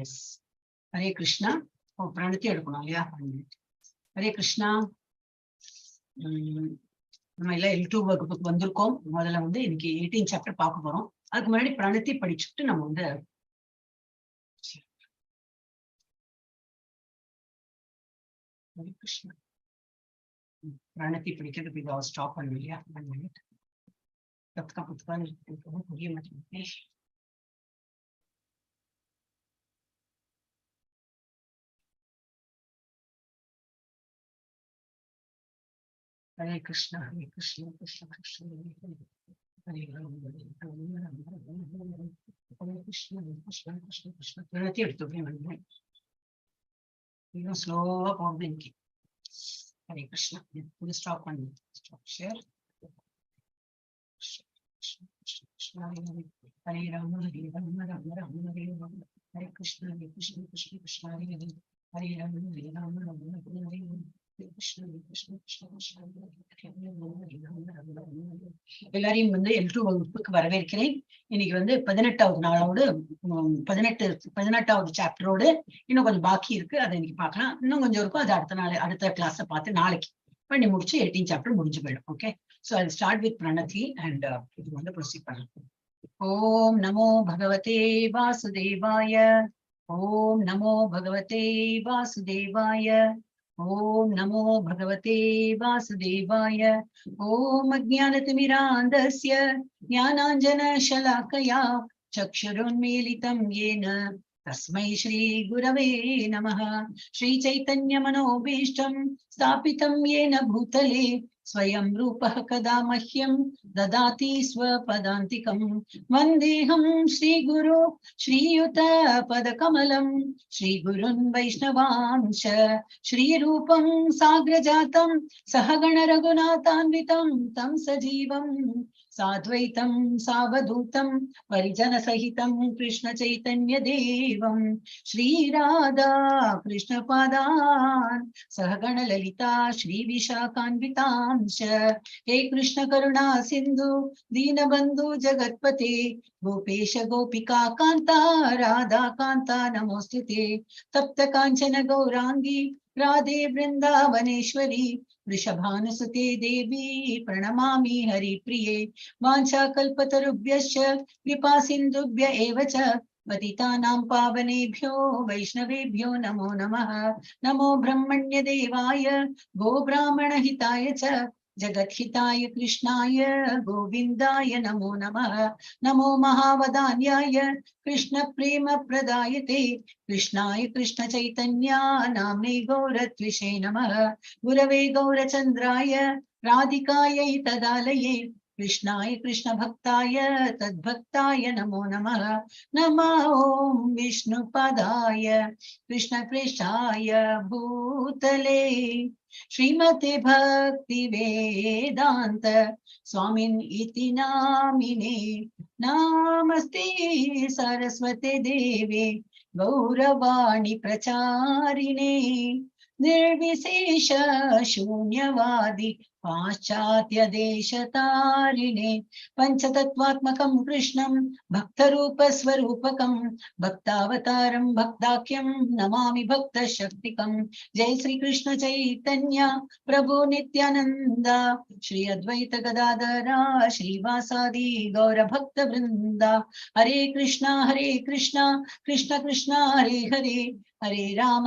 S. Hare Krishna. பிரணத்தி எடுக்கணும் இல்லையா? ஹரே கிருஷ்ணா. நம்ம எல்லாம் L2 வகுப்புக்கு வந்திருக்கோம். முதல்ல வந்து இன்னைக்கு 18 சாப்டர் பார்க்க போறோம். அதுக்கு முன்னாடி பிரணத்தி படிச்சுட்டு நம்ம வந்து ஹரே கிருஷ்ணா பிரணத்தி படிக்கிறதுக்கு இதை ஸ்டாப் பண்ணணும் இல்லையா? 1 minute. புரிய மாட்டேங்குது. ஹரே கிருஷ்ணா ஹரே கிருஷ்ணா கிருஷ்ண கிருஷ்ண ஹரே ராம் ஹரே ராம் ஹரே கிருஷ்ணா கிருஷ்ண கிருஷ்ண கிருஷ்ண. பிரணத்தி எடுத்து இன்னும் ஸ்லோவா போகுது இன்னைக்கு. ஹரே கிருஷ்ணா. இது ஸ்டாப் பண்ணி ஸ்டாப் ஷேர். ஹரே ராம ஹரே ராம ராம ராம ஹரே ராம ஹரே கிருஷ்ணா கிருஷ்ண கிருஷ்ண கிருஷ்ண ஹரே ஹரே ஹரே ராம ஹரே ராம ராம ராம ஹரே எல்லாரையும் வந்து L2 வகுப்புக்கு வரவேற்கிறேன். இன்னைக்கு வந்து 18வது நாளோடு 18வது சாப்டரோடு இன்னும் கொஞ்சம் பாக்கி இருக்கு. அதை இன்னைக்கு பார்க்கலாம். இன்னும் கொஞ்சம் இருக்கும். அது அடுத்த நாள் அடுத்த கிளாஸை பார்த்து நாளைக்கு பண்ணி முடிச்சு 18 சாப்டர் முடிஞ்சு போயிடும். Okay, so I start with Pranathi and இது வந்து ப்ரொசீட் பண்ணலாம். ஓம் நமோ பகவதே வாசுதேவாய. ஓம் நமோ பகவதே வாசுதேவாய. ஓம் நமோ பகவதே வாசுதேவாய. ஓம் அஜ்ஞானதிமிராந்தஸ்ய ஞானாஞ்சனशलाकया चक्षुरुन्मीलितं येन तस्मै श्री गुरवे नमः. श्रीचैतन्यमनोभीष्टं स्थापितं येन भूतले स्वयं रूपः कदा मह्यं ददाति स्वपदान्तिकं. वन्देऽहं श्रीगुरो श्रीयुतपदकमलं श्रीगुरुन् वैष्णवांश श्रीरूपं साग्रजातं सहगण रघुनाथान्वितं तं सजीवं साद्वैतं सावधूतं परिजनसहितं कृष्ण चैतन्य देवं श्रीराधा कृष्णपादान् सहगण ललिता श्रीविशाखान्वितांश. हे कृष्ण करुणा सिन्धु दीनबन्धु जगत्पते गोपेश गोपिका कान्ता राधा कान्ता नमोस्तुते. तप्त काञ्चन गौरांगी राधे वृंदावनेश्वरी वृषभानुसुते देवी प्रणमामि हरिप्रिये. वाञ्छाकल्पतरुभ्यश्च कृपा सिन्धुभ्य एव च पतितानां पावनेभ्यो वैष्णवेभ्यो नमो नमः. नमो ब्रह्मण्य देवाय गोब्राह्मणहिताय च जगद्हिताय कृष्णाय गोविन्दाय नमो नमः. नमो महावदान्याय कृष्ण प्रेम प्रदायते कृष्णाय कृष्ण चैतन्य नाम्ने गौरत्विषे नमः. गुरवे गौरचन्द्राय राधिकायै तदालये कृष्णाय कृष्ण भक्ताय तद्भक्ताय नमो नमः. नमः ओं विष्णुपदाय कृष्ण पृष्ठाय भूतले श्रीमते भक्ति वेदांत स्वामिन् इति नामिने. नमस्ते सरस्वते देवे गौरवाणी प्रचारिणे निर्विशेष शून्यवादी पाश्चात्य देशतारिणे. पंचतत्वात्मकं कृष्णं भक्तरूप स्वरूपकं भक्तावतारं भक्ताख्यं नमामि भक्तशक्तिकं. जय श्री कृष्ण चैतन्य प्रभु नित्यानंद श्री अद्वैत गदाधर श्रीवासादि गौर भक्त वृंदा. हरे कृष्णा कृष्ण कृष्ण हरे हरे हरे राम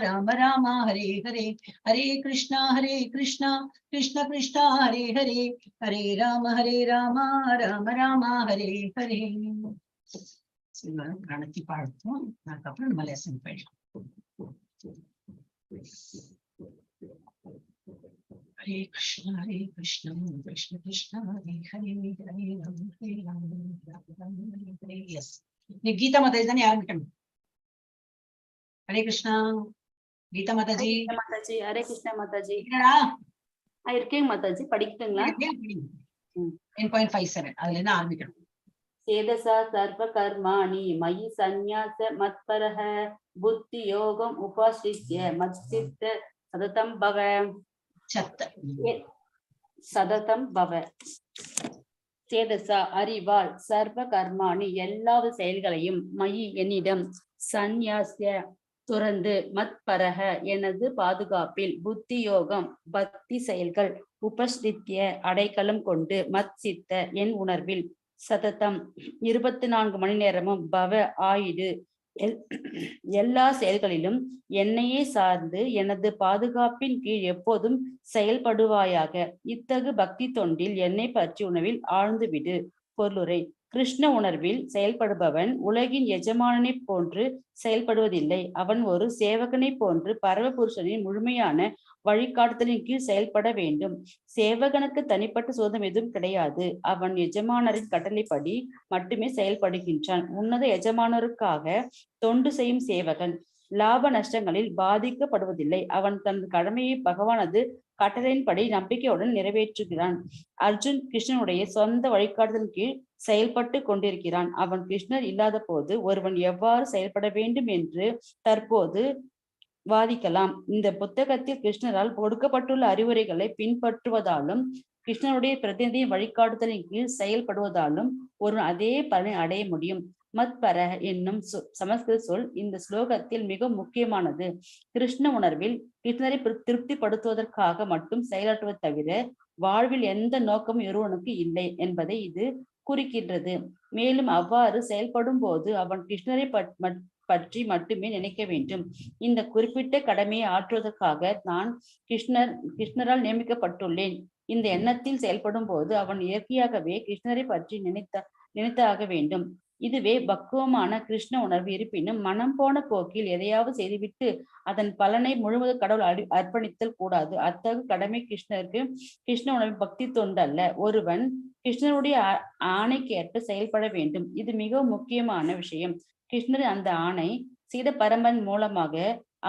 राम राम हरे हरे. हरे कृष्णा कृष्ण कृष्ण हरे हरे हरे राम राम राम हरे हरे. பிரணத்தி பாடுத்தோம். அதுக்கப்புறம் நம்ம லெசன் போயிடலாம். ஹரே கிருஷ்ண கிருஷ்ண கிருஷ்ண ஹரே ஹரே ஹரே ராம் ஹரே. எஸ், நீ கீதா மாதாஜி தானே ஆரம்பிக்கணும். ஹரே கிருஷ்ணா. கீதா மாதாஜி. மாதாஜி ஹரே கிருஷ்ணா மாதாஜி. இருக்கேங்க மாதாஜி, படிக்கட்டுங்களா? 10.57 அதுல இருந்து ஆரம்பிக்கணும். சேதசா சர்வ கர்மாணி மயி சந்நியாச மத்பரஹ புத்தி யோகம் உபாசித்ய மத்சித்த சததம் பவ. சத்த சததம் பவ. சேதசா அறிவால், சர்வ கர்மாணி எல்லா செயல்களையும், மயி என்னிடம், சந்நியாசிய துறந்து, மத்பரக எனது பாதுகாப்பில், புத்தி யோகம் பக்தி செயல்கள், உபஸ்தித்ய அடைக்கலம் கொண்டு, மத் சித்த என் உணர்வில், சததம் 24 மணி நேரமும், பவ ஆயிடு எல்லா செயல்களிலும் என்னையே சார்ந்து எனது பாதுகாப்பின் கீழ் எப்போதும் செயல்படுவாயாக. இத்தகு பக்தி தொண்டில் என்னை பற்றி உணர்வில் ஆழ்ந்துவிடு. பொருளுரை. கிருஷ்ண உணர்வில் செயல்படுபவன் உலகின் எஜமானனை போன்று செயல்படுவதில்லை. அவன் ஒரு சேவகனை போன்று பரமபுருஷனின் முழுமையான வழிகாட்டுதலின் கீழ் செயல்பட வேண்டும். சேவகனுக்கு தனிப்பட்ட சுதந்திரம் எதுவும் கிடையாது. அவன் எஜமானரின் கட்டளைப்படி மட்டுமே செயல்படுகின்றான். உன்னத எஜமானருக்காக தொண்டு செய்யும் சேவகன் லாப நஷ்டங்களில் பாதிக்கப்படுவதில்லை. அவன் தனது கடமையை பகவானது கட்டளையின்படி நம்பிக்கையுடன் நிறைவேற்றுகிறான். அர்ஜுன் கிருஷ்ணனுடைய சொந்த வழிகாட்டுதலின் கீழ் செயல்பட்டு கொண்டிருக்கிறான். அவன் கிருஷ்ணர் இல்லாத போது ஒருவன் எவ்வாறு செயல்பட வேண்டும் என்று தற்போது வாதிக்கலாம். இந்த புத்தகத்தில் கிருஷ்ணரால் கொடுக்கப்பட்டுள்ள அறிவுரைகளை பின்பற்றுவதாலும் கிருஷ்ணனுடைய பிரதிநிதியின் வழிகாட்டுதலின் கீழ் செயல்படுவதாலும் ஒருவன் அதே பலனை அடைய முடியும். மத்பர என்னும் சமஸ்கிருத சொல் இந்த ஸ்லோகத்தில் மிக முக்கியமானது. கிருஷ்ண உணர்வில் கிருஷ்ணரை திருப்திப்படுத்துவதற்காக மட்டும் செயலாற்றுவது தவிர வாழ்வில் எந்த நோக்கமும் ஒருவனுக்கு இல்லை என்பதை இது குறிக்கின்றது. மேலும் அவ்வாறு செயல்படும் போது அவன் கிருஷ்ணரை பற்றி மட்டுமே நினைக்க வேண்டும். இந்த குறிப்பிட்ட கடமையை ஆற்றுவதற்காக நான் கிருஷ்ணரால் நியமிக்கப்பட்டுள்ளேன். இந்த எண்ணத்தில் செயல்படும் போது அவன் இயற்கையாகவே கிருஷ்ணரை பற்றி நினைத்தாக வேண்டும். இதுவே பக்குவமான கிருஷ்ண உணர்வு. இருப்பினும் மனம் போன போக்கில் எதையாவது செய்துவிட்டு அதன் பலனை முழுவதும் கடவுள் அர்ப்பணித்தல் கூடாது. அத்தகு கடமை கிருஷ்ண உணர்வு பக்தி தொண்டல்ல. ஒருவன் கிருஷ்ணருடைய ஆணைக்கு ஏற்ப செயல்பட வேண்டும். இது மிக முக்கியமான விஷயம். கிருஷ்ணர் அந்த ஆணை சீத பரம்பன் மூலமாக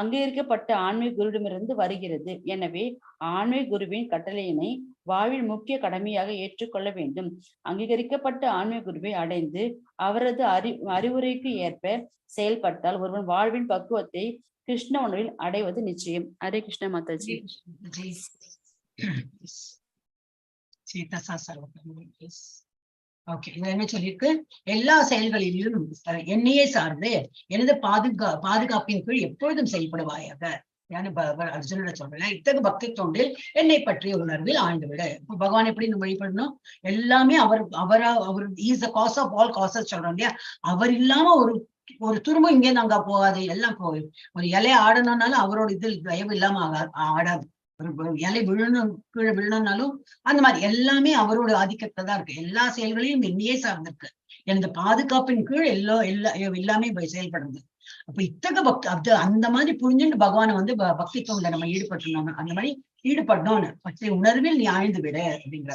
அங்கீகரிக்கப்பட்ட ஆன்மீக குருவிடமிருந்து வருகிறது. எனவே ஆன்மீக குருவின் கட்டளையினை வாழ்வில் முக்கிய கடமையாக ஏற்றுக்கொள்ள வேண்டும். அங்கீகரிக்கப்பட்ட ஆன்மீக குருவை அடைந்து அவரது அறிவுரைக்கு ஏற்ப செயல்பட்டால் ஒருவன் வாழ்வின் பக்குவத்தை கிருஷ்ண உணர்வில் அடைவது நிச்சயம். ஹரே கிருஷ்ண மாதாஜி. ஓகே, இது என்ன சொல்லியிருக்கு? எல்லா செயல்களிலும் என்னையே சார்ந்து எனது பாதுகாப்பின் கீழ் எப்பொழுதும் செயல்படுவாயாக. அர்ஜுனோட சொல்றேன். இத்தகு பக்தி தொண்டில் என்னை பற்றிய உணர்வில் ஆழ்ந்து விட. இப்ப பகவான் எப்படி நம்ம வழிபடணும்? எல்லாமே அவர் is the cause of all causes சொல்றோம் இல்லையா? அவர் இல்லாம ஒரு துரும்பு இங்கே அங்க போகாது. எல்லாம் ஒரு இலையை ஆடணும்னாலும் அவரோட இதில் தயவு இல்லாம ஆடாது. ஒரு இலை கீழே விழணும்னாலும் அந்த மாதிரி எல்லாமே அவரோட ஆதிக்கத்தை தான் இருக்கு. எல்லா செயல்களையும் என்னையே சார்ந்திருக்கு. எனது பாதுகாப்பின் கீழ் எல்லாமே செயல்படுறது. அப்ப இத்தக பக்தி அந்த மாதிரி புரிஞ்சுட்டு பகவானை பக்தி தொண்டில் நம்ம ஈடுபட்டணும். அந்த மாதிரி ஈடுபடணும்னு பற்றி உணர்வில் நீ ஆழ்ந்து விட அப்படிங்கிற.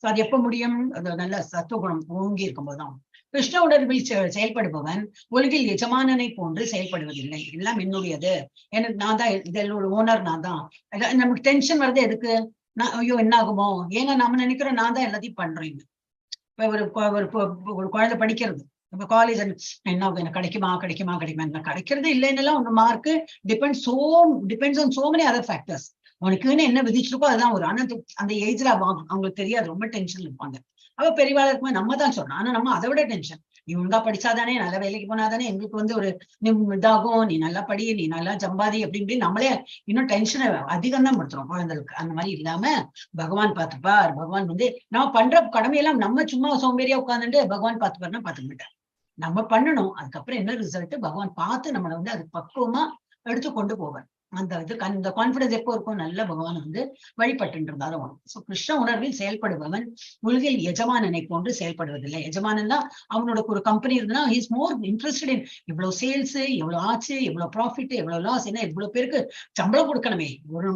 அது எப்ப முடியும்? அது நல்ல சத்துவகுணம் ஓங்கி இருக்கும்போதுதான். கிருஷ்ண உணர்வில் செயல்படுபவன் உலகில் எஜமானனை போன்று செயல்படுவதில்லை. எல்லாம் என்னுடையது, எனக்கு நான் தான் இதோட ஓனர், நான் தான். நமக்கு டென்ஷன் வருது எதுக்கு? ஐயோ என்ன ஆகுமோ? ஏன்னா நம்ம நினைக்கிறோம் நான் தான் எல்லாத்தையும் பண்றேன். இப்ப ஒரு குழந்தை படிக்கிறது, இப்ப காலேஜ் என்ன ஆகும்? எனக்கு கிடைக்குமா கிடைக்கிறது இல்லைன்னு ஒன்று mark depends on so many other factors. உனக்குன்னு என்ன விதிச்சிருக்கோ அதுதான் ஒரு. ஆனா அந்த ஏஜ்ல அவங்களுக்கு தெரியாது, ரொம்ப டென்ஷன் இருப்பாங்க. அவ பெரியவாளா இருக்கும்போது நம்ம தான் சொல்றோம். ஆனா நம்ம அதை விட டென்ஷன். நீ ஒழுங்கா படிச்சாதானே, நல்ல வேலைக்கு போனாதானே எங்களுக்கு ஒரு இதாகும், நீ நல்லா படி, நீ நல்லா சம்பாதி அப்படின்னு நம்மளே இன்னும் டென்ஷனை அதிகம் தான் படுத்துறோம் குழந்தைகளுக்கு. அந்த மாதிரி இல்லாம பகவான் பார்த்துப்பார். பகவான் நம்ம பண்ற கடமையெல்லாம் நம்ம சும்மா சோம்பேறியா உட்காந்துட்டு பகவான் பார்த்துப்பாருன்னா பார்த்துக்க மாட்டார். நம்ம பண்ணணும். அதுக்கப்புறம் என்ன ரிசல்ட் பகவான் பார்த்து நம்மளை அது பக்குவமா எடுத்து கொண்டு போவார். அந்த கான்பிடன்ஸ் எப்போ இருக்கும்? நல்ல பகவான் வழிபட்டு இருந்தாலும் வரும். சோ கிருஷ்ண உணர்வில் செயல்படுபவன் உலகில் எஜமானனை போன்று செயல்படுவதில்லை. எஜமானன் தான் அவனோட ஒரு கம்பெனி இருந்தா he is more interested in இவ்வளவு சேல்ஸ், எவ்வளவு ஆச்சு, எவ்வளவு ப்ராஃபிட், எவ்வளவு லாஸ், ஏன்னா இவ்வளவு பேருக்கு சம்பளம் கொடுக்கணுமே. ஒரு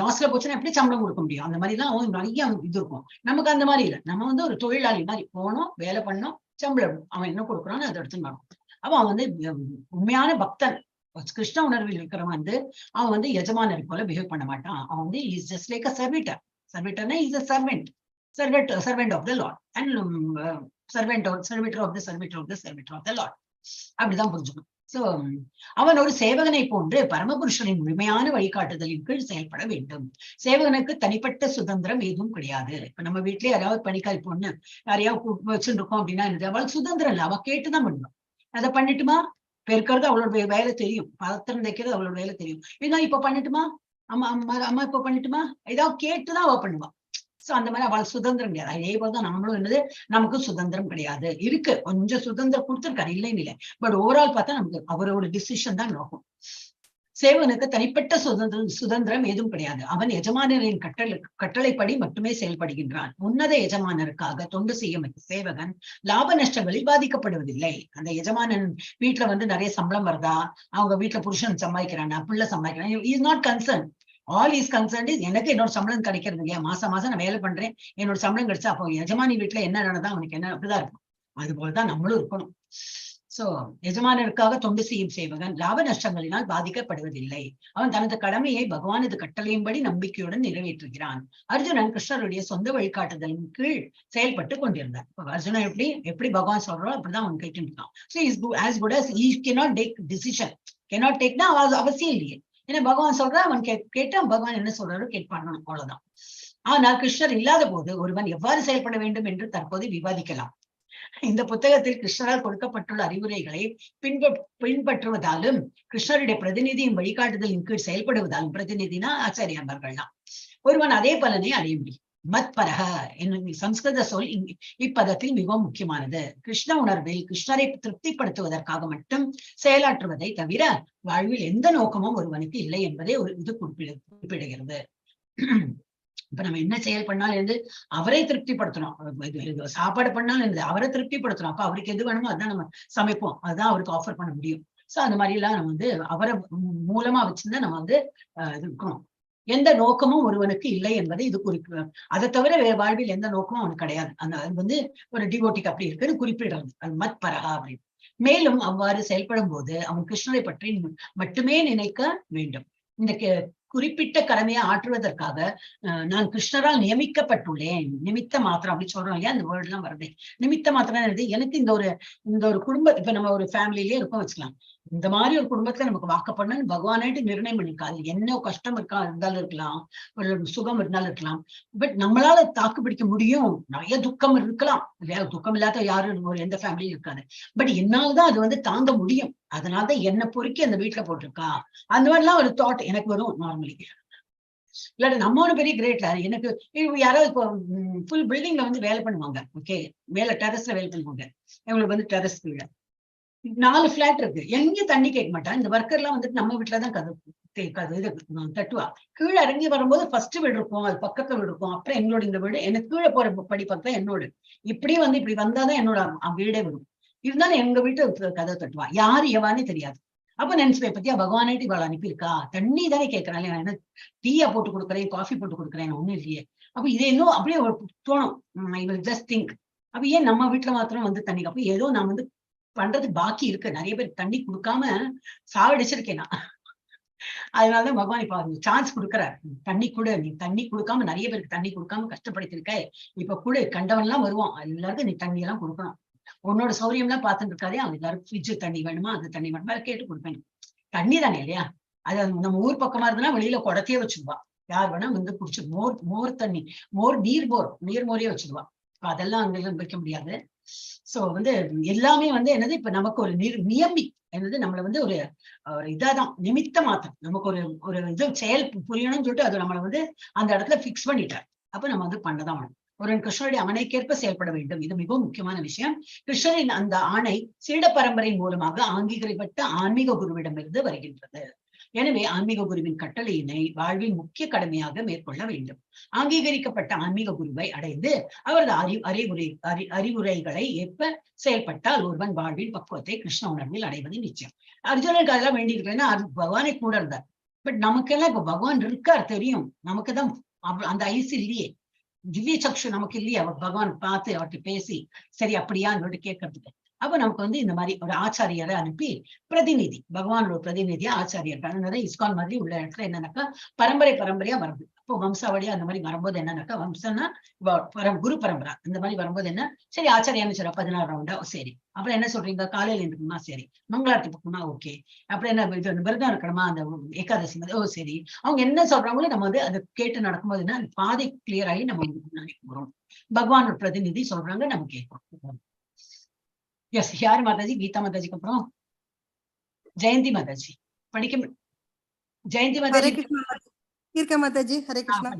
லாஸ்ல போச்சுன்னா எப்படி சம்பளம் கொடுக்க முடியும்? அந்த மாதிரி எல்லாம் நிறைய இது இருக்கும். நமக்கு அந்த மாதிரி இல்லை. நம்ம ஒரு தொழிலாளி மாதிரி போனோம், வேலை பண்ணோம், சம்பளம் அவன் என்ன கொடுக்குறான்னு அதை எடுத்து நடக்கும். அப்ப அவன் உண்மையான பக்தன். கிருஷ்ண உணர்வில் இருக்கிறவன் அவன் எஜமானரை போல பிஹேவ் பண்ண மாட்டான். அவன் is just like a servitor. சர்வீட்டர்னா is a servant of the lord and servant of the lord. அப்படிதான் புரிஞ்சுக்கணும். சோ அவன் ஒரு சேவகனை போன்று பரமபுருஷனின் முழுமையான வழிகாட்டுதலின் கீழ் செயல்பட வேண்டும். சேவகனுக்கு தனிப்பட்ட சுதந்திரம் எதுவும் கிடையாது. இப்ப நம்ம வீட்லயே யாராவது பணிக்காய் பொண்ணு யாரையாவது வச்சுருக்கோம் அப்படின்னா அவள் சுதந்திரம் இல்லை, அவ கேட்டுதான் பண்ணணும். அதை பண்ணிட்டுமா, பெருக்கிறது அவளோட வேலை தெரியும், பாத்திரம் தைக்கிறது அவளோட வேலை தெரியும், இதான் இப்ப பண்ணிட்டுமா, அம்மா அம்மா அம்மா இப்ப பண்ணிட்டுமா, ஏதாவது கேட்டுதான் அவ பண்ணுவா. சோ அந்த மாதிரி அவள் சுதந்திரம் கிடையாது. அதே போலதான் நம்மளும் என்னது, நமக்கு சுதந்திரம் கிடையாது. இருக்கு, கொஞ்சம் சுதந்திரம் கொடுத்துருக்காரு, இல்லைன்னு இல்லை. பட் ஓவரால் பார்த்தா நமக்கு அவரோட டிசிஷன் தான் நோக்கும். சேவகனுக்கு தனிப்பட்ட சுதந்திரம் எதுவும் கிடையாது. அவன் எஜமானரின் கட்டளைப்படி மட்டுமே செயல்படுகின்றான். உன்னத எஜமானருக்காக தொண்டு செய்யும் சேவகன் லாப நஷ்டங்களில் பாதிக்கப்படுவதில்லை. அந்த எஜமானன் வீட்டுல வந்து நிறைய சம்பளம் வருதா, அவங்க வீட்டுல புருஷன் சம்பாதிக்கிறானா, பிள்ளை சம்பாதிக்கிறான், is not concern. All is concern is எனக்கு என்னோட சம்பளம் கிடைக்கிறது இல்லையா, மாசம் மாசம் நான் வேலை பண்றேன், என்னோட சம்பளம் கிடைச்சா அப்போ எஜமானி வீட்டுல என்ன நடந்தா அவனுக்கு என்ன, அப்படிதான் இருக்கும். அது போலதான் நம்மளும் இருக்கணும். சோ எஜமானருக்காக தொண்டு செய்யும் சேவகன் லாப நஷ்டங்களினால் பாதிக்கப்படுவதில்லை. அவன் தனது கடமையை பகவானது கட்டளையின்படி நம்பிக்கையுடன் நிறைவேற்றுகிறான். அர்ஜுனன் கிருஷ்ணருடைய சொந்த வழிகாட்டுதலின் கீழ் செயல்பட்டு கொண்டிருந்தார். அர்ஜுனன் எப்படி பகவான் சொல்றோம் அப்படிதான் அவன் கேட்டு இருக்கான். So he is as good as he cannot take decision. cannot takeனா அவசியம் இல்லையே, ஏன்னா பகவான் சொல்ற அவன் கேட்டு பகவான் என்ன சொல்றாரோ கேட்பான், அவ்வளவுதான். ஆனால் கிருஷ்ணர் இல்லாத போது ஒருவன் எவ்வாறு செயல்பட வேண்டும் என்று தற்போது விவாதிக்கலாம். இந்த புத்தகத்தில் கிருஷ்ணரால் கொடுக்கப்பட்டுள்ள அறிவுரைகளை பின்பற்றுவதாலும் கிருஷ்ணருடைய பிரதிநிதியின் வழிகாட்டுதலின் கீழ் செயல்படுவதாலும், பிரதிநிதினா ஆச்சாரியர்கள் தான், ஒருவன் அதே பலனை அடைய முடியும். மத்பரக என்னும் சம்ஸ்கிருத சொல் இப்பதத்தில் மிகவும் முக்கியமானது. கிருஷ்ண உணர்வில் கிருஷ்ணரை திருப்திப்படுத்துவதற்காக மட்டும் செயலாற்றுவதை தவிர வாழ்வில் எந்த நோக்கமும் ஒருவனுக்கு இல்லை என்பதை இது குறிப்பிடுகிறது. இப்ப நம்ம என்ன செயல் பண்ணாலும் இருந்து அவரை திருப்திப்படுத்தணும், சாப்பாடு பண்ணாலும் இருந்து அவரை திருப்திப்படுத்தணும். அப்ப அவருக்கு எது வேணுமோ அதான் நம்ம சமைப்போம், அதுதான் அவருக்கு ஆஃபர் பண்ண முடியும். சோ அந்த மாதிரி எல்லாம் நம்ம வந்து அவரை மூலமா வச்சிருந்தா நம்ம வந்து இருக்கணும். எந்த நோக்கமும் ஒருவனுக்கு இல்லை என்பதை இது குறிப்பிடும். அதை தவிர வேற வாழ்வில் எந்த நோக்கமும் அவனுக்கு கிடையாது. அது வந்து ஒரு டிவோட்டிக்கு அப்படி இருக்குன்னு குறிப்பிடுறது, அது மத் பரகா அப்படின்னு. மேலும் அவ்வாறு செயல்படும் போது அவன் கிருஷ்ணரை பற்றி மட்டுமே நினைக்க வேண்டும். இந்த குறிப்பிட்ட கடமையை ஆற்றுவதற்காக நான் கிருஷ்ணரால் நியமிக்கப்பட்டுள்ளேன். நிமித்த மாத்திரம் அப்படி சொல்றோம் இல்லையா, அந்த வேர்ட் எல்லாம் வருது. நிமித்த மாத்திரம் எனக்கு இந்த ஒரு குடும்பம், இப்ப நம்ம ஒரு ஃபேமிலியிலே இருக்கோம் வச்சுக்கலாம், இந்த மாதிரி ஒரு குடும்பத்துல நமக்கு வாக்கப்படணும்னு பகவானாയിട്ട് நிர்ணயம் பண்ணிருக்காது. என்ன கஷ்டம் இருந்தாலும் இருக்கலாம், ஒரு சுகம் இருந்தாலும் இருக்கலாம், பட் நம்மளால தாக்கு பிடிக்க முடியும். நிறைய துக்கம் இருக்கலாம் இல்லையா, துக்கம் இல்லாத யாரும் ஒரு எந்த ஃபேமிலியும் இருக்காது. பட் என்னால்தான் அது வந்து தாங்க முடியும், அதனாலதான் என்ன பொறுக்கி அந்த வீட்டுல போட்டிருக்கா, அந்த மாதிரிலாம் ஒரு தாட் எனக்கு வரும் நார்மலி. இல்லாட்டி நம்ம ஒரு பெரிய கிரேட்ல எனக்கு யாராவது இப்போ ஃபுல் பில்டிங்ல வந்து வேலை பண்ணுவாங்க, ஓகே, மேல டெரஸ்ல வேலை பண்ணுவாங்க, இவங்களுக்கு வந்து டெரஸ் கீழே 4 பிளாட் இருக்கு, எங்கேயும் தண்ணி கேட்க மாட்டான். இந்த ஒர்க்கர் எல்லாம் வந்துட்டு நம்ம வீட்டுலதான் இது தட்டுவா. கீழே இறங்கி வரும்போது ஃபர்ஸ்ட் வீடு இருக்கும், அது பக்கத்துல வீடு இருக்கும், அப்புறம் எங்களோட இந்த வீடு, எனக்கு கீழே போற படி பக்கம் என்னோட, இப்படி வந்தாதான் என்னோட வீடே வரும். இருந்தாலும் எங்க வீட்டு கதை தட்டுவா, யாரு எவான்னு தெரியாது. அப்ப நினைச்சுப்பேன், பத்தியா பகவானாയിട്ട് இவாள் அனுப்பியிருக்கா, தண்ணி தானே கேட்கறாள், என்ன டீயா போட்டு கொடுக்குறேன், காஃபி போட்டு கொடுக்குறேன், ஒண்ணும் இல்லையே. அப்ப இதை இன்னும் அப்படியே தோணும், ஐ வில் ஜஸ்ட் திங்க், அப்ப ஏன் நம்ம வீட்டுல மாத்திரம் வந்து தண்ணி, அப்ப ஏதோ நான் வந்து பண்றது பாக்கி இருக்கு, நிறைய பேருக்கு தண்ணி கொடுக்காம சாவடிச்சிருக்கேன் நான். அதனாலதான் பகவான் இப்ப சான்ஸ் கொடுக்குறாரு, தண்ணி கொடு, நீ தண்ணி கொடுக்காம நிறைய பேருக்கு தண்ணி கொடுக்காம கஷ்டப்படுத்திருக்க, இப்ப கொடு, கண்டவன் எல்லாம் வருவான், எல்லாருக்கும் நீ தண்ணி எல்லாம் கொடுக்கணும், உன்னோட சௌரியம் எல்லாம் பார்த்துட்டு இருக்காதே, அவங்க எல்லாரும் ஃப்ரிட்ஜ் தண்ணி வேணுமா, அது தண்ணி வேணுமா கேட்டு கொடுப்பேன். தண்ணி தானே இல்லையா, அது நம்ம ஊர் பக்கமா இருந்ததுன்னா வெளியில குடத்தையே வச்சுருவா, யார் வேணா வந்து குடிச்சு, மோர் தண்ணி, நீர்மோரே வச்சிருவா. அதெல்லாம் அங்கெல்லாம் வைக்க முடியாது. சோ வந்து எல்லாமே வந்து என்னது, இப்ப நமக்கு ஒரு நியமி என்னது, நம்மள வந்து ஒரு இதாதான் நிமித்த மாத்திரம், நமக்கு ஒரு இது செயல் புரியணும்னு சொல்லிட்டு அது நம்மளை வந்து அந்த இடத்துல பிக்ஸ் பண்ணிட்டார். அப்ப நம்ம வந்து பண்ணதான் வேணும். ஒரு கிருஷ்ணருடைய ஆணைக்கேற்ப செயல்பட வேண்டும், இது மிகவும் முக்கியமான விஷயம். கிருஷ்ணரின் அந்த ஆணை சீட பரம்பரை மூலமாக அங்கீகரிக்கப்பட்ட ஆன்மீக குருவிடமிருந்து வருகின்றது. எனவே ஆன்மீக குருவின் கட்டளையினை வாழ்வின் முக்கிய கடமையாக மேற்கொள்ள வேண்டும். அங்கீகரிக்கப்பட்ட ஆன்மீக குருவை அடைந்து அவரது அறிவுரைகளை ஏற்ப செயல்பட்டால் ஒருவன் வாழ்வின் பக்குவத்தை கிருஷ்ண உணர்வில் அடைவது நிச்சயம். அர்ஜுனனுக்கு அதெல்லாம் வேண்டி இருக்கிறேன்னா பகவானை கூட இருந்தார். பட் நமக்கெல்லாம் இப்ப பகவான் இருக்கார் தெரியும், நமக்குதான் அந்த ஐஸ் இல்லையே, திவ்ய சக்ஷு நமக்கு இல்லையே, அவர் பகவான் பார்த்து அவர்கிட்ட பேசி சரி அப்படியான்னு கேட்கறதுக்கு. அப்ப நமக்கு வந்து இந்த மாதிரி ஒரு ஆச்சாரியரை அனுப்பி பிரதிநிதி, பகவானோட பிரதிநிதியா ஆச்சாரியர், இஸ்கான் மாதிரி உள்ள இடத்துல என்னன்னாக்கா பரம்பரையா வருது. அப்போ வம்சாவளியா அந்த மாதிரி வரும்போது என்னன்னாக்கா, வம்சம்னா குரு பரம்பரா இந்த மாதிரி வரும்போது என்ன, சரி ஆச்சாரியான்னு சொல்ற 16 ரவுண்டா சரி. அப்புறம் என்ன சொல்றீங்க, காலையில இருக்கணுமா சரி, மங்களாரத்தி பக்கமா ஓகே, அப்புறம் என்ன இது விரதம் இருக்கணுமா அந்த ஏகாதசி மாதிரி ஓ சரி. அவங்க என்ன சொல்றாங்களோ நம்ம வந்து அதை கேட்டு நடக்கும்போது என்ன பாதி கிளியர் ஆகி நம்ம முன்னாடி போறோம். பகவான் பிரதிநிதி சொல்றாங்க, நம்ம கேட்கிறோம். எஸ், யாரு மாதாஜி? கீதா மாதாஜிக்கு அப்புறம் ஜெயந்தி மாதாஜி படிக்க. ஜெயந்தி ஹரே மாதாஜி கிருஷ்ணா கீர்க்க மாதாஜி. ஹரே கிருஷ்ணா.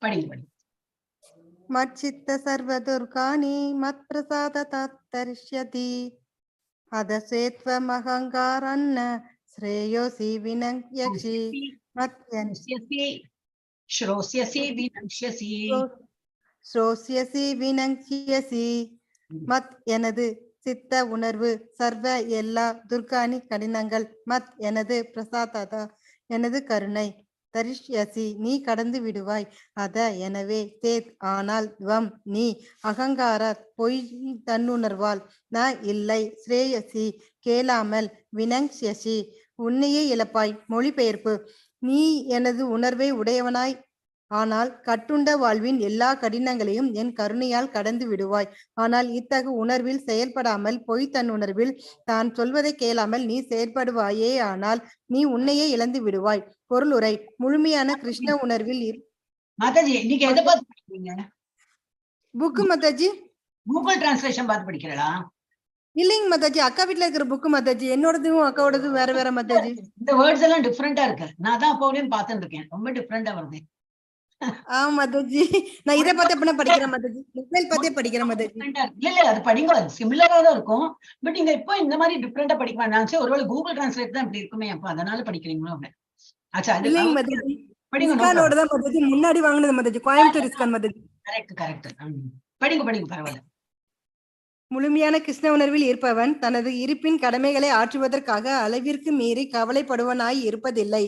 படிங்க. மச்சித்த சர்வ துர்காணி மத் பிரசாத தரிஷ்யதி அதசேத்வமஹங்காரன்ன ஸ்ரேயோசி வினங்யக்ஷி மத்யன் ஸ்ரோஸ்யசி வினங்ஷ்யசி. ஸ்ரோஸ்யசி வினங்யசி மத் எனது சித்த உணர்வு சர்வ எல்லா துர்காணி கடினங்கள் மத் எனது பிரசாததா எனது கருணை தரிஷ்யசி நீ கடந்து விடுவாய் அத எனவே சேத் ஆனால் துவம் நீ அகங்கார பொய் தன்னுணர்வால் ந இல்லை ஸ்ரேயசி கேளாமல் வினங்ஷ்யசி உன்னையே இழப்பாய். மொழிபெயர்ப்பு: நீ எனது உணர்வை உடையவனாய் ஆனால் கட்டுண்ட வாழ்வின் எல்லா கடினங்களையும் என் கருணையால் கடந்து விடுவாய். ஆனால் இத்தகு உணர்வில் செயல்படாமல் பொய் தன்னுணர்வில் தான் சொல்வதை கேளாமல் நீ செயல்படுவாயே ஆனால் நீ உன்னையே இழந்து விடுவாய். பொருளுரை: முழுமையான கிருஷ்ண உணர்வில் மாதாஜி நீங்க எதை பார்த்து படிக்கிறீங்க? புக்கு மாதாஜி. கூகுள் டிரான்ஸ்லேஷன் பார்த்து படிக்கிறீங்களா? இல்லைங்க மாதாஜி, அக்கா வீட்டுல இருக்கிற புக்கு மாதாஜி. என்னோடதும் அக்காவோடதும் வேற வேற மாதாஜி. இந்த வேர்ட்ஸ் எல்லாம் டிஃபரெண்டா இருக்கு. நான் தான் அப்போலையும் பார்த்துட்டு இருக்கேன், ரொம்ப டிஃபரெண்டா வருது. ஆமா மாதாஜி, நான் இதை பார்த்து படிக்கிறேன் மாதாஜி. மொபைல் பார்த்தே படிக்கிறேன் மாதாஜி. இல்ல அது படிங்க, சிமிலரா தான் இருக்கும். பட் நீங்க இப்போ இந்த மாதிரி டிஃபரெண்டா படிக்க வேண்டாம். ஒருவேளை கூகுள் டிரான்ஸ்லேட் தான் இப்படி இருக்குமே, அப்ப அதனால படிக்கிறீங்களோ? ஆச்சா, இல்லைங்க மாதாஜி, படிங்க. இஸ்கானோட தான் மாதாஜி முன்னாடி வாங்கினது மாதாஜி, கோயம்புத்தூர் இஸ்கான் மாதாஜி. கரெக்ட். படிங்க பரவாயில்ல. முழுமையான கிருஷ்ண உணர்வில் இருப்பவன் தனது இருப்பின் கடமைகளை ஆற்றுவதற்காக அளவிற்கு மீறி கவலைப்படுவனாய் இருப்பதில்லை.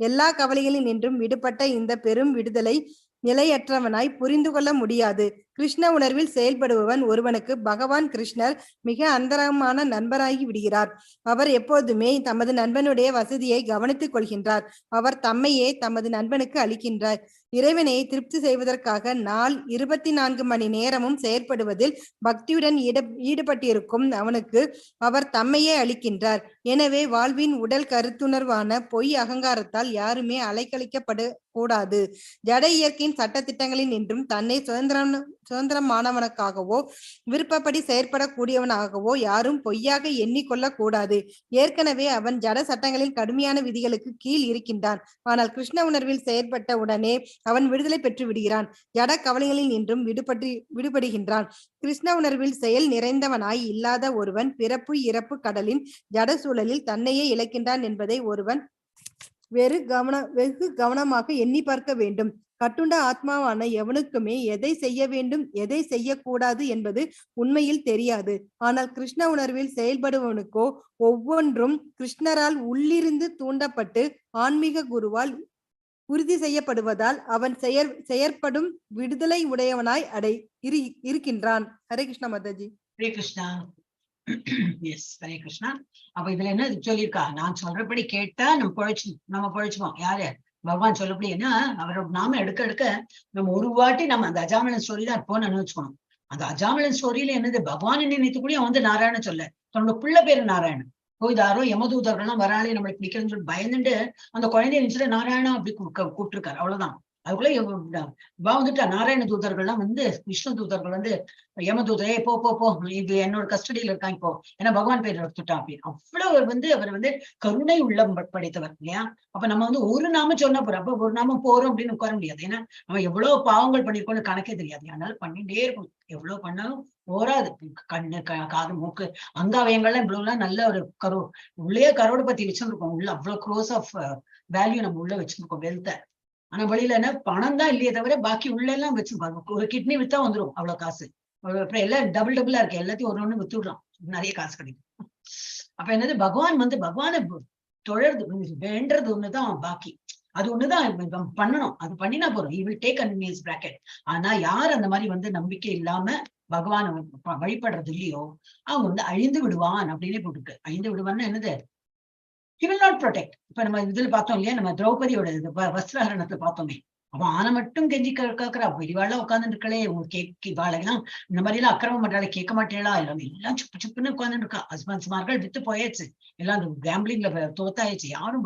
எல்லா கவலைகளில் நின்றும் விடுபட்ட இந்த பெரும் விடுதலை நிலையற்றவனாய் புரிந்து கொள்ள முடியாது. கிருஷ்ண உணர்வில் செயல்படுபவன் ஒருவனுக்கு பகவான் கிருஷ்ணர் மிக அந்தரமான நண்பராகி விடுகிறார். அவர் எப்போதுமே தமது நண்பனுடைய வசதியை கவனித்துக் கொள்கின்றார். அவர் தம்மையே தமது நண்பனுக்கு அளிக்கின்றார். இறைவனை திருப்தி செய்வதற்காக நாள் 24 மணி நேரமும் செயற்படுவதில் பக்தியுடன் ஈடுபட்டிருக்கும் அவனுக்கு அவர் தம்மையே அளிக்கின்றார். எனவே வாழ்வின் உடல் கருத்துணர்வான பொய் அகங்காரத்தால் யாருமே அலைக்கழிக்கப்பட கூடாது. ஜட இயற்கையின் சட்டத்திட்டங்களில் நின்றும் தன்னை சுதந்திரமானவனுக்காகவோ விருப்பப்படி செயற்படக்கூடியவனாகவோ யாரும் பொய்யாக எண்ணிக்கொள்ள கூடாது. ஏற்கனவே அவன் ஜட சட்டங்களின் கடுமையான விதிகளுக்கு கீழ் இருக்கின்றான். ஆனால் கிருஷ்ண உணர்வில் செயற்பட்ட உடனே அவன் விடுதலை பெற்று விடுகிறான். ஜட கவலைகளில் நின்றும் விடுபடுகின்றான். கிருஷ்ண உணர்வில் செயல் நிறைந்தவனாய் இல்லாத ஒருவன் பிறப்பு இறப்பு கடலின் ஜட சூழலில் தன்னையே இழக்கின்றான் என்பதை ஒருவன் வெகு கவனமாக எண்ணி பார்க்க வேண்டும். கட்டுண்ட ஆத்மாவான எவனுக்குமே எதை செய்ய வேண்டும் எதை செய்யக்கூடாது என்பது உண்மையில் தெரியாது. ஆனால் கிருஷ்ண உணர்வில் செயல்படுவனுக்கோ ஒவ்வொன்றும் கிருஷ்ணரால் உள்ளிருந்து தூண்டப்பட்டு ஆன்மீக குருவால் உறுதி செய்யப்படுவதால் அவன் செயற்படும் விடுதலை உடையவனாய் இருக்கின்றான். ஹரே கிருஷ்ணா மாதாஜி. ஹரே கிருஷ்ணா. எஸ், ஹரே கிருஷ்ணா. அப்ப இதுல என்ன சொல்லியிருக்கா, நான் சொல்றபடி கேட்டா நம்ம பொழைச்சுப்போம். யாரு? பகவான் சொல்லப்படி. ஏன்னா அவரோட நாம எடுக்க நம்ம ஒரு வாட்டி நம்ம அந்த அஜாமிலன் ஸ்டோரி தான் இருப்போம்னு நினைச்சுக்கணும். அந்த அஜாமிலன் ஸ்டோரியில என்னது, பகவான் நினைத்து கூட அவன் வந்து நாராயணன் சொல்ல, தன்னோட பிள்ளை பேரு நாராயணன். யாரோ யமதூதர்கள்லாம் வராளே நம்மளை பிடிக்கிறேன்னு சொல்லி பயந்துட்டு அந்த குழந்தைய நினைச்சுட்டு நாராயணா அப்படி கூப்பிட்டுருக்காரு. அவ்வளவுதான். அதுக்குள்ள வந்துட்டா நாராயண தூதர்கள்லாம் வந்து விஷ்ணு தூதர்கள் வந்து யமதூதரே போ இது என்னோட கஸ்டடியில இருக்கான் இப்போ, ஏன்னா பகவான் பேர் எடுத்துட்டான் அப்படின்னு. அவ்வளவு வந்து அவர் வந்து கருணை உள்ளம் படைத்தவர் இல்லையா? அப்ப நம்ம வந்து ஒரு நாம சொன்னா போறோம். அப்ப ஒரு நாம போறோம் அப்படின்னு உட்கார முடியாது. ஏன்னா நம்ம எவ்வளவு பாவங்கள் பண்ணிருக்கோம்னு கணக்கே தெரியாது. அதனால பண்ணிட்டே இருக்கும். எவ்வளவு பண்ணாலும் போராது. கண்ணு காது மூக்கு அங்காவயங்கள்லாம் இவ்வளவுலாம் நல்ல ஒரு உள்ளே கரோடு பத்தி வச்சுருக்கோம். உள்ள அவ்வளவு க்ரோஸ் ஆஃப் வேல்யூ நம்ம உள்ள வச்சிருக்கோம், வெல்த்த. ஆனா வெளியில என்ன பணம் தான் இல்லையே தவிர பாக்கி உள்ள எல்லாம் வச்சிருப்பாங்க. ஒரு கிட்னி வித்தா வந்துடும் அவ்வளவு காசு. அப்புறம் எல்லாம் டபுளா இருக்கு. எல்லாத்தையும் ஒண்ணு வித்துடுறோம், நிறைய காசு கிடைக்கும். அப்ப என்னது, பகவான் வந்து பகவானை தொழறது வேண்டது ஒண்ணுதான் பாக்கி. அது ஒண்ணுதான் பண்ணணும். அது பண்ணினா போறோம். He will take continuous bracket. ஆனா யார் அந்த மாதிரி வந்து நம்பிக்கை இல்லாம பகவானை வழிபடுறது இல்லையோ அவங்க வந்து அழிந்து விடுவான் அப்படின்னே போட்டுருக்கு. அழிந்து விடுவான்னு என்னது, he will not protect. இப்ப நம்ம இதுல பார்த்தோம் இல்லையா, நம்ம திரௌபதியோட வஸ்திரஹரணத்துல பார்த்தோமே, அவன் ஆனை மட்டும் கெஞ்சி கேட்கறா, பெரியவாள்லாம் உட்காந்துட்டு இருக்கலே, ஒரு கேக் வாழலாம் இந்த மாதிரி எல்லாம் அக்கிரமம் பண்றாளே, கேட்க மாட்டேளா, எல்லாம் சுப்பு சுப்புன்னு உட்காந்துட்டு இருக்கா. ஹஸ்பண்ட்ஸ்மார்கள் வித்து போயாச்சு, எல்லாம் அந்த கேம்பிளிங்ல தோத்தாயிடுச்சு, யாரும்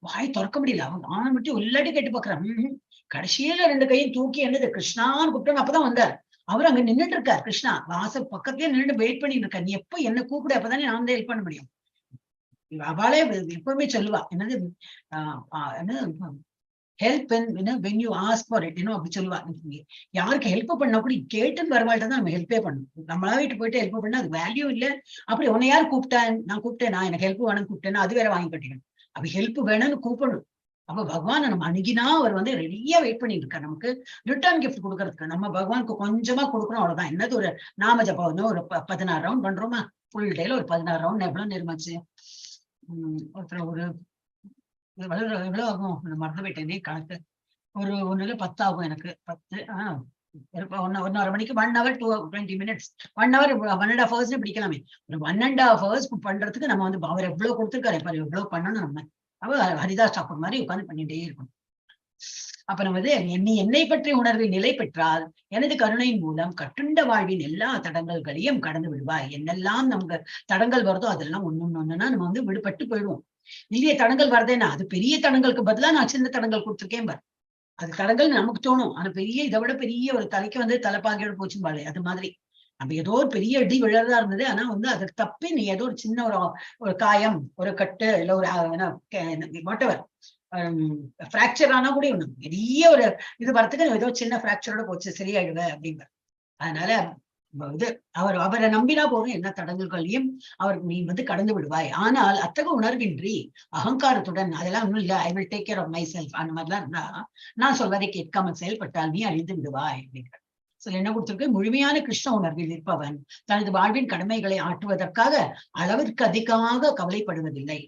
வாய் திறக்க முடியல. அவன் ஆனை மட்டும் எல்லாட்டி கேட்டு பாக்குறான். கடைசியில 2 கையும் தூக்கி என்னது கிருஷ்ணான்னு கூப்பிட்டாங்க. அப்பதான் வந்தார். அவர் அங்க நின்றுட்டு இருக்கார். கிருஷ்ணா வாசல் பக்கத்துலயே நின்று வெயிட் பண்ணிட்டு இருக்க, நீ எப்ப என்ன கூப்பிடு, அப்பதானே நான் வந்து ஹெல்ப் பண்ண முடியும். அவளே எப்பவுமே சொல்லுவா, என்னது help when you ask for it, அப்படி சொல்லுவா. யாருக்கு ஹெல்ப் பண்ணா கூட கேட்டுன்னு வரவாள்கிட்ட தான் நம்ம ஹெல்ப்பே பண்ணணும். நம்மளா வீட்டு போயிட்டு ஹெல்ப் பண்ணா அது வேல்யூ இல்ல. அப்படி உன்னை யார் கூப்பிட்டேன், நான் கூப்பிட்டேன், நான் எனக்கு ஹெல்ப் வேணும்னு கூப்பிட்டேன்னா அது வேற வாங்கி கட்டிக்கணும். அப்ப ஹெல்ப் வேணும்னு கூப்பிடணும். அப்ப பகவானை நம்ம அணுகினா அவர் வந்து ரெடியா வெயிட் பண்ணிட்டு இருக்காரு நமக்கு ரிட்டர்ன் கிஃப்ட் கொடுக்கறதுக்கு. நம்ம பகவானுக்கு கொஞ்சமா கொடுக்கணும், அவ்வளவுதான். என்னது ஒரு நாம ஜபம் ஒரு 16 ரவுண்ட் பண்றோமா, ஃபுல் டேல ஒரு 16 ரவுண்ட் எவ்வளவு நேரமாச்சு? ஒருத்தர் ஒரு எவ்வளவு ஆகும் மறந்து போயிட்டேனே கணக்கு. ஒண்ணுல 10 ஆகும் எனக்கு. 10 1.5 மணிக்கு 1 hour 20 minutes 1 hour 1.5 hours பிடிக்கலாமே. ஒரு 1.5 hours பண்றதுக்கு நம்ம வந்து அவர் எவ்வளவு கொடுத்துருக்காரு, எவ்வளவு பண்ணணும். நம்ம ஹரிதாஸ் டாக்கூர் மாதிரி உட்கார்ந்து பண்ணிட்டே இருக்கணும். அப்ப நம்ம வந்து என்னை பற்றி உணர்வில் நிலை பெற்றால் எனது கருணையின் மூலம் கட்டுண்ட வாழ்வின் எல்லா தடங்கல்களையும் கடந்து விடுவாய். என்னெல்லாம் நமக்கு தடங்கள் வருதோ அதெல்லாம் ஒண்ணுன்னா நம்ம வந்து விடுபட்டு போயிடுவோம். இல்லையே தடங்கள் வருதேன்னா அது பெரிய தடங்களுக்கு பதிலா நான் சின்ன தடங்கள் கொடுத்துருக்கேன் பாரு. அது தடங்கள் நமக்கு தோணும், ஆனா பெரிய இதை விட பெரிய ஒரு தலைக்கு வந்து தலைப்பாகையோட போச்சும் பாரு. அது மாதிரி நம்ம ஏதோ ஒரு பெரிய அடி விழறதா இருந்தது, ஆனா வந்து அதுக்கு தப்பி நீ ஏதோ ஒரு சின்ன ஒரு காயம், ஒரு கட்டு, இல்ல ஒரு வாட்டவர் பிராக்சர் ஆனா கூட ஒண்ணு பெரிய ஒரு இது வரத்துக்கு ஏதோ சின்ன பிராக்சரோட போச்சு, சரியாயிடுவ அப்படிங்கிற. அதனால இது அவரை நம்பினா போதும், என்ன தடங்கல்களையும் அவர் நீ வந்து கடந்து விடுவாய். ஆனால் அத்தகைய உணர்வின்றி அகங்காரத்துடன் அதெல்லாம் ஒண்ணும் இல்ல, I will take care of my self அந்த மாதிரிலாம் இருந்தா நான் சொல்வதை கேட்காமல் செயல்பட்டால் நீ அழிந்து விடுவாய் அப்படிங்கிற. என்ன கொடுத்திருக்கு, முழுமையான கிருஷ்ண உணர்வில் இருப்பவன் தனது வாழ்வின் கடமைகளை ஆற்றுவதற்காக அளவிற்கு அதிகமாக கவலைப்படுவதில்லை.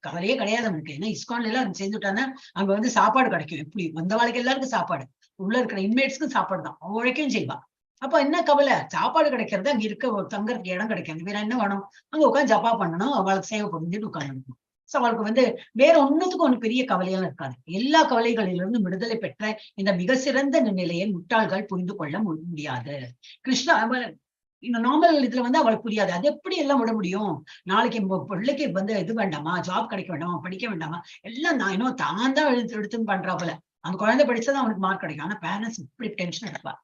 கவலையே கிடையாது அவனுக்கு. ஏன்னா இஸ்கான்ல எல்லாம் சேர்ந்துட்டானா அங்க வந்து சாப்பாடு கிடைக்கும், எப்படி வந்த வாழ்க்கை எல்லாருக்கும் சாப்பாடு, உள்ள இருக்கிற இன்மேட்ஸ்க்கும் சாப்பாடு தான், உழைக்கும் செய்வா. அப்ப என்ன கவலை, சாப்பாடு கிடைக்கிறது, அங்க இருக்க தங்கறதுக்கு இடம் கிடைக்காது, வேற என்ன வேணும், அங்க உட்காந்து ஜப்பா பண்ணணும், அவளுக்கு சேவை புரிஞ்சுட்டு உட்காந்துருக்கணும். சோ அவளுக்கு வந்து வேற ஒன்னுத்துக்கும் ஒண்ணு பெரிய கவலையா இருக்காது. எல்லா கவலைகளிலிருந்து விடுதலை பெற்ற இந்த மிக சிறந்த நிலையை முட்டாள்கள் புரிந்து கொள்ள முடியாது. கிருஷ்ணா இந்த நார்மல் இதுல வந்து அவளுக்கு புரியாது. அது எப்படி எல்லாம் விட முடியும், நாளைக்கு பிள்ளைக்கு வந்து இது வேண்டாமா, ஜாப் கிடைக்க வேண்டாமா, படிக்க வேண்டாமா, எல்லாம் நான் இன்னும் தான் தான் எடுத்துன்னு பண்றாப்புல. அந்த குழந்தை படிச்சாதான் அவனுக்கு மார்க் கிடைக்கும். ஆனா பேரண்ட்ஸ் இப்படி டென்ஷன் எடுப்பா.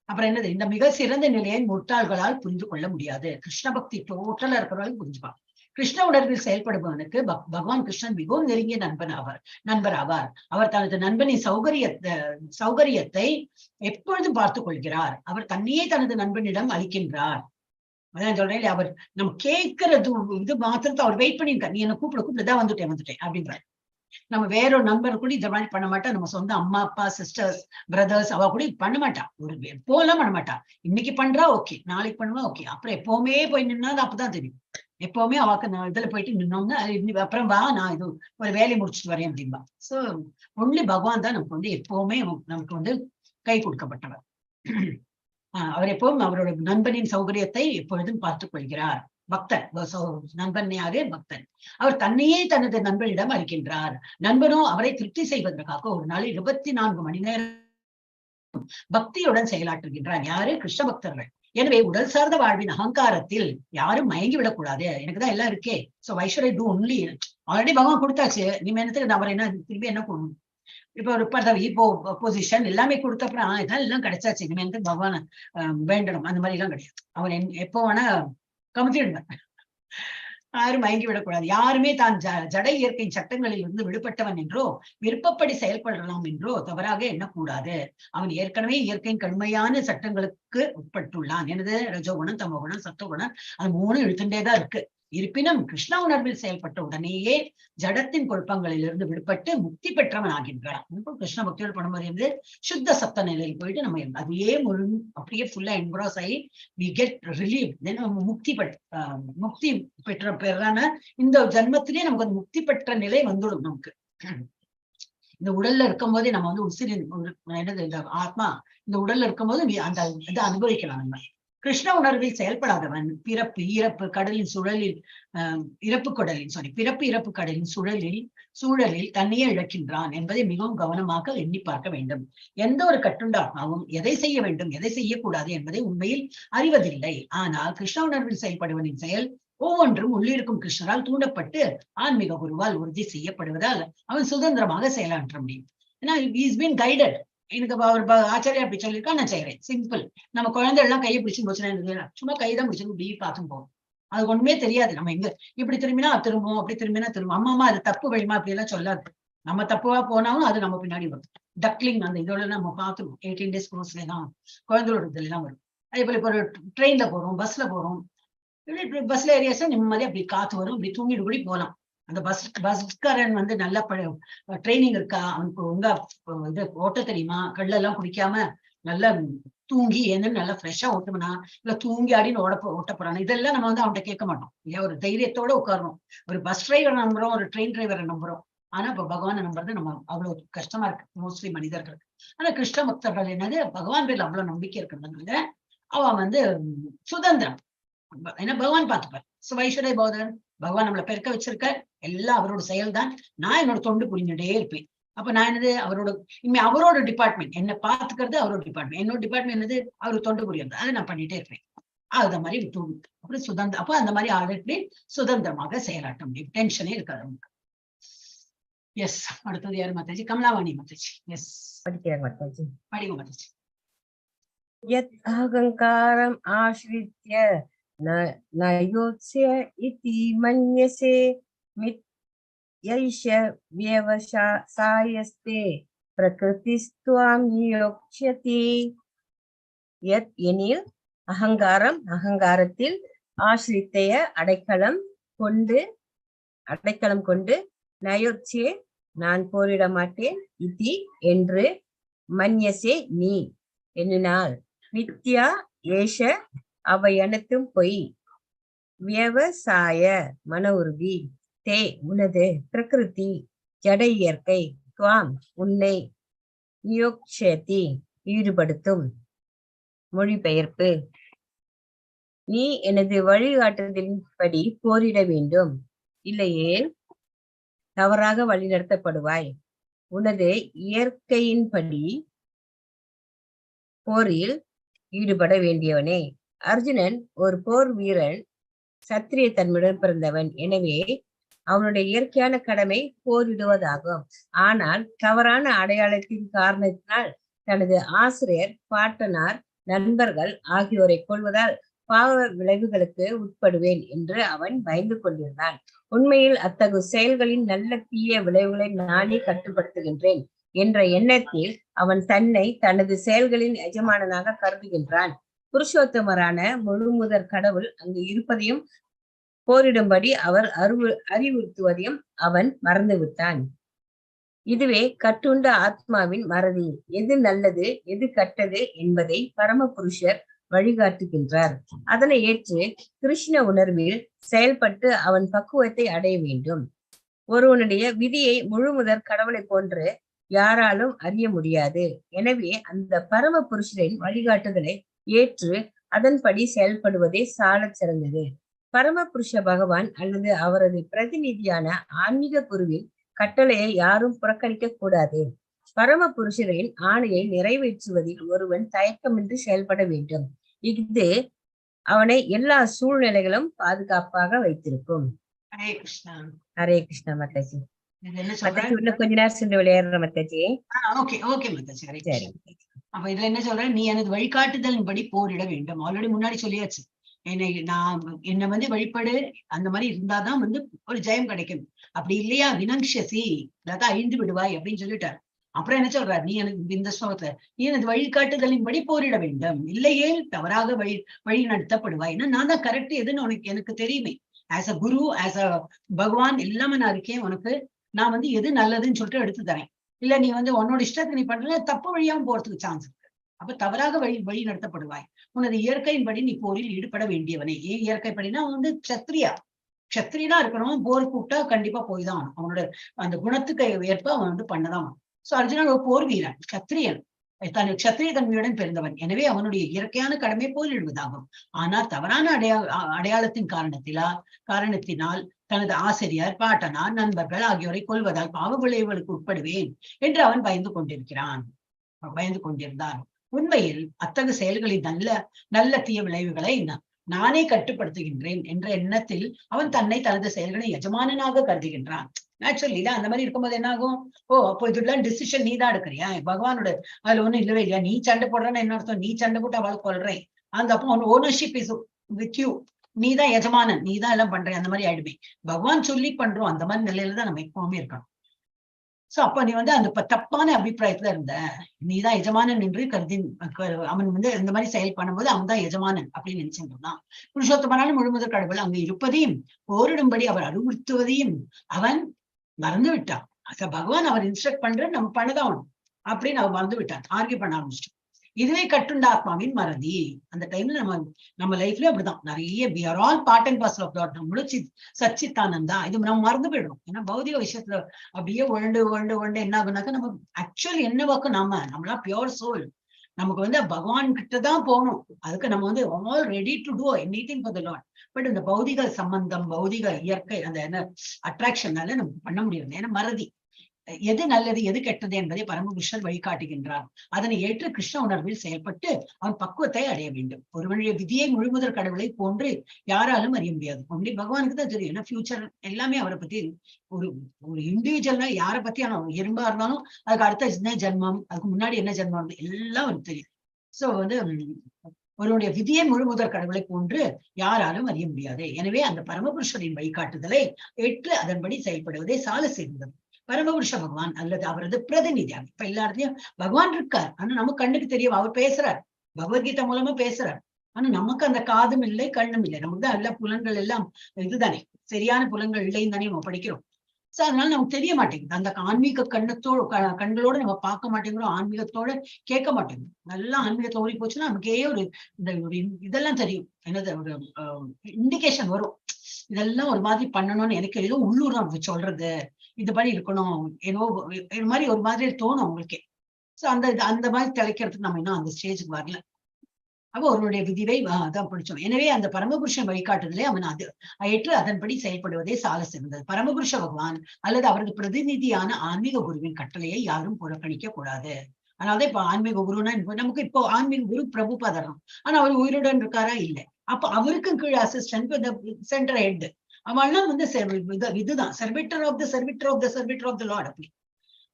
அப்புறம் என்னது, இந்த மிக சிறந்த நிலையை முட்டாள்களால் புரிந்து கொள்ள முடியாது. கிருஷ்ண பக்தி டோட்டலா இருக்கிறவர்களுக்கு புரிஞ்சுப்பா. கிருஷ்ண உணர்வில் செயல்படுபவனுக்கு பகவான் கிருஷ்ணன் மிகவும் நெருங்கிய நண்பர் ஆவார். அவர் தனது நண்பனின் சௌகரியத்தை எப்பொழுதும் பார்த்துக் கொள்கிறார். அவர் தன்னையே தனது நண்பனிடம் அளிக்கின்றார். அதான் சொல்றேன், அவர் நம்ம கேட்கறது இது மாத்திரத்தை அவர் வெயிட் பண்ணிருக்கார். நீ என்ன கூப்பிடுதான் வந்துட்டேன் அப்படின்றார். நம்ம வேற ஒரு நண்பர் கூட இதை மாதிரி பண்ண மாட்டா. நம்ம சொந்த அம்மா அப்பா சிஸ்டர்ஸ் பிரதர்ஸ் அவ கூட பண்ண மாட்டா. ஒரு எப்போலாம் பண்ண மாட்டா. இன்னைக்கு பண்றா ஓகே, நாளைக்கு பண்ணுவா ஓகே, அப்புறம் எப்பவுமே போய் நின்னா அப்பதான் தெரியும். எப்பவுமே அவக்கு நான் இதுல போயிட்டு நின்னோம்னா அப்புறம் வா நான் இது ஒரு வேலையை முடிச்சுட்டு வரேன் அப்படின்பா. சோ ஒன்லி பகவான் தான் நமக்கு வந்து எப்பவுமே நமக்கு வந்து கை கொடுக்கப்பட்டவர். அவர் எப்பவும் அவரோட நண்பனின் சௌகரியத்தை எப்பொழுதும் பார்த்துக் கொள்கிறார். பக்தன் நண்பன் யாரு, பக்தன். அவர் தன்னையே தனது நண்பனிடம் அளிக்கின்றார். நண்பனும் அவரை திருப்தி செய்வதற்காக ஒரு நாள் 24 மணி நேரம் பக்தியுடன் செயலாற்றுகின்றார். யாரு, கிருஷ்ண பக்தர்கள். எனவே உடல் சார்ந்த வாழ்வின் அகங்காரத்தில் யாரும் மயங்கி விடக்கூடாது. எனக்குதான் எல்லாம் இருக்கே, so why should I do only, already பகவான் கொடுத்தாச்சு, நீ என்னத்துக்கு அவர் என்ன திரும்பி என்ன பண்ணணும். இப்ப ஒரு பதவி, இப்போ பொசிஷன் எல்லாமே கொடுத்தப்பறம் இதெல்லாம் எல்லாம் கிடைச்சாச்சு, இனிமே வந்து பகவான் வேண்டணும் அந்த மாதிரி எல்லாம் கிடையாது. அவன் எப்போ வேணா கமுத்திடுவேன். யாரும் மயங்கி விடக்கூடாது. யாருமே தான் ஜட இயற்கையின் சட்டங்களில் இருந்து விடுபட்டவன் என்றோ விருப்பப்படி செயல்படலாம் என்றோ தவறாக எண்ணக்கூடாது. அவன் ஏற்கனவே இயற்கையின் கடுமையான சட்டங்களுக்கு உட்பட்டுள்ளான். எனது ரஜோகுணம், தமோகுணம், சத்துவகுணம் அது 3 இழுத்துட்டேதான் இருக்கு. இருப்பினும் கிருஷ்ண உணர்வில் செயல்பட்ட உடனேயே ஜடத்தின் குழப்பங்களிலிருந்து விடுபட்டு முக்தி பெற்றவன் ஆகின்றான். கிருஷ்ண பக்தியோடு பண்ணும்போது வந்து சுத்த சத்த நிலையில் போயிட்டு நம்ம அதையே அப்படியே ஃபுல்லா என்க்ராஸ் ஆகி we get relieved. then முக்தி பெற்றான இந்த ஜன்மத்திலேயே நமக்கு அந்த முக்தி பெற்ற நிலை வந்துடும். நமக்கு இந்த உடல்ல இருக்கும் போதே நம்ம வந்து உசிரின் என்னது இந்த ஆத்மா இந்த உடல்ல இருக்கும் போது அந்த இதை அனுபவிக்கலாம். நம்ம கிருஷ்ண உணர்வில் செயல்படாதவன் பிறப்பு இறப்பு கடலின் சுழலில் பிறப்பு இறப்பு கடலின் சூழலில் தன்னையே இழக்கின்றான் என்பதை மிகவும் கவனமாக எண்ணி பார்க்க வேண்டும். எந்த ஒரு கட்டுண்டாகவும் எதை செய்ய வேண்டும் எதை செய்யக்கூடாது என்பதை உண்மையில் அறிவதில்லை. ஆனால் கிருஷ்ண உணர்வில் செயல்படுவனின் செயல் ஒவ்வொன்றும் உள்ளிருக்கும் கிருஷ்ணரால் தூண்டப்பட்டு ஆன்மீக குருவால் உறுதி செய்யப்படுவதால் அவன் சுதந்திரமாக செயலாற்ற முடியும். ஏன்னா இஸ் பீன் கைடட். எனக்கு அவர் ஆச்சாரியா அப்படி சொல்லியிருக்கா, நான் செய்யறேன். சிம்பிள். நம்ம குழந்தை எல்லாம் கையை பிடிச்சு போச்சுன்னா சும்மா கைதான் பிடிச்சு இப்படி பார்த்தும் போகும். அது ஒண்ணுமே தெரியாது. நம்ம எங்க இப்படி திரும்பினா திரும்பும், அப்படி திரும்பினா திரும்பும். அம்மா அது தப்பு வழிமா அப்படி எல்லாம் சொல்லாது. நம்ம தப்புவா போனாலும் அது நம்ம பின்னாடி வரும். டக்லிங் அந்த இதோட நம்ம பார்த்துருவோம். 18 days கோர்ஸ்ல தான் குழந்தையோட இதுல எல்லாம் வரும். அதே போல இப்போ ஒரு ட்ரெயின்ல போறோம், பஸ்ல போறோம். பஸ்ல ஏரியாசா நிம்மதியா அப்படி காத்து வரும், இப்படி தூங்கிட்டு கூடி போகலாம். அந்த பஸ்காரன் வந்து நல்ல ட்ரைனிங் இருக்கா, அவனுக்கு உங்க இது ஓட்ட தெரியுமா, கள்ளெல்லாம் குடிக்காம நல்லா தூங்கி என்னன்னு நல்லா ஃப்ரெஷ்ஷா ஓட்டுமனா இல்ல தூங்கி ஆடின்னு ஓட்ட போறானா, இதெல்லாம் நம்ம வந்து அவன்கிட்ட கேட்க மாட்டோம். ஏன் ஒரு தைரியத்தோட உட்காரணும். ஒரு பஸ் டிரைவரை நம்புறோம், ஒரு ட்ரெயின் டிரைவரை நம்புறோம். ஆனா இப்ப பகவானை நம்புறது நம்ம அவ்வளவு கஷ்டமா இருக்கு மோஸ்ட்லி மனிதர்களுக்கு. ஆனா கிருஷ்ண பக்தர்கள் என்னது பகவான் பேர்ல அவ்வளவு நம்பிக்கை இருக்கிறதுனால அவன் வந்து சுதந்திரம். ஏன்னா பகவான் பார்த்துப்பார். சுவைஷரை போதன் பகவான் நம்மளை பெருக்க வச்சிருக்க, எல்லாம் அவரோட செயல் தான். நான் என்னோட தொண்டு புரிஞ்சுட்டே இருப்பேன். அப்ப நான் என்னது அவரோட டிபார்ட்மெண்ட், என்ன பாத்துக்கிறது அவரோட டிபார்ட்மெண்ட். என்னோட டிபார்ட்மெண்ட் என்னது அவருக்கு தொண்டு புரியுறது, அதை நான் பண்ணிட்டே இருப்பேன். அந்த மாதிரி அப்படி சுதந்திரம். அப்ப அந்த மாதிரி ஆளுக்கு சுதந்திரமாக செயலாட்ட முடியும், டென்ஷனே இருக்காது நமக்கு. எஸ். அடுத்தது யாரு மாதாஜி? கமலாவாணி மாதாஜி. எஸ், படிக்கிறேன் மாதாஜி. படிங்க மாதாஜி. யத் அகங்காரம் ஆஸ்ரித்ய ந யோத்ஸ்ய இதி மன்யசே மித்யைஷ வியவசாயஸ்தே பிரகிருதிஸ்த்வாம் நியோக்ஷ்யதி. யத் எனில் அகங்காரம், அகங்காரத்தில் ஆஸ்ரித்தைய அடைக்கலம் கொண்டு நயோத்ஸ்யே நான் போரிட மாட்டேன், இதி என்று மன்யசே நீ எண்ணினால், மித்யா ஏஷ அவை அனைத்தும் பொய், வியவசாய மன உறுதி, தே உனது, பிரகிருதி ஜட இயற்கை, துவாம் உன்னை, நியோக்ஷதி ஈடுபடுத்தும். மொழிபெயர்ப்பு: நீ எனது வழிகாட்டுதலின்படி போரிட வேண்டும், இல்லையேல் தவறாக வழிநடத்தப்படுவாய். உனது இயற்கையின்படி போரில் ஈடுபட வேண்டியவனே. அர்ஜுனன் ஒரு போர் வீரன், சத்திரிய தன்மையுடன் பிறந்தவன். எனவே அவனுடைய இயற்கையான கடமை போரிடுவதாகும். ஆனால் தவறான அடையாளத்தின் காரணத்தினால் தனது ஆசிரியர், பாட்டனார், நண்பர்கள் ஆகியோரை கொள்வதால் பாவ விளைவுகளுக்கு உட்படுவேன் என்று அவன் பயந்து கொண்டிருந்தான். உண்மையில் அத்தகு செயல்களின் நல்ல தீய விளைவுகளை நானே கட்டுப்படுத்துகின்றேன் என்ற எண்ணத்தில் அவன் தன்னை தனது செயல்களின் எஜமானனாக கருதுகின்றான். புருஷோத்தமரான முழுமுதற் கடவுள் அங்கு இருப்பதையும் போரிடும்படி அவர் அறிவுறுத்துவதையும் அவன் மறந்துவிட்டான். இதுவே கட்டுண்ட ஆத்மாவின் மறதி. எது நல்லது எது கெட்டது என்பதை பரம புருஷர் வழிகாட்டுகின்றார். அதனை ஏற்று கிருஷ்ண உணர்வில் செயல்பட்டு அவன் பக்குவத்தை அடைய வேண்டும். ஒருவனுடைய விதியை முழுமுதற் கடவுளை போன்று யாராலும் அறிய முடியாது. எனவே அந்த பரம புருஷரின் வழிகாட்டுதலை ஏற்று அதன்படி செயல்படுவதே சாலச் சிறந்தது. பரம புருஷ பகவான் அல்லது அவரது பிரதிநிதியான ஆன்மீக குருவின் கட்டளையை யாரும் புறக்கணிக்க கூடாது. பரம புருஷரின் ஆணையை நிறைவேற்றுவதில் ஒருவன் தயக்கமின்றி செயல்பட வேண்டும். இது அவனை எல்லா சூழ்நிலைகளும் பாதுகாப்பாக வைத்திருக்கும். ஹரே கிருஷ்ணா. ஹரே கிருஷ்ணா மாதாஜி. இன்னும் கொஞ்ச நேரம் சென்று விளையாடுற மாதாஜி. ஓகே மாதாஜி. சரி. அப்ப இதுல என்ன சொல்றேன், நீ எனது வழிகாட்டுதலின்படி போரிட வேண்டும். ஆல்ரெடி முன்னாடி சொல்லியாச்சு. என்னை வந்து வழிபடு, அந்த மாதிரி இருந்தாதான் வந்து ஒரு ஜெயம் கிடைக்கும். அப்படி இல்லையா வினங்ஷசி, அதாவது அழிந்து விடுவாய் அப்படின்னு சொல்லிட்டார். அப்புறம் என்ன சொல்றாரு, நீ எனக்கு இந்த ஸ்லோகத்துல நீ எனது வழிகாட்டுதலின்படி போரிட வேண்டும், இல்லையே தவறாக வழி நடத்தப்படுவாய். நான் தான் கரெக்ட் எதுன்னு எனக்கு தெரியுமே. As a Guru, as a பகவான் எல்லாமே நான் இருக்கேன். உனக்கு நான் வந்து எது நல்லதுன்னு சொல்லிட்டு எடுத்து தரேன். இல்ல நீ வந்து உன்னோட இஷ்டத்துக்கு நீ பண்ணல, தப்பு வழியாவும் போறதுக்கு சான்ஸ் இருக்கு. அப்ப தவறாக வழி நடத்தப்படுவாய். உனது இயற்கையின்படி நீ போரில் ஈடுபட வேண்டியவனே. ஏன் இயற்கைப்படினா அவன் வந்து கத்திரியனா இருக்கிறவன் போர் கூப்பிட்டா கண்டிப்பா போய் தான் அவனோட அந்த குணத்துக்கு ஏற்ப அவன் வந்து பண்ணதான். சோ அர்ஜுனன் ஒரு போர் வீரன், கத்திரியன். தன் சத்திரிய தன்மையுடன் பிறந்தவன். எனவே அவனுடைய இயற்கையான கடமை போரிடுவதாகும். ஆனால் தவறான அடையாளத்தின் காரணத்தினால் தனது ஆசிரியர், பாட்டனார், நண்பர்கள் ஆகியோரை கொல்வதால் பாவ விளைவுகளுக்கு உட்படுவேன் என்று அவன் பயந்து கொண்டிருந்தான். உண்மையில் அத்தகைய செயல்களின் நல்ல தீய விளைவுகளை நானே கட்டுப்படுத்துகின்றேன் என்ற எண்ணத்தில் அவன் தன்னை தனது செயல்களை எஜமானனாக கருதுகின்றான். நேச்சுரலி அந்த மாதிரி இருக்கும்போது என்ன ஆகும்? அப்போ இதெல்லாம் டிசிஷன் நீ தான் எடுக்கிறியா? பகவானோட அதுல ஒண்ணும் இல்லவே இல்லையா? நீ சண்டை போடுறன்னு என்ன அர்த்தம்? நீ சண்டை போட்டு அவளை கொள்றேன். அப்போ ஓனர்ஷிப் இஸ் வித் யூ. நீ தான் எஜமானன், நீ தான் எல்லாம் பண்ற. அந்த மாதிரி ஆயிடுமே. பகவான் சொல்லி பண்றோம். அந்த மாதிரி நிலையில தான் நம்ம எப்பவுமே இருக்கணும். சோ அப்ப நீ அந்த தப்பான அபிப்பிராயத்துல இருந்த, நீதான் எஜமானன் என்று கருதி அவன் இந்த மாதிரி செயல் பண்ணும்போது அவன் தான் எஜமானன் அப்படின்னு நினைச்சிருந்தான். புருஷோத்தமனாலும் முழுமுதற் கடவுள் அங்கு இருப்பதையும் போரிடும்படி அவர் அறிவுறுத்துவதையும் அவன் மறந்து விட்டான். பகவான் அவர் இன்ஸ்ட்ரக்ட் பண்ற நம்ம பண்ணதான் அப்படின்னு அவன் மறந்து விட்டான். ஆர்கியூ பண்ண ஆரம்பிச்சிட்டோம். இதுவே கட்டுண்ட ஆத்மாவின் மறதி. அந்த டைம்ல நம்ம லைஃப்ல அப்படிதான் நிறைய we are all part and parcel of God. நம்மளும் சச்சித்தானந்தா. இது நம்ம மறந்து போயிடுறோம். ஏன்னா பௌதிக விஷயத்துல அப்படியே உழண்டு என்ன ஆகுனாக்கா, நம்ம ஆக்சுவலி என்ன வாக்கும் நம்மளா பியோர் சோல். நமக்கு பகவான் கிட்டதான் போகணும். அதுக்கு நம்ம all ready to two anything for the Lord. But இந்த பௌதிக சம்பந்தம், பௌதிக இயற்கை, அந்த அட்ராக்ஷனால நமக்கு பண்ண முடியாது. ஏன்னா மறதி. எது நல்லது எது கெட்டது என்பதை பரமபுருஷர் வழிகாட்டுகின்றார். அதனை ஏற்று கிருஷ்ண உணர்வில் செயல்பட்டு அவன் பக்குவத்தை அடைய வேண்டும். ஒருவனுடைய விதியை முழுமுதற் கடவுளை போன்று யாராலும் அறிய முடியாது. ஒன்லி பகவானுக்கு தான் தெரியும். ஏன்னா ஃபியூச்சர் எல்லாமே அவரை பத்தி ஒரு இண்டிவிஜுவல்னா யாரை பத்தி எறும்பா இருந்தாலும் அதுக்கு அடுத்த என்ன ஜென்மம், அதுக்கு முன்னாடி என்ன ஜென்மம் எல்லாம் அவருக்கு தெரியும். சோ ஒருவனுடைய விதியை முழுமுதற் கடவுளை போன்று யாராலும் அறிய முடியாது. எனவே அந்த பரமபுருஷரின் வழிகாட்டுதலை ஏற்று அதன்படி செயல்படுவதே சால சிறந்தது. பரமபுருஷ பகவான் அல்லது அவரது பிரதிநிதியாக இப்ப எல்லா இடத்துலயும் பகவான் இருக்கார். ஆனா நமக்கு கண்ணுக்கு தெரியும் அவர் பேசுறார், பகவத்கீதை மூலமா பேசுறார். ஆனா நமக்கு அந்த காதும் இல்லை கண்ணும் இல்லை. நமக்கு தான் எல்லா புலன்கள் எல்லாம் இதுதானே, சரியான புலன்கள் இல்லைன்னு தானே நம்ம படிக்கிறோம். சோ அதனால நமக்கு தெரிய மாட்டேங்குது. அந்த ஆன்மீக கண்களோட நம்ம பார்க்க மாட்டேங்கிறோம், ஆன்மீகத்தோட கேட்க மாட்டேங்குது. நல்லா ஆன்மீகத்துல ஓடி போச்சுன்னா நமக்கே ஒரு இதெல்லாம் தெரியும். என்னது ஒரு இண்டிகேஷன் வரும். இதெல்லாம் ஒரு மாதிரி பண்ணணும்னு எனக்கு ஏதோ உள்ளூர் நம்ம சொல்றது, இது மாதிரி இருக்கணும், ஏதோ இது மாதிரி ஒரு மாதிரி தோணும் அவங்களுக்கே. சோ அந்த மாதிரி திளைக்கிறதுக்கு நம்ம இன்னும் அந்த ஸ்டேஜுக்கு வரல. அப்போ அவருடைய விதிவை அதான் பிடிச்சோம். எனவே அந்த பரமபுருஷன் வழிகாட்டுதலே அவன் ஏற்று அதன்படி செயல்படுவதே சால சிறந்தது. பரமபுருஷ பகவான் அல்லது அவரது பிரதிநிதியான ஆன்மீக குருவின் கட்டளையை யாரும் புறக்கணிக்க கூடாது. அதனாலதான் இப்ப ஆன்மீக குருன்னா நமக்கு இப்போ ஆன்மீக குரு பிரபுபாதர். ஆனா அவர் உயிருடன் இருக்காரா? இல்லை. அப்ப அவருக்கும் கீழே அசிஸ்டன்ட் சென்டர் ஹெட் அவெல்லாம் இதுதான் சர்விட்டர் ஆஃப் த லார்ட். அப்படி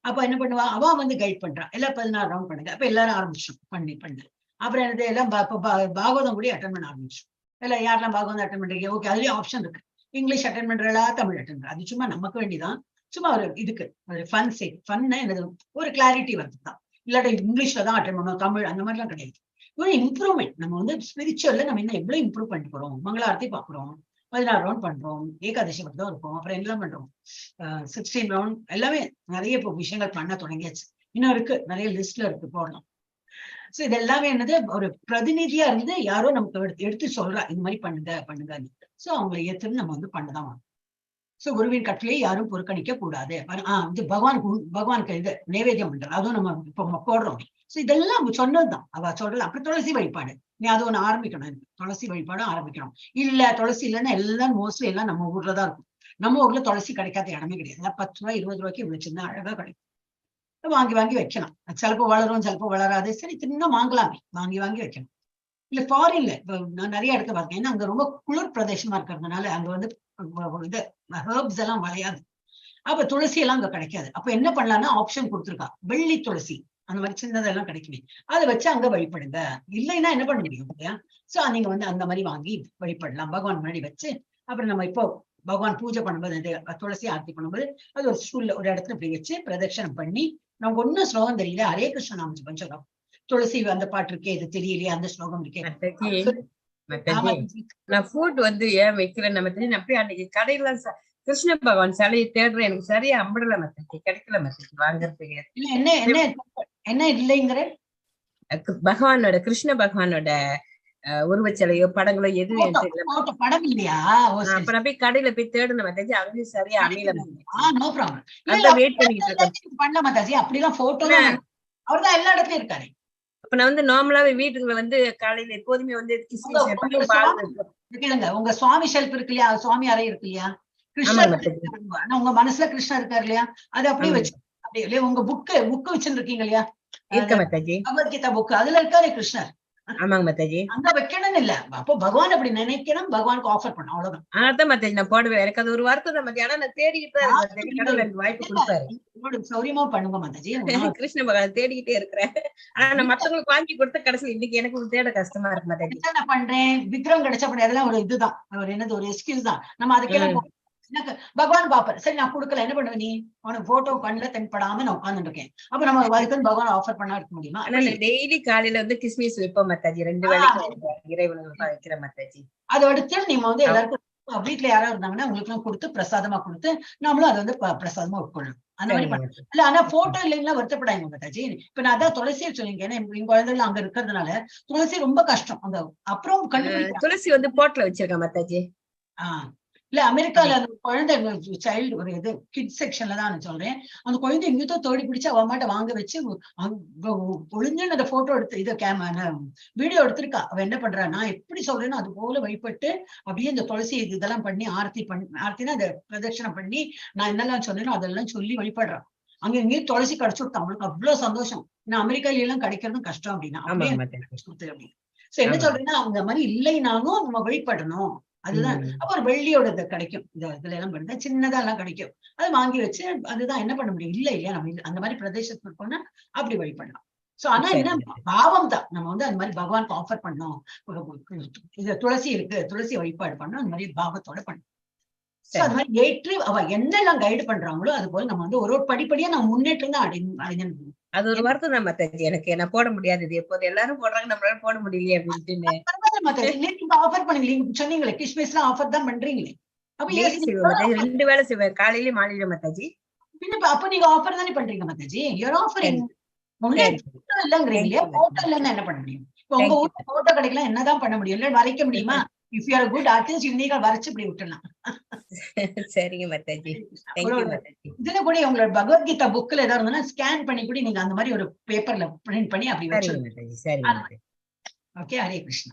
அப்ப என்ன பண்ணுவா, அவ கைட் பண்றா. எல்லாம் 16 ரவுண்ட் பண்ணுங்க. அப்ப எல்லாரும் ஆரம்பிச்சோம் பண்ணு. அப்புறம் என்னது எல்லாம் பாகவதம் கூட அட்டன் பண்ண ஆரம்பிச்சோம். எல்லாம் யாரெல்லாம் பாகவதம் அட்டன் பண்றீங்க? ஓகே, அதுலயும் ஆப்ஷன் இருக்கு. இங்கிலீஷ் அட்டன் பண்றா, தமிழ் அட்டன் பண்ற. அது சும்மா நமக்கு வேண்டிதான். சும்மா ஒரு இதுக்கு ஒரு ஃபன்னா என்னது ஒரு கிளாரிட்டி வருதுதான். இல்லாட்ட இங்கிலீஷ்ல தான் அட்டன் பண்ணணும், தமிழ் அந்த மாதிரி எல்லாம் கிடையாது. ஒரு இம்ப்ரூவ்மெண்ட். நம்ம ஸ்பிரிச்சுவல்ல நம்ம இன்னும் எவ்வளவு இம்ப்ரூவ் பண்ணிட்டு போறோம். மங்களாரத்தி பாக்குறோம், 16 ரவுண்ட் பண்றோம், ஏகாதசி மட்டும் இருக்கும். அப்புறம் எல்லாம் பண்றோம் 16 ரவுண்ட். எல்லாமே நிறைய இப்போ விஷயங்கள் பண்ண தொடங்கியாச்சு. இன்னும் இருக்கு, நிறைய லிஸ்ட்ல இருக்கு, போடலாம். சோ இது எல்லாமே என்னது ஒரு பிரதிநிதியா இருந்து யாரோ நமக்கு எடுத்து சொல்றா, இந்த மாதிரி பண்ணுங்க. சோ அவங்களை ஏத்துன்னு நம்ம பண்ணதான். சோ குருவின் கட்டளையை யாரும் புறக்கணிக்க கூடாது. இது பகவானுக்கு இது நைவேத்தியம் பண்றது, அதுவும் நம்ம இப்போ போடுறோம். சோ இதெல்லாம் சொன்னதுதான். அவ சொல்றது. அப்படி துளசி வழிபாடு நீ அது ஒண்ணு ஆரம்பிக்கணும். துளசி வழிபாடும் ஆரம்பிக்கணும். இல்ல துளசி இல்லைன்னா எல்லாம் மோஸ்ட்லி எல்லாம் நம்ம ஊர்லதான் இருக்கும். நம்ம ஊர்ல துளசி கிடைக்காத இடமே கிடையாது. 10 ரூபாய் 20 ரூபாய்க்கு இவ்வளவு சின்ன அழகா கிடைக்கும். வாங்கி வைக்கலாம். சிலப்போ வளரும், சிலப்போ வளராது. சரி, இன்னும் வாங்கலாமே, வாங்கி வைக்கணும். இல்ல ஃபாரின்ல நான் நிறைய இடத்துல பார்த்தேன். ஏன்னா அங்க ரொம்ப குளிர் பிரதேசமா இருக்கிறதுனால அங்க இது ஹெர்ப்ஸ் எல்லாம் வளையாது. அப்ப துளசி எல்லாம் அங்க கிடைக்காது. அப்ப என்ன பண்ணலாம்னா ஆப்ஷன் கொடுத்துருக்கா, வெள்ளி துளசி அந்த மாதிரி சின்னதெல்லாம் கிடைக்குமே, அதை வச்சு அங்க வழிபடுங்க. இல்லைன்னா என்ன பண்ண முடியும் இல்லையா? சோ நீங்க அந்த மாதிரி வாங்கி வழிபடலாம். பகவான் முன்னாடி வச்சு அப்புறம் நம்ம இப்போ பகவான் பூஜை பண்ணும்போது துளசி ஆர்த்தி பண்ணும்போது அது ஒரு ஸ்டூல்ல ஒரு இடத்துல இப்படி வச்சு பிரதட்சணம் பண்ணி, நமக்கு ஒன்னும் ஸ்லோகம் தெரியல, ஹரே கிருஷ்ண நாம ஜெபம் சொல்றோம். துளசி அந்த பாட்டு இருக்கே, இது தெரியலையே, அந்த ஸ்லோகம் இருக்கே. நான் ஃபுட் ஏன் வைக்கிறேன் நம்ம தெரியும். அப்படியே அன்னைக்கு கடையில கிருஷ்ண பகவான் சிலையை தேடுறேன், எனக்கு சரியா அம்படல மத்தி, கிடைக்கல மத்தி வாங்கறதுக்கு. என்ன இல்லைங்கிற பகவானோட கிருஷ்ண பகவானோட உருவச்சிலையோ படங்களோ எதுவும் படம் இல்லையா? அப்ப நான் போய் கடையில போய் தேடுன மத்தாஜி, அங்கேயும் சரியா அமையல. No problem. வெயிட் பண்ணிட்டு இருக்கேன். பண்ண மத்தாஜி அப்படிலாம் போட்டோ அவர்தான் எல்லா இடத்துலயும் இருக்காரு. இப்ப நான் வந்து நார்மலாவே வீட்டுக்குள்ள வந்து காலையில எப்போதுமே வந்து கிஸ்மிஸ் உங்க வைப்பாங்க, உங்க பால் சுவாமி வைப்போம். கேளுங்க, உங்க சுவாமி ஷெல்ஃப் இருக்கு இல்லையா, சுவாமி அறை இருக்கு இல்லையா, ஆமாங்க கிருஷ்ணர் மாதாஜி. ஆனா உங்க மனசுல கிருஷ்ணர் இருக்காரு இல்லையா, அது அப்படியே ஆமாங்க வச்சு அப்படியே இல்லையா, உங்க புக்கு வச்சுருக்கீங்க இல்லையா, இருக்க மாதாஜி. பகவத்கீதா புக், அதுல இருக்காரு கிருஷ்ணர். ஆமாங்க மாதாஜி. அங்க வைக்கணும்னு இல்ல, அப்போ பகவான் அப்படி நினைக்கணும், பகவானுக்கு ஆஃபர் பண்ணும், அவ்வளவுதான். அதான் மாதாஜி நான் போடுவேன். எனக்கு அது ஒரு வார்த்தை தான் மாதாஜி. ஆனா நான் தேடிக்கிட்டு தான் இருக்கேன் மாதாஜி. கடவுள் எனக்கு வாய்ப்பு கொடுப்பாரு. உங்களுக்கு சௌரியமா பண்ணுங்க மாதாஜி. கிருஷ்ண பகவான் தேடிக்கிட்டே இருக்கிறேன். ஆனா நான் மத்தவங்களுக்கு வாங்கி கொடுத்த கடைசியில் இன்னைக்கு எனக்கு ஒரு தேட கஷ்டமா இருக்கு மாதாஜி. நான் பண்றேன் விக்ரம் கிடைச்ச பண்ண அதெல்லாம் ஒரு இதுதான், ஒரு என்னது ஒரு எக்ஸ்கியூஸ் தான். நம்ம அதுக்கெல்லாம் எனக்கு பகவான் பாப்பாரு, சரி நான் கொடுக்கல, என்ன பண்ணுவேன், நீ உனக்கு போட்டோ கண்ணுல தென்படாம நான் உட்கார்ந்துட்டு இருக்கேன், அப்ப நம்ம அதுக்குன்னு பகவான் ஆஃபர் பண்ணா இருக்க முடியுமா? ஆனா நான் டெய்லி காலையில வந்து கிஸ்மிஸ் வைப்போம் மாதாஜி. 2 வேளைக்கு இறைவனுக்கு வைக்கிறேன் மாதாஜி. அதை அடுத்து நீங்க வந்து எல்லாருக்கும் வீட்டுல யாராவது இருந்தாங்கன்னா உங்களுக்கு எல்லாம் கொடுத்து பிரசாதமா கொடுத்து நம்மளும் அதை வந்து பிரசாதமா உட்கொள்ளணும். அந்த மாதிரி பண்ண இல்ல. ஆனா போட்டோ இல்லைங்களா வருத்தப்படாங்க மாதாஜி. இப்ப நான் அதான் துளசியை சொல்லிங்க, ஏன்னா என் குழந்தைகள் அங்க இருக்கிறதுனால துளசி ரொம்ப கஷ்டம். அந்த அப்புறம் கண்டுபிடிக்க துளசி வந்து போட்ல வச்சிருக்கேன் மாதாஜி. இல்ல அமெரிக்கால அந்த குழந்தை சைல்டு ஒரு இது கிட் செக்ஷன்ல தான் நான் சொல்றேன். அந்த குழந்தை எங்கேயோ தேடி பிடிச்சு அவ அம்மாட்ட வாங்க வச்சு ஒளிஞ்சுன்னு அந்த போட்டோ எடுத்து இதை வீடியோ எடுத்திருக்கா. அவ என்ன பண்றா, நான் எப்படி சொல்றேனோ அது போல வழிபட்டு அப்படியே இந்த துளசி இதெல்லாம் பண்ணி ஆர்த்தினா அந்த பிரதட்சணம் பண்ணி நான் என்னெல்லாம் சொன்னேனோ அதெல்லாம் சொல்லி வழிபடுறான். அங்க எங்கேயும் துளசி கிடைச்சு கொடுத்தா அவங்களுக்கு அவ்வளவு சந்தோஷம். ஏன்னா அமெரிக்கால எல்லாம் கிடைக்கிறதும் கஷ்டம் அப்படின்னா அப்படியே கொடுத்து அப்படின்னு. சோ என்ன சொல்றேன்னா அந்த மாதிரி இல்லைனாலும் நம்ம வழிபடணும். அதுதான். அப்ப ஒரு வெள்ளியோட கிடைக்கும், இதுல எல்லாம் பண்ண சின்னதா எல்லாம் கிடைக்கும், அதை வாங்கி வச்சு அதுதான் என்ன பண்ண முடியும், இல்ல இல்லையா நம்ம அந்த மாதிரி பிரதேசத்துக்கு போனா அப்படி வழிபடலாம். சோ ஆனா என்ன பாவம் தான், நம்ம வந்து அந்த மாதிரி பகவானுக்கு ஆஃபர் பண்ணோம், இது துளசி இருக்கு துளசி வழிபாடு பண்ணோம், அந்த மாதிரி பாவத்தோட பண்ணணும். அது மாதிரி ஏற்று அவ என்னெல்லாம் கைடு பண்றாங்களோ அது போல நம்ம வந்து ஒரு படிப்படியா நம்ம முன்னேற்றம் தான் அடைஞ்சு. அது ஒரு வார்த்தை தான் மாதாஜி. எனக்கு என்ன போட முடியாது, இது எப்போது எல்லாரும் போடுறாங்க நம்மளால போட முடியலையே அப்படின்னு ஆஃபர் பண்ணுங்க. சொன்னீங்களே கிறிஸ்மஸ் எல்லாம் ஆஃபர் தான் பண்றீங்களே, அப்ப 2 வேளை செய்வேன், காலையில மாலையில மாதாஜி. அப்ப நீங்க ஆஃபர் தானே பண்றீங்க மாதாஜி. யூர் ஆஃபரிங் இல்லங்கிறீங்களே, போட்டோ இல்லன்னா என்ன பண்ண முடியும்? உங்க ஊர்ல போட்டோ கிடைக்கலாம், என்னதான் பண்ண முடியும், இல்ல வரைக்க முடியுமா? If you are good artist நீங்க வரைச்சு இப்படி விட்டுலாம். சரிங்க மாதாஜி. இதுல கூட உங்களோட பகவத்கீதா புக்ல ஏதாவது இருந்ததுன்னா ஸ்கேன் பண்ணி கூட நீங்க அந்த மாதிரி ஒரு பேப்பர்ல பிரிண்ட் பண்ணி அப்படி வச்சு. ஓகே, ஹரே கிருஷ்ணா.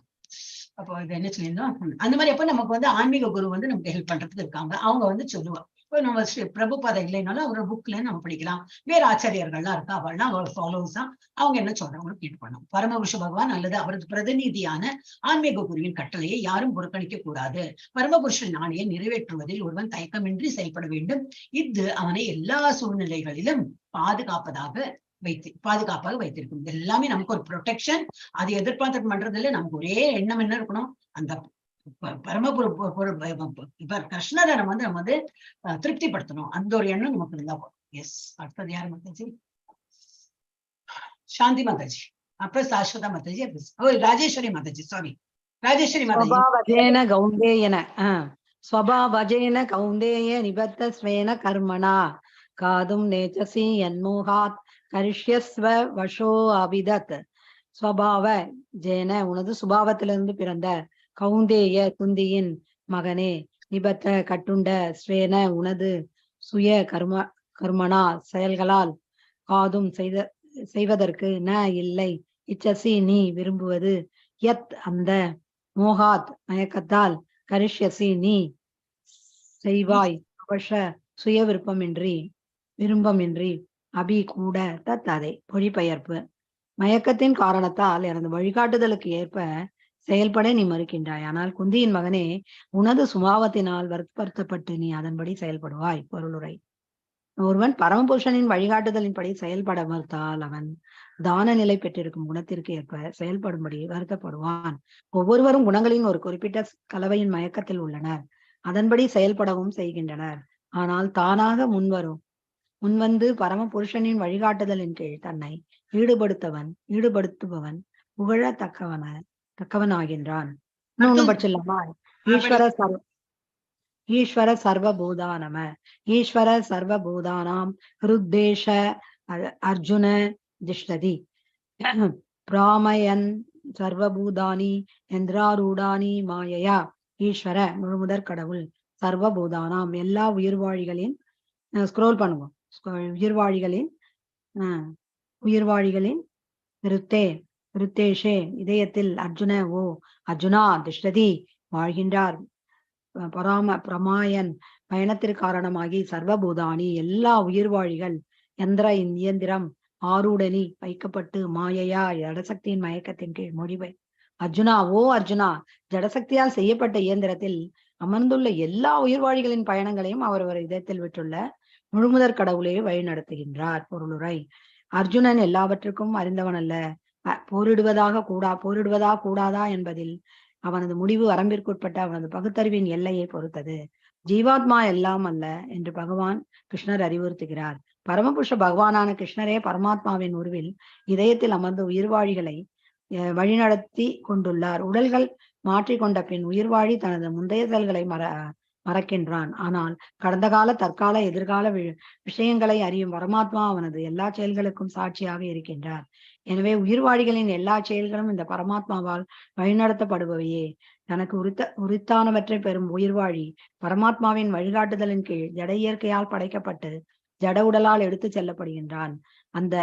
அப்போ இது என்ன சொல்லியிருந்தோம், அந்த மாதிரி அப்ப நமக்கு வந்து ஆன்மீக குரு வந்து நமக்கு ஹெல்ப் பண்றதுக்கு இருக்காங்க, அவங்க வந்து சொல்லுவாங்க. இப்போ நம்ம பிரபுபாதம் இல்லைனாலும் அவரோட புக்ல நம்ம படிக்கலாம். வேற ஆச்சாரியர்கள்லாம் இருக்கா, அவள்லாம் அவரோட ஃபாலோவர்ஸ் தான், அவங்க என்ன சொல்றாங்களோ கேட்டு பண்ணணும். பரமபுருஷ பகவான் அல்லது அவரது பிரதிநிதியான ஆன்மீக குருவின் கட்டளையை யாரும் புறக்கணிக்க கூடாது. பரமபுருஷன் ஆணையை நிறைவேற்றுவதில் ஒருவன் தயக்கமின்றி செயல்பட வேண்டும். இது அவனை எல்லா சூழ்நிலைகளிலும் பாதுகாப்பாக வைத்திருக்கும். எல்லாமே நமக்கு ஒரு ப்ரொடெக்ஷன். அதை எதிர்பார்த்து பண்றது இல்லை. நமக்கு ஒரே எண்ணம் என்ன இருக்கணும், அந்த கிருஷ்ணரை நம்ம வந்து திருப்திப்படுத்தணும், அந்த ஒரு எண்ணம் நமக்கு இருந்தா போதும். எஸ். அடுத்தது யாரு மாதாஜி? சாந்தி மாதாஜி, அப்புறம் சாஸ்வதா மாதாஜி, ராஜேஸ்வரி மாதாஜி. சாரி, ராஜேஸ்வரி மாதாஜி. ஸ்வபாவஜேன கௌந்தேய நிபத்த ஸ்வேன கர்மணா காதும் நேச்சசி யன்மோகாத் கரிஷ்யஸ்வ வசோ அவிதத். ஸ்வபாவ ஜேன உனது சுபாவத்திலிருந்து பிறந்த, கௌந்தேய குந்தியின் மகனே, நிபத்த கட்டுண்ட, ஸ்வேன உனது சுய கர்மணா செயல்களால், காதும் செய்வதற்கு, ந இல்லை, இச்சசி நீ விரும்புவது, யத் அந்த, மோகாத் மயக்கத்தால், கரிஷ்யசி நீ செய்வாய், அவச சுய விருப்பமின்றி, அபி கூட, தத் அதை மொழிபெயர்ப்பு. மயக்கத்தின் காரணத்தால் எனது வழிகாட்டுதலுக்கு ஏற்ப செயல்பட நீ மறுக்கின்றாய். ஆனால் குந்தியின் மகனே, உனது சுபாவத்தினால் வருத்தப்பட்டு நீ அதன்படி செயல்படுவாய். பொருளுரை: ஒருவன் பரமபுருஷனின் வழிகாட்டுதலின்படி செயல்பட மறுத்தால் அவன் தான நிலை பெற்றிருக்கும் குணத்திற்கு ஏற்ப செயல்படும்படி வருத்தப்படுவான். ஒவ்வொருவரும் குணங்களின் ஒரு குறிப்பிட்ட கலவையின் மயக்கத்தில் உள்ளனர், அதன்படி செயல்படவும் செய்கின்றனர். ஆனால் தானாக முன்வந்து பரமபுருஷனின் வழிகாட்டுதலின் கீழ் தன்னை ஈடுபடுத்துபவன் புகழத்தக்கவனாகின்றான். இன்னொன்னும் பட்சலாமா? ஈஸ்வர சர்வபூதானம ஈஸ்வர சர்வபூதானாம் ஹிருத்தேஷ அர்ஜுன திஷ்டதி பிராமயன் சர்வபூதானி யந்திராரூடானி மாயையா. ஈஸ்வர முழுமுதற் கடவுள், சர்வபூதானாம் எல்லா உயிர்வாழிகளின், ஸ்க்ரோல் பண்ணுவோம், உயிர்வாழிகளின் விருத்தே விருத்தேஷே இதயத்தில் அர்ஜுன ஓ அர்ஜுனா திஷ்டதி வாழ்கின்றார். பிரமாயன் பயணத்திற்கு காரணமாகி சர்வபூதானி எல்லா உயிர்வாழிகள் இயந்திரம் ஆரூடனி வைக்கப்பட்டு மாயையா ஜடசக்தியின் மயக்கத்தின் கீழ் மொழிவை. அர்ஜுனா ஓ அர்ஜுனா, ஜடசக்தியால் செய்யப்பட்ட இயந்திரத்தில் அமர்ந்துள்ள எல்லா உயிர்வாழிகளின் பயணங்களையும் அவர் இதயத்தில் விட்டுள்ள முழுமுதற் கடவுளே வழி நடத்துகின்றார். பொருளுரை: அர்ஜுனன் எல்லாவற்றுக்கும் அறிந்தவன் அல்ல. போரிடுவதா கூடாதா என்பதில் அவனது முடிவு வரம்பிற்குட்பட்ட அவனது பகுத்தறிவின் எல்லையை பொறுத்தது. ஜீவாத்மா எல்லாம் அல்ல என்று பகவான் கிருஷ்ணர் அறிவுறுத்துகிறார். பரமபுருஷ பகவானான கிருஷ்ணரே பரமாத்மாவின் உருவில் இதயத்தில் அமர்ந்து உயிர்வாழிகளை வழிநடத்தி கொண்டுள்ளார். உடல்கள் மாற்றிக்கொண்ட பின் உயிர்வாழி தனது முந்தைய செயல்களை மறக்கின்றான். ஆனால் கடந்த கால, தற்கால, எதிர்கால விஷயங்களை அறியும் பரமாத்மா அவனது எல்லா செயல்களுக்கும் சாட்சியாக இருக்கின்றார். எனவே உயிர்வாழிகளின் எல்லா செயல்களும் இந்த பரமாத்மாவால் வழிநடத்தப்படுபவையே. தனக்கு உரித்தானவற்றை பெறும் உயிர்வாழி பரமாத்மாவின் வழிகாட்டுதலின் கீழ் ஜட இயற்கையால் படைக்கப்பட்டு ஜட உடலால் எடுத்து செல்லப்படுகின்றான். அந்த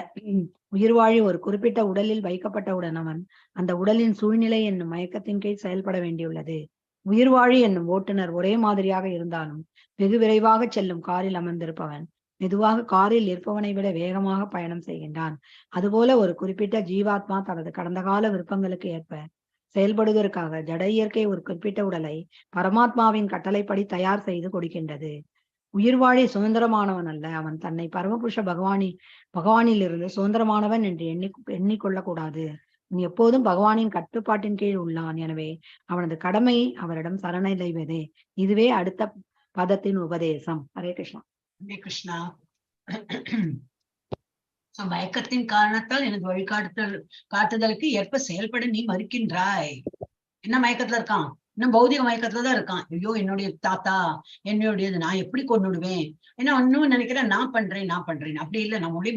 உயிர்வாழி ஒரு குறிப்பிட்ட உடலில் வைக்கப்பட்டவுடன் அவன் அந்த உடலின் சூழ்நிலை என்னும் மயக்கத்தின் கீழ் செயல்பட வேண்டியுள்ளது. உயிர்வாழி என்னும் ஓட்டுநர் ஒரே மாதிரியாக இருந்தாலும் வெகு விரைவாக செல்லும் காரில் அமர்ந்திருப்பவன் மெதுவாக காரில் இருப்பவனை விட வேகமாக பயணம் செய்கின்றான். அதுபோல ஒரு குறிப்பிட்ட ஜீவாத்மா தனது கடந்த கால விருப்பங்களுக்கு ஏற்ப செயல்படுவதற்காக ஜட இயற்கை ஒரு குறிப்பிட்ட உடலை பரமாத்மாவின் கட்டளைப்படி தயார் செய்து கொடுக்கின்றது. உயிர்வாழி சுதந்திரமானவன் அல்ல. அவன் தன்னை பரமபுருஷ பகவானில் இருந்து சுதந்திரமானவன் என்று எண்ணிக்கொள்ளக்கூடாது. நீ எப்போதும் பகவானின் கட்டுப்பாட்டின் கீழ் உள்ளான். எனவே அவனது கடமை அவரிடம் சரணடைவதே. இதுவே அடுத்த பதத்தின் உபதேசம். ஹரே கிருஷ்ணா. ஹரே கிருஷ்ணா. மயக்கத்தின் காரணத்தால் எனக்கு காட்டுதலுக்கு ஏற்ப செயல்பட நீ மறுக்கின்றாய். என்ன மயக்கத்துல இருக்கான்? இன்னும் பௌதிக மயக்கத்துலதான் இருக்கான். ஐயோ என்னுடைய தாத்தா என்னுடையது, நான் எப்படி கொண்டுடுவேன், ஏன்னா இன்னும் நினைக்கிறேன் நான் பண்றேன் அப்படி இல்லை. நம்மளுடைய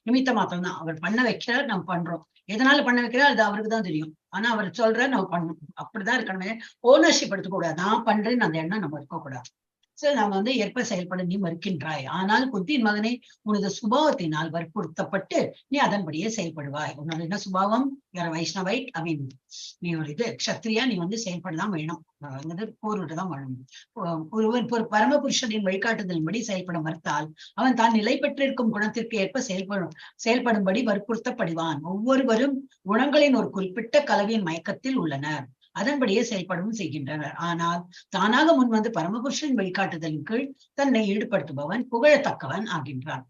நிமித்த மாத்திரம் தான். அவர் பண்ண வைக்கிறார், நம்ம பண்றோம். எதனால பண்ண வைக்கிறார் அது அவருக்கு தான் தெரியும். ஆனா அவர் சொல்ற நம்ம பண்ணணும். அப்படிதான் இருக்கணுமே. ஓனர்ஷிப் எடுத்துக்க கூடாது. நான் பண்றேன்னு அந்த எண்ணம் நம்ம இருக்கக்கூடாது. சரி, நாம ஏற்ப செயல்பட நீ மறுக்கின்றாய். ஆனால் குந்தியின் மகனே, உனது சுபாவத்தினால் வற்புறுத்தப்பட்டு நீ அதன்படியே செயல்படுவாய். உன்னோட என்ன சுபாவம்? வைஷ்ணவைட் நீ ஒரு க்ஷத்ரியா, நீ செயல்படதான் வேணும். போர்விட்டுதான் வாழணும். ஒருவன் பரமபுருஷனின் வழிகாட்டுதலின்படி செயல்பட மறுத்தால் அவன் தான் நிலை பெற்றிருக்கும் குணத்திற்கு ஏற்ப செயல்படும்படி வற்புறுத்தப்படுவான். ஒவ்வொருவரும் குணங்களின் ஒரு குறிப்பிட்ட கலவையின் மயக்கத்தில் உள்ளனர். அதன்படியே செயல்படவும் செய்கின்றனர். ஆனால் தானாக முன் வந்து பரமபுருஷன் வழிகாட்டுதலின் கீழ் தன்னை ஈடுபடுத்துபவன் புகழத்தக்கவன் ஆகின்றான்.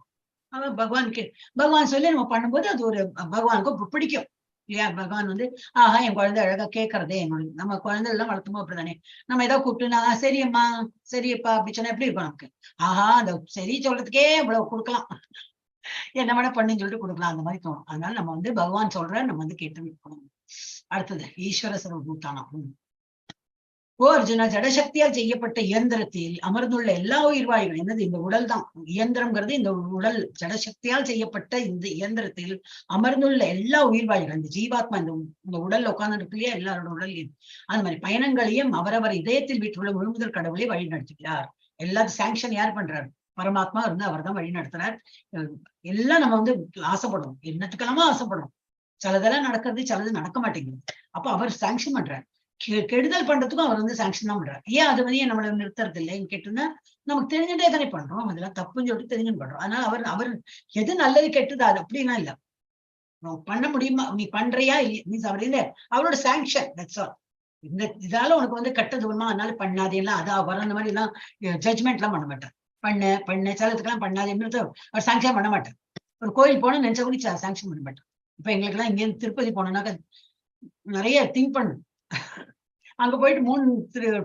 அவன் பகவான் சொல்லி நம்ம பண்ணும்போது அது ஒரு பகவானுக்கு பிடிக்கும் இல்லையா? பகவான் ஆஹா என் குழந்தை அழகா கேட்கறதே. நம்ம குழந்தை எல்லாம் வளர்த்துமோ அப்படிதானே. நம்ம ஏதாவது கூப்பிட்டுனா சரியம்மா சரியப்பா அப்படி சொன்னா எப்படி இருக்கும் நமக்கு? ஆஹா அந்த சரி சொல்றதுக்கே இவ்வளவு கொடுக்கலாம், என்ன வேணா பண்ணுன்னு சொல்லிட்டு கொடுக்கலாம், அந்த மாதிரி தோணும். அதனால நம்ம பகவான் சொல்ற நம்ம கேட்டு இருக்கணும். அடுத்தது ஈஸ்வர சர்வபூதானம். ஓ அர்ஜுனா, ஜடசக்தியால் செய்யப்பட்ட இயந்திரத்தில் அமர்ந்துள்ள எல்லா உயிர்வாழிகள், என்னது இந்த உடல் தான் இயந்திரம்ங்கிறது. இந்த உடல் ஜடசக்தியால் செய்யப்பட்ட இந்த இயந்திரத்தில் அமர்ந்துள்ள எல்லா உயிர்வாழிகள், இந்த ஜீவாத்மா இந்த உடல்ல உட்கார்ந்து இருக்குல்லையா, எல்லாரோட உடலையும் அந்த மாதிரி பயணங்களையும் அவரவர் இதயத்தில் வீட்டுள்ள முழுமுதல் கடவுளை வழி நடத்துகிறார். எல்லாரும் சாங்ஷன் யார் பண்றாரு? பரமாத்மா இருந்து அவர் தான் வழி நடத்துறார். எல்லாம் நம்ம ஆசைப்படுறோம், என்னத்துக்கெல்லாமோ ஆசைப்படுறோம். சிலதெல்லாம் நடக்கிறது, சிலது நடக்க மாட்டேங்குது. அப்ப அவர் சாங்ஷன் பண்றாரு. கெடுதல் பண்றதுக்கும் அவர் சாங்ஷன் தான் பண்றாரு. ஏன் அது நம்மள நிறுத்துறது இல்லைன்னு கேட்டோம்னா, நமக்கு தெரிஞ்சுட்டே தானே பண்றோம். அதெல்லாம் தப்புன்னு சொல்லிட்டு தெரிஞ்சுன்னு பண்றோம். அதனால அவர் எது நல்லது கெட்டது அது அப்படின்னா இல்ல, பண்ண முடியுமா, நீ பண்றியா மீன்ஸ் அவர் இல்ல, அவரோட சாங்ஷன். That's all. இந்த இதால உனக்கு கெட்டது வருமா, அதனால பண்ணாதேலாம், அதான் அவர் அந்த மாதிரி எல்லாம் ஜட்ஜ்மெண்ட் எல்லாம் பண்ண மாட்டார். பண்ண சிலத்துக்கெல்லாம் பண்ணாதேன்னு அவர் சாங்ஷன் பண்ண மாட்டார். ஒரு கோயில் போன நினைச்சா கூட சாங்ஷன் பண்ண மாட்டார். இப்ப எங்களுக்கு எல்லாம் இங்க திருப்பதி போனோம்னாக்க நிறைய திங்க் பண்ணும். அங்க போயிட்டு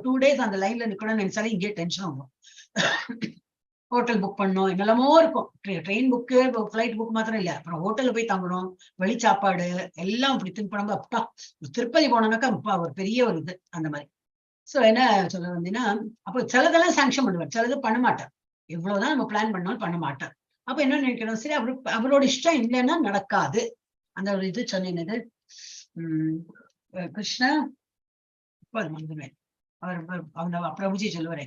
2 days அந்த லைன்ல நிக்கணும்னு நினைச்சாலே இங்கே டென்ஷன் ஆகும். ஹோட்டல் புக் பண்ணணும், என்னெல்லாமோ இருக்கும். ட்ரெயின் புக்கு, ஃபிளைட் புக் மாத்திரம் இல்ல, அப்புறம் ஹோட்டல்ல போய் தங்கணும், வெளி சாப்பாடு எல்லாம் இப்படி திங்க் பண்ணும்போது அப்பா திருப்பதி போனோம்னாக்கா அப்பா ஒரு பெரிய ஒரு இது அந்த மாதிரி. சோ என்ன சொல்ல வந்தீங்கன்னா, அப்போ சிலதெல்லாம் சாங்ஷன் பண்ணுவார், சிலது பண்ண மாட்டார். எவ்வளவுதான் நம்ம பிளான் பண்ணாலும் பண்ண மாட்டார். அப்ப என்ன நினைக்கணும், சரி அவரோட இஷ்டம் இல்லைன்னா நடக்காது. அந்த ஒரு இது சொன்னது கிருஷ்ணா மறந்துவேன், அவர் பிரபுஜி சொல்லுவாரே,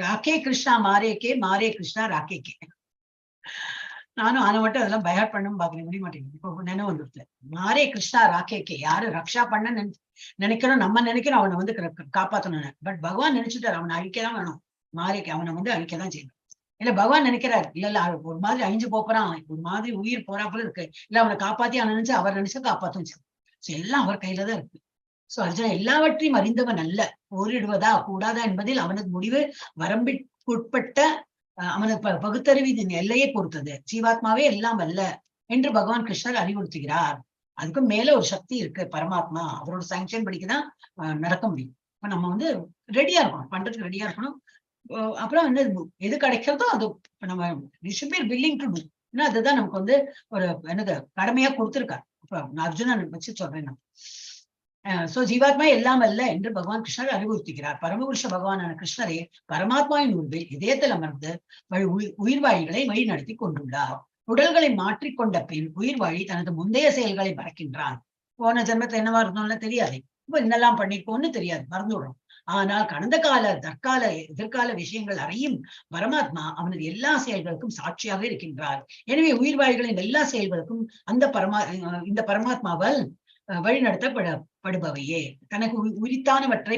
ராக்கே கிருஷ்ணா மாரே கே, மாரே கிருஷ்ணா ராக்கே கே. நானும் ஆன மட்டும் அதெல்லாம் பயர் பண்ணணும் பாக்கல முடிய மாட்டேங்குது. இப்போ நினைவு வந்துருச்சு. மாரே கிருஷ்ணா ராக்கேக்கே, யாரு ரக்ஷா பண்ண நினைக்கணும், நம்ம நினைக்கணும் அவனை வந்து காப்பாத்தணும். பட் பகவான் நினைச்சுட்டாரு அவனை அழிக்கதான் வேணும். மாரேக்கு அவனை வந்து அழிக்கதான் செய்யணும். இல்ல பகவான் நினைக்கிறாரு, இல்ல ஒரு மாதிரி அழிஞ்சு போறான், ஒரு மாதிரி உயிர் போறாப்புல இருக்கு, இல்ல அவனை காப்பாத்தி அவன் நினைச்சு அவர் நினைச்சா காப்பாத்தும். எல்லாம் அவர் கையில தான் இருக்கு. சோ அர்ஜுனன் எல்லாவற்றையும் அறிந்தவன் அல்ல, போரிடுவதா கூடாதா என்பதில் அவனது முடிவு வரம்பிற்குட்பட்ட அவனது பகுத்தறிவின் எல்லையை பொறுத்தது. ஜீவாத்மாவே எல்லாம் அல்ல என்று பகவான் கிருஷ்ணர் அறிவுறுத்துகிறார். அதுக்கும் மேல ஒரு சக்தி இருக்கு, பரமாத்மா. அவரோட சாங்ஷன் படிக்கதான் நடக்க முடியும். இப்ப நம்ம வந்து ரெடியா இருக்கணும், பண்றதுக்கு ரெடியா இருக்கணும். அப்புறம் வந்து எது கிடைக்கிறதோ அது நம்ம வில்லிங் டு டூ. ஏன்னா அதுதான் நமக்கு வந்து ஒரு என்னது கடமையா கொடுத்திருக்காரு. இப்ப அர்ஜுனன் வச்சு சொல்றேன் நான். சோ ஜீவாத்மா எல்லாம் அல்ல என்று பகவான் கிருஷ்ணர் அறிவுறுத்துகிறார். பரமபுருஷ பகவானான கிருஷ்ணரே பரமாத்மாவின் உருவில் இதயத்தில் அமர்ந்து உயிர்வாழிகளை வழி நடத்தி கொண்டுள்ளார். உடல்களை மாற்றிக்கொண்ட பின் உயிர்வாழி தனது முந்தைய செயல்களை மறக்கின்றான். போன ஜென்மத்துல என்னவா இருந்தோம்ல தெரியாது, இப்ப என்னெல்லாம் பண்ணிருக்கோம்னு தெரியாது, மறந்துவிடும். ஆனால் கடந்த கால தற்கால எதிர்கால விஷயங்கள் அறியும் பரமாத்மா அவனது எல்லா செயல்களுக்கும் சாட்சியாக இருக்கின்றார். எனவே உயிர்வாழிகளின் எல்லா செயல்களுக்கும் இந்த பரமாத்மாவால் வழிநடத்தப்படுபவையே. தனக்கு உரித்தானவற்றை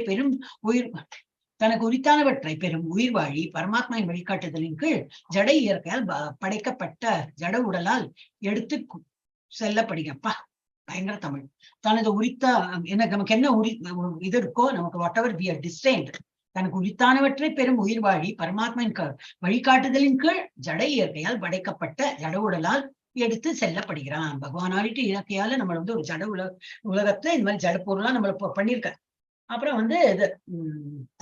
பெறும் உயிர்வாழி பரமாத்மாவின் வழிகாட்டுதலின் கீழ் ஜட இயற்கையால் படைக்கப்பட்ட ஜட உடலால் எடுத்து செல்லப்படுகிறப்பா. பயங்கர தமிழ். தனது நமக்கு என்ன இது இருக்கோ, நமக்கு whatever we are destined, தனக்கு உரித்தானவற்றை பெறும் உயிர்வாழி பரமாத்மாவின் வழிகாட்டுதலின் கீழ் ஜட இயற்கையால் படைக்கப்பட்ட ஜட உடலால் எடுத்து செல்லப்படுகிறான். பகவானாலிட்டு இயற்கையால நம்மள வந்து ஒரு ஜட உலகத்துல இந்த மாதிரி ஜட பொருளா நம்மள பண்ணிருக்க. அப்புறம் வந்து இது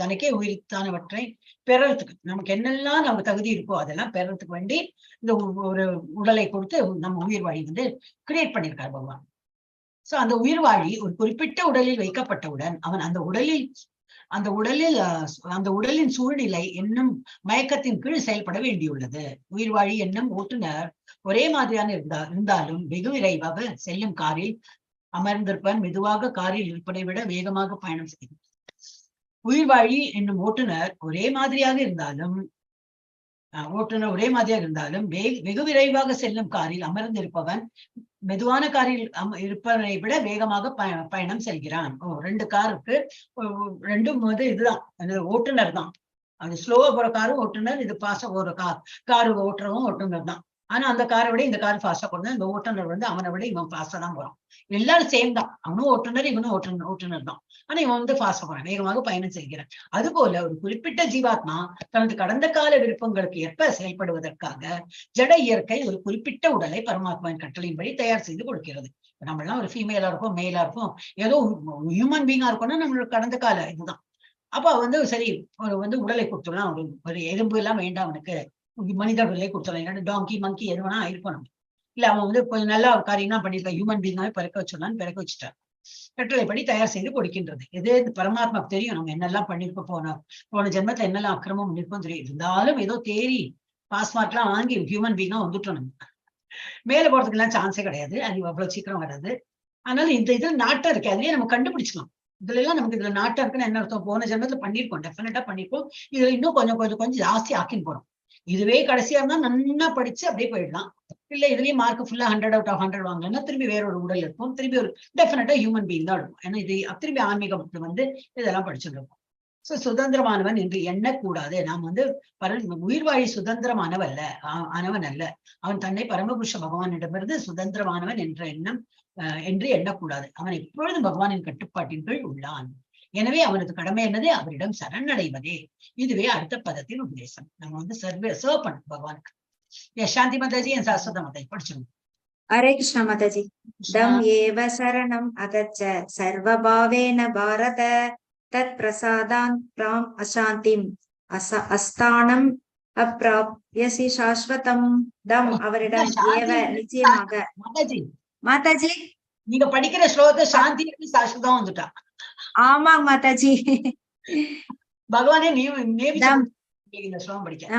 தனக்கே உரித்தானவற்றை பெறறதுக்கு நமக்கு என்னெல்லாம் நம்ம தகுதி இருக்கோ அதெல்லாம் பெறறதுக்கு வேண்டி இந்த ஒரு உடலை கொடுத்து நம்ம உயிர்வாழி வந்து கிரியேட் பண்ணியிருக்காரு பகவான். சோ அந்த உயிர்வாழி ஒரு குறிப்பிட்ட உடலில் வைக்கப்பட்டவுடன் அவன் அந்த உடலின் சூழ்நிலை என்னும் மயக்கத்தின் கீழ் செயல்பட வேண்டியுள்ளது. உயிர்வாழி என்னும் ஓட்டுநர் ஒரே மாதிரியான இருந்தாலும் வெகு விரைவாக செல்லும் காரில் அமர்ந்திருப்பவன் மெதுவாக காரில் இருப்பதை விட வேகமாக பயணம் செய்யும். உயிர்வாழி என்னும் ஓட்டுநர் ஒரே மாதிரியாக இருந்தாலும் வெகு விரைவாக செல்லும் காரில் அமர்ந்திருப்பவன் மெதுவான காரில் இருப்பவனை விட வேகமாக பயணம் செல்கிறான். ரெண்டு கார் இருக்கு, ரெண்டும் வந்து இதுதான் ஓட்டுநர் தான். அது ஸ்லோவா போற காரும் ஓட்டுநர், இது பாஸ்டா போற காரு ஓட்டுறவும் ஓட்டுநர் தான். ஆனா அந்த காரை விட இந்த கார் ஃபாஸ்டா போறது, இந்த ஓட்டுநர் வந்து அவனை விட இவன் ஃபாஸ்டா தான் போறான். எல்லாரும் சேம் தான், அவனும் ஓட்டுநர் இவனும் ஓட்டுநர் தான். ஆனா இவன் வந்து ஃபாஸ்டா போறான், வேகமாக பயணம் செய்கிறான். அது போல ஒரு குறிப்பிட்ட ஜீவாத்மா தனது கடந்த கால விருப்பங்களுக்கு ஏற்ப செயல்படுவதற்காக ஜட இயற்கை ஒரு குறிப்பிட்ட உடலை பரமாத்மாவின் கட்டளையின்படி தயார் செய்து கொடுக்கிறது. நம்ம எல்லாம் ஒரு ஃபீமேலா இருக்கும், மேலா இருக்கும், ஏதோ ஹியூமன் பீங்கா இருக்கோம்னா நம்மளோட கடந்த கால இதுதான். அப்ப வந்து சரி வந்து உடலை கொடுத்துடலாம், ஒரு எலும்பு எல்லாம் வேண்டாம் அவனுக்கு, மனிதர்களே கொடுத்துடலாம், டாங்கி மங்கி எது வேணா இருக்கணும். இல்ல அவன் வந்து கொஞ்சம் நல்லா ஒரு காரியம்லாம் பண்ணிருக்கான், ஹியூமன் பீங்காவே பிறக்க வச்சிடலான்னு பிறக்க வச்சுட்டான். கட்டளைப்படி தயார் செய்து கொடுக்கின்றது. எது பரமாத்மாவுக்கு தெரியும் நம்ம என்னெல்லாம் பண்ணிருக்கோம், போன ஜென்மத்துல என்னெல்லாம் அக்கிரமம் பண்ணிருக்கோம் தெரியும். இருந்தாலும் ஏதோ தேறி பாஸ்மார்க் எல்லாம் வாங்கி ஹியூமன் பீங்கா வந்துட்டோம். நம்ம மேல போறதுக்கு எல்லாம் சான்ஸே கிடையாது, அது அவ்வளவு சீக்கிரம் வராது. அதனால இந்த இது நாட்டம் இருக்கு, அதுலயே நம்ம கண்டுபிடிச்சிக்கலாம். இதுல எல்லாம் நமக்கு இதுல நாட்டம் இருக்குன்னு என்ன அர்த்தம், போன ஜென்மத்துல பண்ணிருக்கோம், டெஃபினட்டா பண்ணிருக்கோம். இதுல இன்னும் கொஞ்சம் ஜாஸ்தி ஆக்கின்னு போறோம். இதுவே கடைசியா இருந்தா நல்லா படிச்சு அப்படியே போயிடலாம். இல்ல இதுலயும் மார்க் ஃபுல்லா 100 out of 100 வாங்கலன்னா திரும்பி வேற ஒரு உடல் இருக்கும், திரும்பி ஒரு டெஃபினட்டா ஹியூமன் பீயிங் தான் இருக்கும். ஏன்னா இது திரும்பி ஆன்மீகத்துல வந்து இதெல்லாம் படிச்சுருக்கோம். சோ சுதந்திரமானவன் என்று எண்ணக்கூடாது. நாம் வந்து உயிர்வாழி சுதந்திரமானவன் அல்ல. அவன் தன்னை பரமபுருஷ பகவானிடமிருந்து சுதந்திரமானவன் என்று எண்ணக்கூடாது. அவன் எப்பொழுதும் பகவானின் கட்டுப்பாட்டின் கீழ் உள்ளான். எனவே அவனது கடமை என்னது, அவரிடம் சரணடைவதே. இதுவே அடுத்த பதத்தின் உபதேசம். நம்ம வந்து சர்வ் பண்ணணும் பகவானுக்கு. சாந்தி மாதாஜி என் சாஸ்வத மாதாஜி படிச்சிருங்க. ஹரே கிருஷ்ணா மாதாஜி. தம் ஏவ சரணம் அகச்ச சர்வபாவேன பாரத தத் பிரசாதான் பிராம் அசாந்திம் அஸ்தானம் அப்ராப்யசி சாஸ்வதம். தம் அவரிடம் ஏவ நிச்சயமாக. மாதாஜி நீங்க படிக்கிற ஸ்லோகத்தை சாந்தி சாஸ்வதம் வந்துட்டா. ஆமாங்க மாதாஜி, பகவானே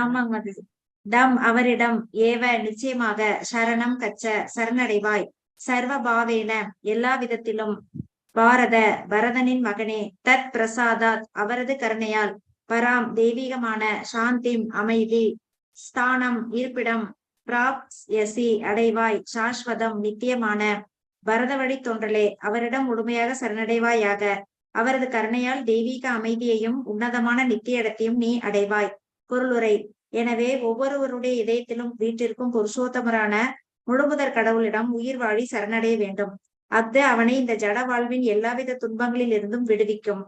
ஆமாங்க மாதாஜி. தம் அவரிடம் ஏவ நிச்சயமாக சரணம் கச்ச சரணடைவாய் சர்வபாவேன எல்லா விதத்திலும் பாரத பரதனின் மகனே தத் பிரசாதாத் அவரது கருணையால் பராம் தெய்வீகமான சாந்திம் அமைதி ஸ்தானம் இருப்பிடம் பிராப்ஸ்யசி அடைவாய், சாஸ்வதம் நித்தியமான பரத வழி தோன்றலே அவரிடம் முழுமையாக சரணடைவாயாக. அவரது கருணையால் தெய்வீக அமைதியையும் உன்னதமான நித்திய இடத்தையும் நீ அடைவாய். பொருளுரை. எனவே ஒவ்வொருவருடைய இதயத்திலும் வீட்டிற்கும் புருஷோத்தமரான முழுமுதற் கடவுளிடம் உயிர் வாழி சரணடைய வேண்டும். அஃது அவனை இந்த ஜட வாழ்வின் எல்லாவித துன்பங்களில் இருந்தும் விடுவிக்கும்.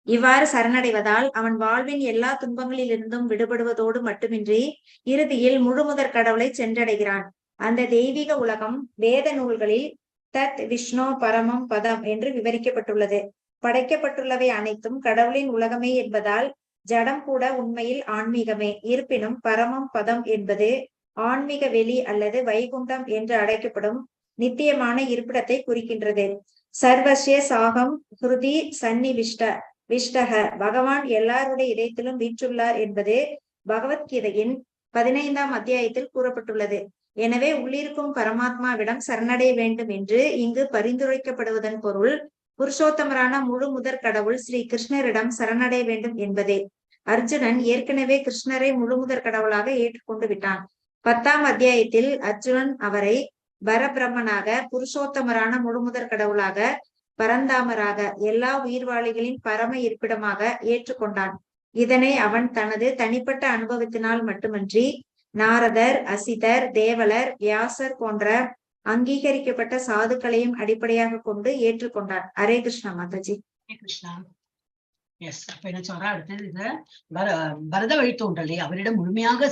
இவ்வாறு சரணடைவதால் அவன் வாழ்வின் எல்லா துன்பங்களில் இருந்தும் விடுபடுவதோடு மட்டுமின்றி இறுதியில் முழுமுதற் கடவுளை சென்றடைகிறான். அந்த தெய்வீக உலகம் வேத நூல்களில் தத் விஷ்ணு பரமம் பதம் என்று விவரிக்கப்பட்டுள்ளது. படைக்கப்பட்டுள்ளவை அனைத்தும் கடவுளின் உலகமே என்பதால் ஜடம் கூட உண்மையில் ஆன்மீகமே. இருப்பினும் பரமம் பதம் என்பது ஆன்மீக வெளி அல்லது வைகுண்டம் என்று அழைக்கப்படும் நித்தியமான இருப்பிடத்தை குறிக்கின்றது. சர்வஸ்ய சாகம் ஹிருதி விஷ்டக பகவான் எல்லாருடைய இதயத்திலும் வீற்றுள்ளார் என்பது பகவத்கீதையின் 15ஆம் அத்தியாயத்தில் கூறப்பட்டுள்ளது. எனவே உள்ளிருக்கும் பரமாத்மாவிடம் சரணடைய வேண்டும் என்று இங்கு பரிந்துரைக்கப்படுவதன் பொருள் புருஷோத்தமரான முழு முதற் கடவுள் ஸ்ரீ கிருஷ்ணரிடம் சரணடைய வேண்டும் என்பதே. அர்ஜுனன் ஏற்கனவே கிருஷ்ணரை முழுமுதற் கடவுளாக ஏற்றுக்கொண்டு விட்டான். 10ஆம் அத்தியாயத்தில் அர்ஜுனன் அவரை பரபிரம்மனாக, புருஷோத்தமரான முழுமுதற் கடவுளாக, பரந்தாமராக, எல்லா உயிர்வாளிகளின் பரம இருப்பிடமாக ஏற்றுக்கொண்டான். இதனை அவன் தனது தனிப்பட்ட அனுபவத்தினால் மட்டுமன்றி நாரதர், அசிதர், தேவலர், வியாசர் போன்ற அங்கீகரிக்கப்பட்ட சாதுக்களையும் அடிப்படையாக கொண்டு ஏற்றுக்கொண்டான். ஹரே கிருஷ்ணா மாதாஜி. கிருஷ்ணா. எஸ், அப்ப என்ன சொல்றா அடுத்தது இது பரத வழி தோன்றலே அவரிடம் முழுமையாக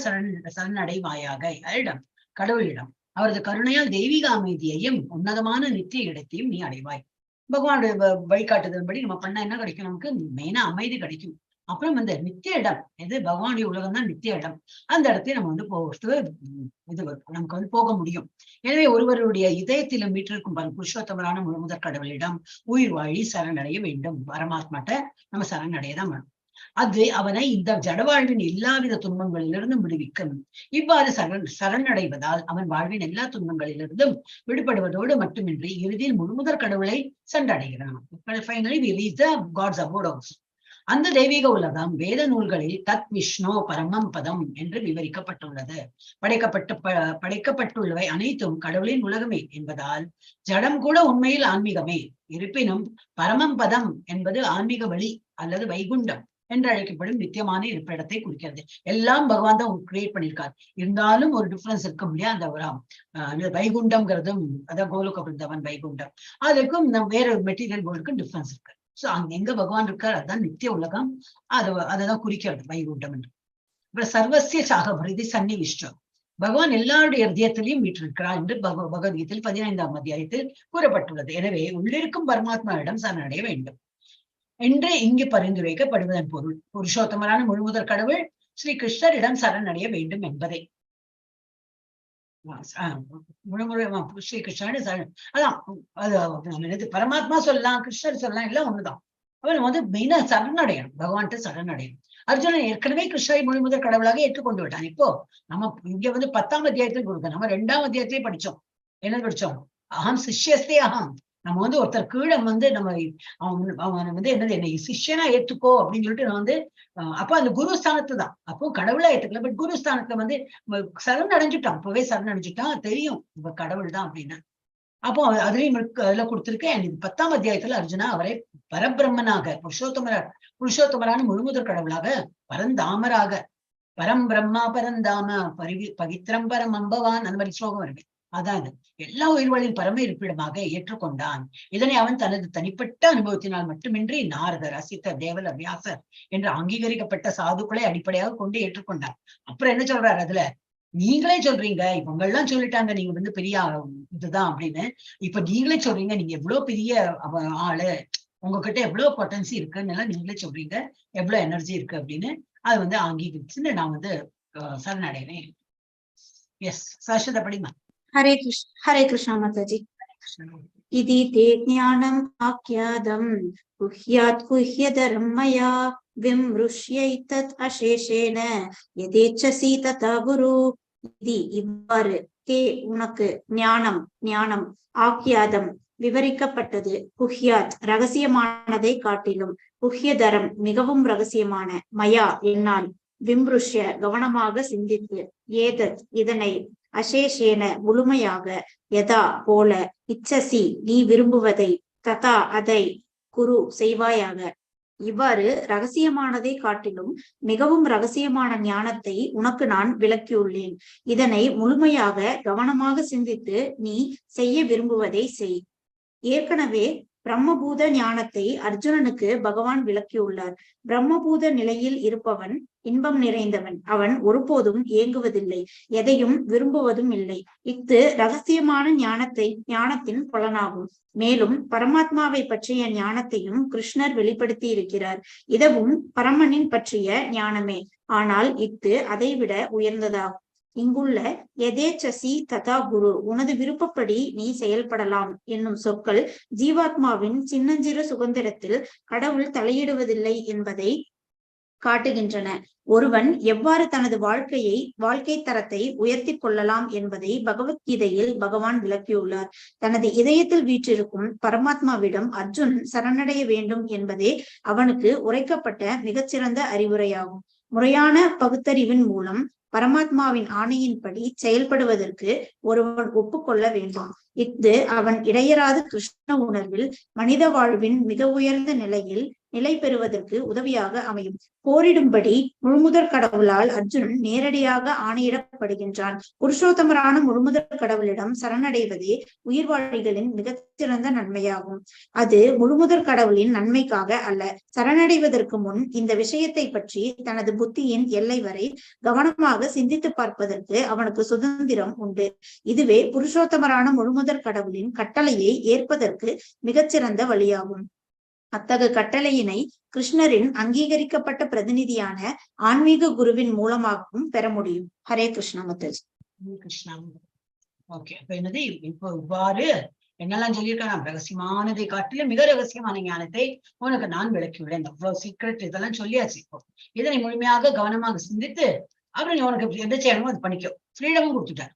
சரணடைவாயாக. யாரிடம்? கடவுளிடம். அவரது கருணையால் தெய்வீக அமைதியையும் உன்னதமான நித்திய இடத்தையும் நீ அடைவாய். பகவானுடைய வழிகாட்டுதன்படி நம்ம பண்ண என்ன கிடைக்கும்? நமக்கு மெயினா அமைதி கிடைக்கும். அப்புறம் இந்த நித்திய இடம், எது பகவானுடைய உலகம் தான் நித்திய இடம். அந்த இடத்தையும் நம்ம போகிறதுக்கு இது நமக்கு போக முடியும். எனவே ஒருவருடைய இதயத்திலும் வீட்டிற்கும் புருஷோத்தமரான முழுமுதற் கடவுளிடம் உயிர் வாழி சரணடைய வேண்டும். பரமாத்மாட்ட நம்ம சரணடையதான் வேணும். அது அவனை இந்த ஜடவாழ்வின் எல்லாவித துன்பங்களிலிருந்தும் விடுவிக்கும். இவ்வாறு சரணடைவதால் அவன் வாழ்வின் எல்லா துன்பங்களிலிருந்தும் விடுபடுவதோடு மட்டுமின்றி இறுதியில் முழுமுதற் கடவுளை சென்றடைகிறான். அந்த தெய்வீக உலகம் வேத நூல்களில் தத் விஷ்ணு பரமம் பதம் என்று விவரிக்கப்பட்டுள்ளது. படைக்கப்பட்டுள்ளவை அனைத்தும் கடவுளின் உலகமே என்பதால் ஜடம் கூட உண்மையில் ஆன்மீகமே. இருப்பினும் பரமம் பதம் என்பது ஆன்மீக வழி அல்லது வைகுண்டம் என்று அழைக்கப்படும் நித்தியமான இருப்பிடத்தை குறிக்கிறது. எல்லாம் பகவான் தான் கிரியேட் பண்ணியிருக்காரு. இருந்தாலும் ஒரு டிஃபரன்ஸ் இருக்க முடியாது. அந்த வைகுண்டம்ங்கிறதும் அதான் கோலுக்க பிருந்தவன் வைகுண்டம், அதுக்கும் வேற மெட்டீரியல் வேர்ல்டுக்கும் டிஃபரன்ஸ் இருக்கு. சோ அங்க எங்க பகவான் இருக்கார் அதுதான் நித்திய உலகம். அதைதான் குறிக்கிறது வைகுண்டம் என்று. அப்புறம் சர்வசிய சாகபிரதி சன்னிவிஷ்டம், பகவான் எல்லாருடைய இதயத்திலையும் வீற்றிருக்கிறார் என்று பகவத்கீதையில் 15ஆம் அத்தியாயத்தில் கூறப்பட்டுள்ளது. எனவே உள்ளிருக்கும் பரமாத்மாவிடம் சரணடைய வேண்டும் என்று இங்கு பரிந்துரைக்கப்படுவதன் பொருள் புருஷோத்தமரான முழுமுதற் கடவுள் ஸ்ரீ கிருஷ்ணரிடம் சரணடைய வேண்டும் என்பதை. ஸ்ரீ கிருஷ்ணன் அதான் பரமாத்மா சொல்லலாம், கிருஷ்ணர் சொல்லலாம், எல்லாம் ஒண்ணுதான். அவன் மெயினா சரணடையணும், பகவான்கிட்ட சரணடையணும். அர்ஜுனன் ஏற்கனவே கிருஷ்ணரை முழுமுதற் கடவுளாக ஏற்றுக்கொண்டு விட்டான். இப்போ நம்ம இங்க 10ஆம் அத்தியாயத்தில் கொடுக்க, நம்ம 2ஆம் அத்தியாயத்திலே படிச்சோம். என்ன படிச்சோம்? அகம் சிஷ்யஸ்தே அகம். நம்ம ஒருத்தர் கீழே நம்ம அவன் என்னை சிஷ்யனா ஏற்றுக்கோ அப்படின்னு சொல்லிட்டு நான் அப்போ அந்த குரு ஸ்தானத்து தான். அப்போ கடவுளா ஏற்றுக்கல, பட் குரு ஸ்தானத்துல சரணடைஞ்சுட்டான். அப்பவே சரணடைஞ்சுட்டான், தெரியும் இப்ப கடவுள் தான் அப்படின்னு. அப்போ அதுலயும் அதுல கொடுத்திருக்கேன். 10ஆம் அத்தியாயத்துல அர்ஜுனா அவரை பரபிரம்மனாக, புருஷோத்தமரான முழுமுதற் கடவுளாக, பரந்தாமராக, பரம் பிரம்மா பரந்தாம பவித்ரம் பரம் அம்பவான், அந்த மாதிரி ஸ்லோகம் வருது. அதான் எல்லா உயிர்களின் பரம இருப்பிடமாக ஏற்றுக்கொண்டான். இதனை அவன் தனது தனிப்பட்ட அனுபவத்தினால் மட்டுமின்றி நாரதர், அசித்தர், தேவலர், வியாசர் என்று அங்கீகரிக்கப்பட்ட சாதுக்களை அடிப்படையாக கொண்டு ஏற்றுக்கொண்டான். அப்புறம் என்ன சொல்றாரு அதுல? நீங்களே சொல்றீங்க, இவங்க எல்லாம் சொல்லிட்டாங்க நீங்க பெரிய இதுதான் அப்படின்னு. இப்ப நீங்களே சொல்றீங்க நீங்க எவ்வளவு பெரிய ஆளு, உங்ககிட்ட எவ்வளவு பொட்டன்சி இருக்குன்னு நீங்களே சொல்றீங்க, எவ்வளவு எனர்ஜி இருக்கு அப்படின்னு. அது அங்கீகரிச்சுன்னு நான் சரணடைறேன். எஸ், சாஸ்வத படிமா. ஹரே கிருஷ்ணா மாதாஜி. இதி தே ஞானம் ஆக்யாதம் குஹ்யாத் குஹ்யதரம் மயா விம்ருஷ்யைதத் அசேஷேன யதேச்சசி ததா குரு. இது இவ்வாறு தே உனக்கு ஞானம் ஆக்யாதம் விவரிக்கப்பட்டது, குஹ்யாத் ரகசியமானதை காட்டிலும், குஹ்யதரம் மிகவும் ரகசியமான, மயா என்னால் விம்ருஷ்ய கவனமாக சிந்தித்து, ஏதத் இதனை, அசேஷேன முழுமையாக, யதா போல, இச்சசி நீ விரும்புவதை, ததா அதை, குரு செய்வாயாக. இவ்வாறு ரகசியமானதை காட்டிலும் மிகவும் ரகசியமான ஞானத்தை உனக்கு நான் விளக்கியுள்ளேன். இதனை முழுமையாக கவனமாக சிந்தித்து நீ செய்ய விரும்புவதை செய். ஏற்கனவே பிரம்மபூத ஞானத்தை அர்ஜுனனுக்கு பகவான் விளக்கியுள்ளார். பிரம்மபூத நிலையில் இருப்பவன் இன்பம் நிறைந்தவன். அவன் ஒருபோதும் ஏங்குவதில்லை, எதையும் விரும்புவதும் இல்லை. இஃது ரகசியமான ஞானத்தின் பலனாகும். மேலும் பரமாத்மாவை பற்றிய ஞானத்தையும் கிருஷ்ணர் வெளிப்படுத்தி இருக்கிறார். இதுவும் பரமனின் பற்றிய ஞானமே, ஆனால் இஃது அதைவிட உயர்ந்ததாகும். இங்குள்ள எதேச்சசி ததா குரு, உனது விருப்பப்படி நீ செயல்படலாம் என்னும் சொற்கள் ஜீவாத்மாவின் சின்னஞ்சிறு சுதந்திரத்தில் கடவுள் தலையிடுவதில்லை என்பதை காட்டுகின்றன. ஒருவன் எவ்வாறு தனது வாழ்க்கை தரத்தை உயர்த்தி கொள்ளலாம் என்பதை பகவத்கீதையில் பகவான் விளக்கியுள்ளார். தனது இதயத்தில் வீற்றிருக்கும் பரமாத்மாவிடம் அர்ஜுனன் சரணடைய வேண்டும் என்பதே அவனுக்கு உரைக்கப்பட்ட மிகச்சிறந்த அறிவுரையாகும். முறையான பகுத்தறிவின் மூலம் பரமாத்மாவின் ஆணையின்படி செயல்படுவதற்கு ஒருவன் ஒப்புக்கொள்ள வேண்டும். இஃது அவன் இடையராத கிருஷ்ண உணர்வில் மனித வாழ்வின் மிக உயர்ந்த நிலை பெறுவதற்கு உதவியாக அமையும். போரிடும்படி முழுமுதற் கடவுளால் அர்ஜுனன் நேரடியாக ஆணையிடப்படுகின்றான். புருஷோத்தமரான முழுமுதற் கடவுளிடம் சரணடைவதே உயிர்வாழிகளின் மிகச்சிறந்த நன்மையாகும். அது முழுமுதற் கடவுளின் நன்மைக்காக அல்ல. சரணடைவதற்கு முன் இந்த விஷயத்தை பற்றி தனது புத்தியின் எல்லை வரை கவனமாக சிந்தித்து பார்ப்பதற்கு அவனுக்கு சுதந்திரம் உண்டு. இதுவே புருஷோத்தமரான முழுமுதற் கடவுளின் கட்டளையை ஏற்பதற்கு மிகச்சிறந்த வழியாகும். அத்தகைய கட்டளையினை கிருஷ்ணரின் அங்கீகரிக்கப்பட்ட பிரதிநிதியான ஆன்மீக குருவின் மூலமாகவும் பெற முடியும். ஹரே கிருஷ்ணா மத்தஜி. கிருஷ்ணா. ஓகே, அப்ப என்னது இப்போ இவ்வாறு என்னெல்லாம் சொல்லியிருக்காங்க, ரகசியமானதை காட்டிலும் மிக ரகசியமான ஞானத்தை உனக்கு நான் விளக்கிவிடேன். அவ்வளவு சீக்ரெட் இதெல்லாம் சொல்லியாச்சு. இப்போ இதனை முழுமையாக கவனமாக சிந்தித்து அப்புறம் நீ உனக்கு எந்த செய்யணுமோ அது பண்ணிக்கோ. ஃப்ரீடமும் கொடுத்துட்டார்.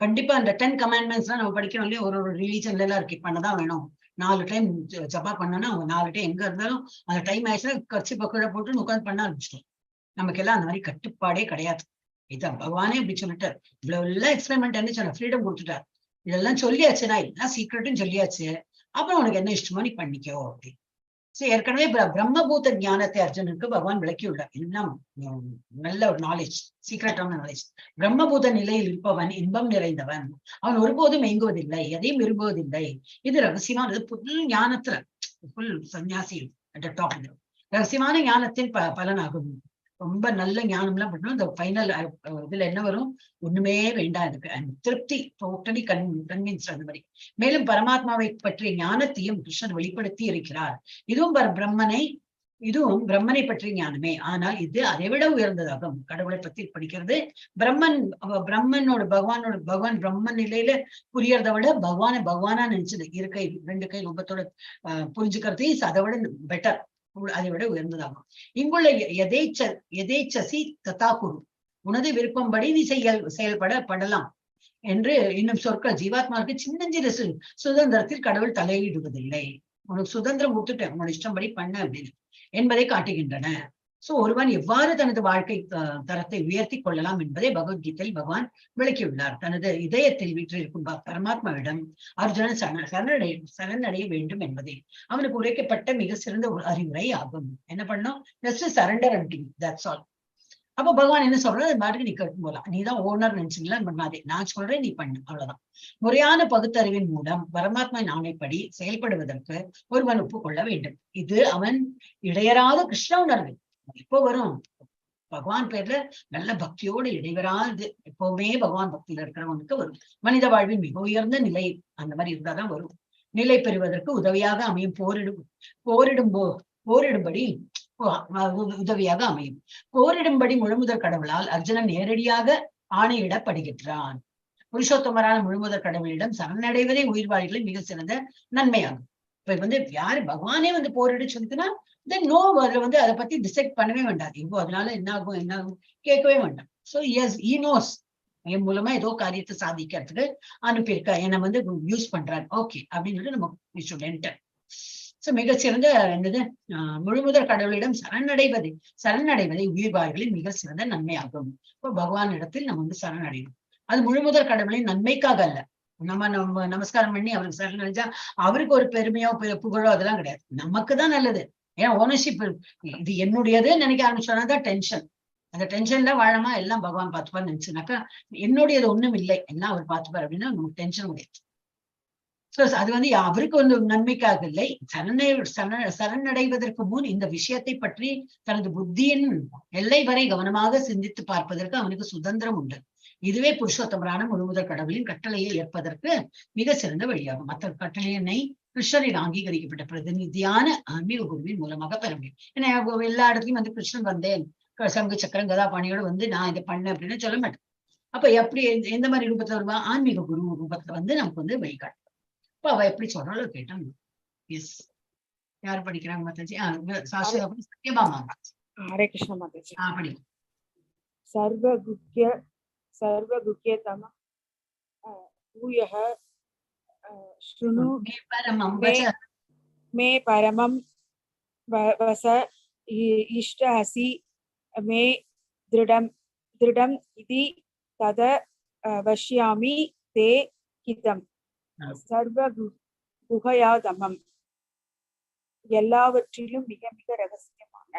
கண்டிப்பா அந்த 10 commandments எல்லாம் நம்ம படிக்கணும் இல்லையா, ஒரு ரிலீஜன்ல எல்லாம் இருக்கு, பண்ணதான் வேணும். 4 டைம் ஜபா பண்ணோம்னா அவங்க 4 டைம் எங்க இருந்தாலும் அந்த டைம் ஆயிடுச்சுன்னா கட்சி பக்கத்துல போட்டு உட்காந்து பண்ண ஆரம்பிச்சிட்டோம். நமக்கு எல்லாம் அந்த மாதிரி கட்டுப்பாடே கிடையாது. இதான் பகவானே அப்படி சொல்லிட்டார். இவ்வளவு எல்லாம் எக்ஸ்பெரிமெண்ட் என்ன சொன்ன, ஃப்ரீடம் கொடுத்துட்டார். இதெல்லாம் சொல்லியாச்சுன்னா எல்லாம் சீக்ரெட்டும் சொல்லியாச்சு, அப்புறம் உனக்கு என்ன இஷ்டமோ நீ பண்ணிக்கோ அப்படி. சோ ஏற்கனவே பிரம்மபூத ஞானத்தை அர்ஜுனுக்கு பகவான் விளக்கியுள்ளார். எல்லாம் நல்ல ஒரு நாலேஜ், சீக்ரெட்டான நாலேஜ். பிரம்மபூத நிலையில் இருப்பவன் இன்பம் நிறைந்தவன், அவன் ஒருபோதும் ஏங்குவதில்லை, எதையும் விரும்புவதில்லை. இது ரகசியமானது. புல் ஞானத்துல புல் சன்னியாசி ரகசியமான ஞானத்தின் பலனாகும். ரொம்ப நல்ல ஞானம் எல்லாம் பண்ணணும். இந்த ஃபைனல் இதுல என்ன வரும், ஒண்ணுமே வேண்டாம் எனக்கு, திருப்தி, டோட்டலி கன்வின்ஸ் அந்த மாதிரி. மேலும் பரமாத்மாவை பற்றிய ஞானத்தையும் கிருஷ்ணர் வெளிப்படுத்தி இருக்கிறார். இதுவும் பிரம்மனை பற்றிய ஞானமே, ஆனால் இது அதை விட உயர்ந்ததாகும். கடவுளை பத்தி படிக்கிறது பிரம்மனோட பகவான் பிரம்ம நிலையில புரியறதை விட பகவானா நினைச்சது இருக்கை 2 கை ரூபத்தோட புரிஞ்சுக்கிறது அதை விட பெட்டர், அதை விட உயர்ந்ததாகும். இங்குள்ள எதேச்சசி ததா குரு, உனது விருப்பம்படி நீ செயல்படலாம் என்று இன்னும் சொற்கள் ஜீவாத்மாவுக்கு சின்னஞ்சிறு சுதந்திரத்தில் கடவுள் தலையிடுவதில்லை. உனக்கு சுதந்திரம் கொடுத்துட்டேன், உன்னோட இஷ்டம்படி பண்ண அப்படின்னு என்பதை காட்டுகின்றன. சோ ஒருவன் எவ்வாறு தனது வாழ்க்கை தரத்தை உயர்த்தி கொள்ளலாம் என்பதை பகவத்கீதையில் பகவான் விளக்கியுள்ளார். தனது இதயத்தில் வீற்றிருக்கும் பரமாத்மாவிடம் அர்ஜுனன் சரணடைய வேண்டும் என்பதே அவனுக்கு உரைக்கப்பட்ட மிக சிறந்த ஒரு அறிவுரை ஆகும். என்ன பண்ணணும், just surrender and that's all. அப்ப பகவான் என்ன சொல்றது, அது பாட்டுக்கு நீ கேட்டு போலாம். நீதான் ஓனர் நினைச்சீங்களா பண்ணாதே, நான் சொல்றேன் நீ பண்ணு, அவ்வளவுதான். முறையான பகுத்தறிவின் மூலம் பரமாத்மாவின் ஆணைப்படி செயல்படுவதற்கு ஒருவன் ஒப்புக்கொள்ள வேண்டும். இது அவன் இடையராத கிருஷ்ண உணர்வு எப்போ வரும், பகவான் பேர்ல நல்ல பக்தியோடு இடைவராது எப்பவுமே பகவான் பக்தியில இருக்கிறவனுக்கு வரும். மனித வாழ்வின் மிக உயர்ந்த நிலை அந்த மாதிரி இருந்தாதான் வரும். நிலை பெறுவதற்கு உதவியாக அமையும். போரிடும்படி உதவியாக அமையும். போரிடும்படி முழுமுதற் கடவுளால் அர்ஜுனன் நேரடியாக ஆணையிடப்படுகின்றான். புருஷோத்தமரான முழுமுதற் கடவுளிடம் சரணடைவதே உயிர்வாழிகளின் மிக சிறந்த நன்மையாகும். இப்ப யாரு பகவானே போரிட சொல்லிட்டுன்னா நோ, அதுல அதை பத்தி டிசைட் பண்ணவே வேண்டாம். இப்போ அதனால என்ன ஆகும் கேட்கவே வேண்டாம். சோ எஸ் ஈ நோஸ், என் மூலமா ஏதோ காரியத்தை சாதிக்கிறதுக்கு அனுப்பியிருக்க, என்னை யூஸ் பண்றாரு, ஓகே அப்படின்னு சொல்லிட்டு நம்ம சோ மிகச்சிறந்த என்னது முழுமுதற் கடவுளிடம் சரணடைவதை உயிர்வாழ்களின் மிக சிறந்த நன்மையாகும். இப்போ பகவான் இடத்தில் நம்ம வந்து சரணடையணும். அது முழுமுதற் கடவுளின் நன்மைக்காக அல்ல. நம்ம நமஸ்காரம் பண்ணி அவருக்கு சரணடைஞ்சா அவருக்கு ஒரு பெருமையோ புகழோ அதெல்லாம் கிடையாது, நமக்கு தான் நல்லது. ஏன் ஓனர்ஷிப் இது என்னுடையதுன்னு நினைக்க ஆரம்பிச்சோம்னாதான் டென்ஷன். அந்த டென்ஷன்ல வாழமா எல்லாம் பகவான் பார்த்துப்பான்னு நினைச்சுனாக்கா என்னுடையது ஒண்ணும் இல்லை, எல்லாம் அவர் பார்த்துப்பார் அப்படின்னா நமக்கு டென்ஷன் கிடையாது. சோ அது வந்து அவருக்கு வந்து நன்மைக்காக இல்லை. சரணடைவதற்கு முன் இந்த விஷயத்தை பற்றி தனது புத்தியின் எல்லை வரை கவனமாக சிந்தித்து பார்ப்பதற்கு அவனுக்கு சுதந்திரம் உண்டு. இதுவே புருஷோத்தமரான முழுமுதற் கடவுளின் கட்டளையை ஏற்பதற்கு மிக சிறந்த வழியாகும். மற்ற கட்டளையினை கிருஷ்ணரின் அங்கீகரிக்கப்பட்ட பிரதிநிதியான ஆன்மீக குருவின் மூலமாக பெற முடியும். ஏன்னா எல்லா இடத்துலயும் வந்து கிருஷ்ணன் வந்தேன் சங்கு சக்கரம் கதாபாணியோட வந்து நான் இதை பண்ணேன் அப்படின்னு சொல்ல மாட்டேன். அப்ப எப்படி எந்த மாதிரி ரூபத்துல வருவா? ஆன்மீக குரு ரூபத்துல வந்து நமக்கு வந்து வழிகாட்டு. இப்ப அவ எப்படி சொல்றாளோ கேட்டாங்க. எஸ், யார் படிக்கிறாங்க மாதாஜி? சத்யபாமா. ஹரே கிருஷ்ண மாதாஜி. படி. सर्वगुह्यतम भूयः शृणु मे परमं वस इष्टहसि मे दृढम् इति तद वश्यामि ते हितम्. சர்வகுஹயாதமம், எல்லாவற்றிலும் மிக மிக ரகசியமான.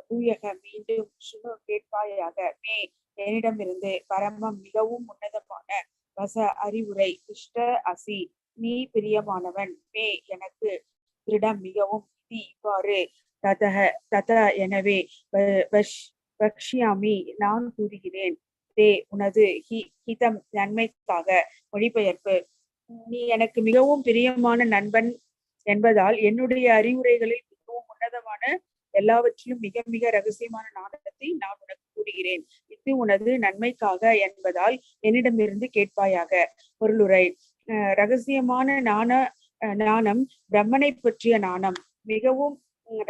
பூயக, மீண்டும், சுனு, கேட்பாயாக, மே, என்னிடமிருந்து, பரமம், மிகவும் உன்னதமான, வச, அறிவுரை, இஷ்ட அசி, நீ பிரியமானவன், மே, எனக்கு, திருடம், மிகவும், இது, இவ்வாறு, தத எனவே, வக்ஷ்யாமி, நான் கூறுகிறேன், தே, உனது, ஹிதம், நன்மைக்காக. மொழிபெயர்ப்பு: நீ எனக்கு மிகவும் பிரியமான நண்பன் என்பதால் என்னுடைய அறிவுரைகளில் மிகவும் உன்னதமான, எல்லாவற்றிலும் மிக மிக ரகசியமான நாணத்தை நான் உனக்கு கூறுகிறேன். இது உனது நன்மைக்காக என்பதால் என்னிடமிருந்து கேட்பாயாக. பொருளுரை: ரகசியமான நாணம் பிரம்மனை பற்றிய நாணம். மிகவும்